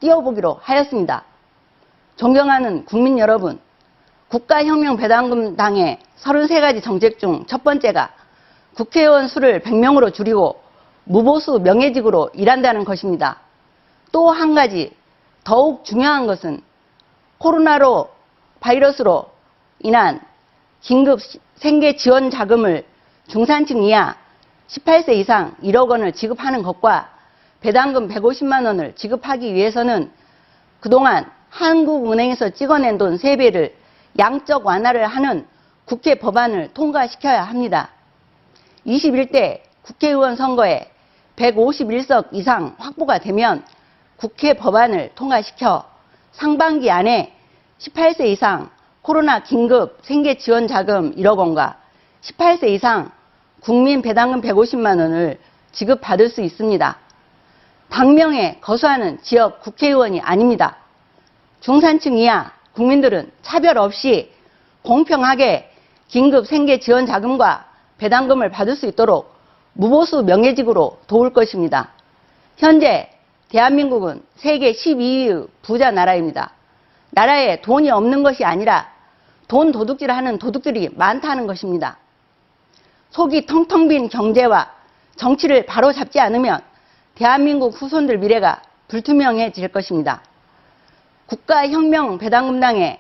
띄워보기로 하였습니다. 존경하는 국민 여러분, 국가혁명배당금당의 33가지 정책 중 첫 번째가 국회의원 수를 100명으로 줄이고 무보수 명예직으로 일한다는 것입니다. 또 한 가지 더욱 중요한 것은 코로나로 바이러스로 인한 긴급 생계 지원 자금을 중산층 이하 18세 이상 1억 원을 지급하는 것과 배당금 150만 원을 지급하기 위해서는 그동안 한국은행에서 찍어낸 돈 3배를 양적 완화를 하는 국회 법안을 통과시켜야 합니다. 21대 국회의원 선거에 151석 이상 확보가 되면 국회 법안을 통과시켜 상반기 안에 18세 이상 코로나 긴급 생계 지원 자금 1억 원과 18세 이상 국민 배당금 150만 원을 지급받을 수 있습니다. 당명에 거수하는 지역 국회의원이 아닙니다. 중산층 이하 국민들은 차별 없이 공평하게 긴급 생계 지원 자금과 배당금을 받을 수 있도록 무보수 명예직으로 도울 것입니다. 현재 대한민국은 세계 12위 부자 나라입니다. 나라에 돈이 없는 것이 아니라 돈 도둑질하는 도둑들이 많다는 것입니다. 속이 텅텅 빈 경제와 정치를 바로잡지 않으면 대한민국 후손들 미래가 불투명해질 것입니다. 국가혁명배당금당에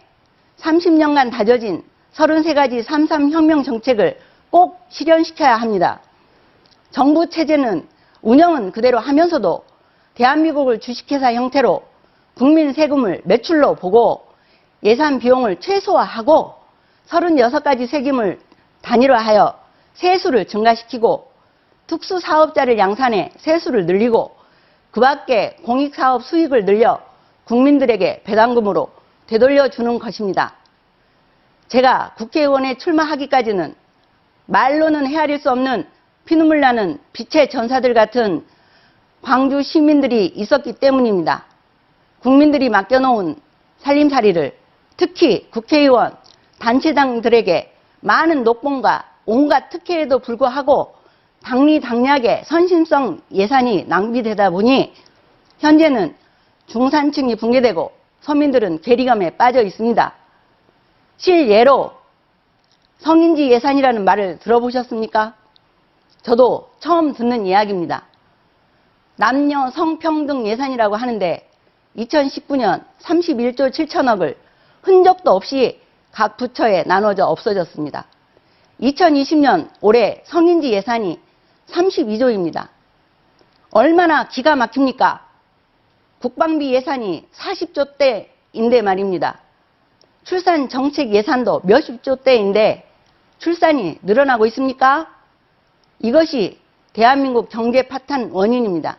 30년간 다져진 33가지 3.3 혁명 정책을 꼭 실현시켜야 합니다. 정부 체제는 운영은 그대로 하면서도 대한민국을 주식회사 형태로 국민 세금을 매출로 보고 예산 비용을 최소화하고 36가지 세금을 단일화하여 세수를 증가시키고 특수사업자를 양산해 세수를 늘리고 그 밖에 공익사업 수익을 늘려 국민들에게 배당금으로 되돌려주는 것입니다. 제가 국회의원에 출마하기까지는 말로는 헤아릴 수 없는 피눈물 나는 빛의 전사들 같은 광주 시민들이 있었기 때문입니다. 국민들이 맡겨놓은 살림살이를 특히 국회의원, 단체장들에게 많은 녹봉과 온갖 특혜에도 불구하고 당리당략의 선심성 예산이 낭비되다 보니 현재는 중산층이 붕괴되고 서민들은 괴리감에 빠져 있습니다. 실예로 성인지 예산이라는 말을 들어보셨습니까? 저도 처음 듣는 이야기입니다. 남녀 성평등 예산이라고 하는데 2019년 31조 7천억을 흔적도 없이 각 부처에 나눠져 없어졌습니다. 2020년 올해 성인지 예산이 32조입니다. 얼마나 기가 막힙니까? 국방비 예산이 40조대인데 말입니다. 출산 정책 예산도 몇십 조대인데 출산이 늘어나고 있습니까? 이것이 대한민국 경제 파탄 원인입니다.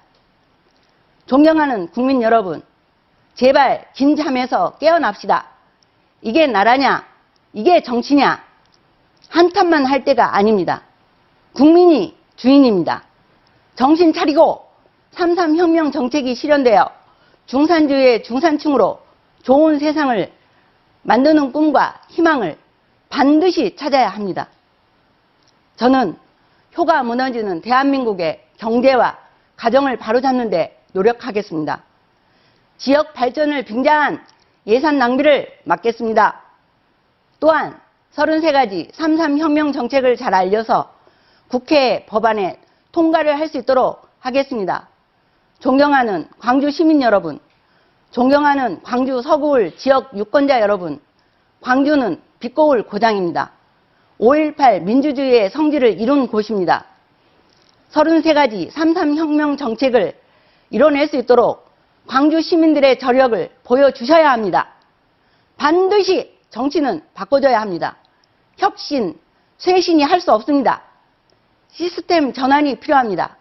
존경하는 국민 여러분, 제발 긴 잠에서 깨어납시다. 이게 나라냐? 이게 정치냐? 한탄만 할 때가 아닙니다. 국민이 주인입니다. 정신 차리고 3.3 혁명 정책이 실현되어 중산주의의 중산층으로 좋은 세상을 만드는 꿈과 희망을 반드시 찾아야 합니다. 저는 효가 무너지는 대한민국의 경제와 가정을 바로잡는 데 노력하겠습니다. 지역 발전을 빙자한 예산 낭비를 막겠습니다. 또한 33가지 3.3 혁명 정책을 잘 알려서 국회 법안에 통과를 할 수 있도록 하겠습니다. 존경하는 광주 시민 여러분, 존경하는 광주 서구을 지역 유권자 여러분, 광주는 빛고울 고장입니다. 5.18 민주주의의 성지를 이룬 곳입니다. 33가지 3.3 혁명 정책을 이뤄낼 수 있도록 광주 시민들의 저력을 보여주셔야 합니다. 반드시 정치는 바꿔줘야 합니다. 혁신, 쇄신이 할 수 없습니다. 시스템 전환이 필요합니다.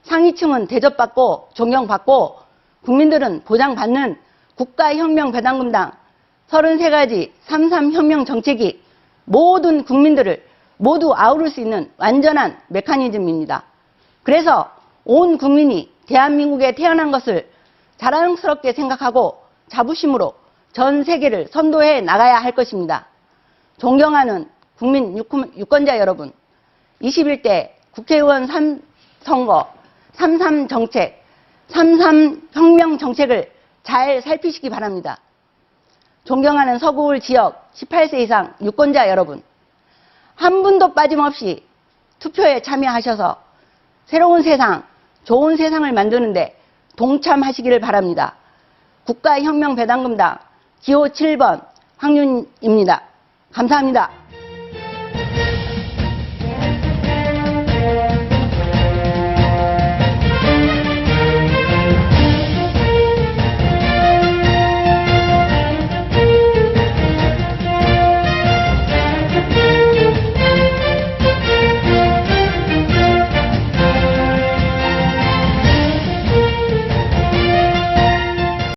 상위층은 대접받고 존경받고 국민들은 보장받는 국가혁명배당금당 33가지 33혁명 정책이 모든 국민들을 모두 아우를 수 있는 완전한 메커니즘입니다. 그래서 온 국민이 대한민국에 태어난 것을 자랑스럽게 생각하고 자부심으로 전 세계를 선도해 나가야 할 것입니다. 존경하는 국민 유권자 여러분, 21대 국회의원 선거 33 정책, 33 혁명 정책을 잘 살피시기 바랍니다. 존경하는 서구울 지역 18세 이상 유권자 여러분, 한 분도 빠짐없이 투표에 참여하셔서 새로운 세상, 좋은 세상을 만드는데 동참하시기를 바랍니다. 국가혁명배당금당 기호 7번 황윤입니다. 감사합니다.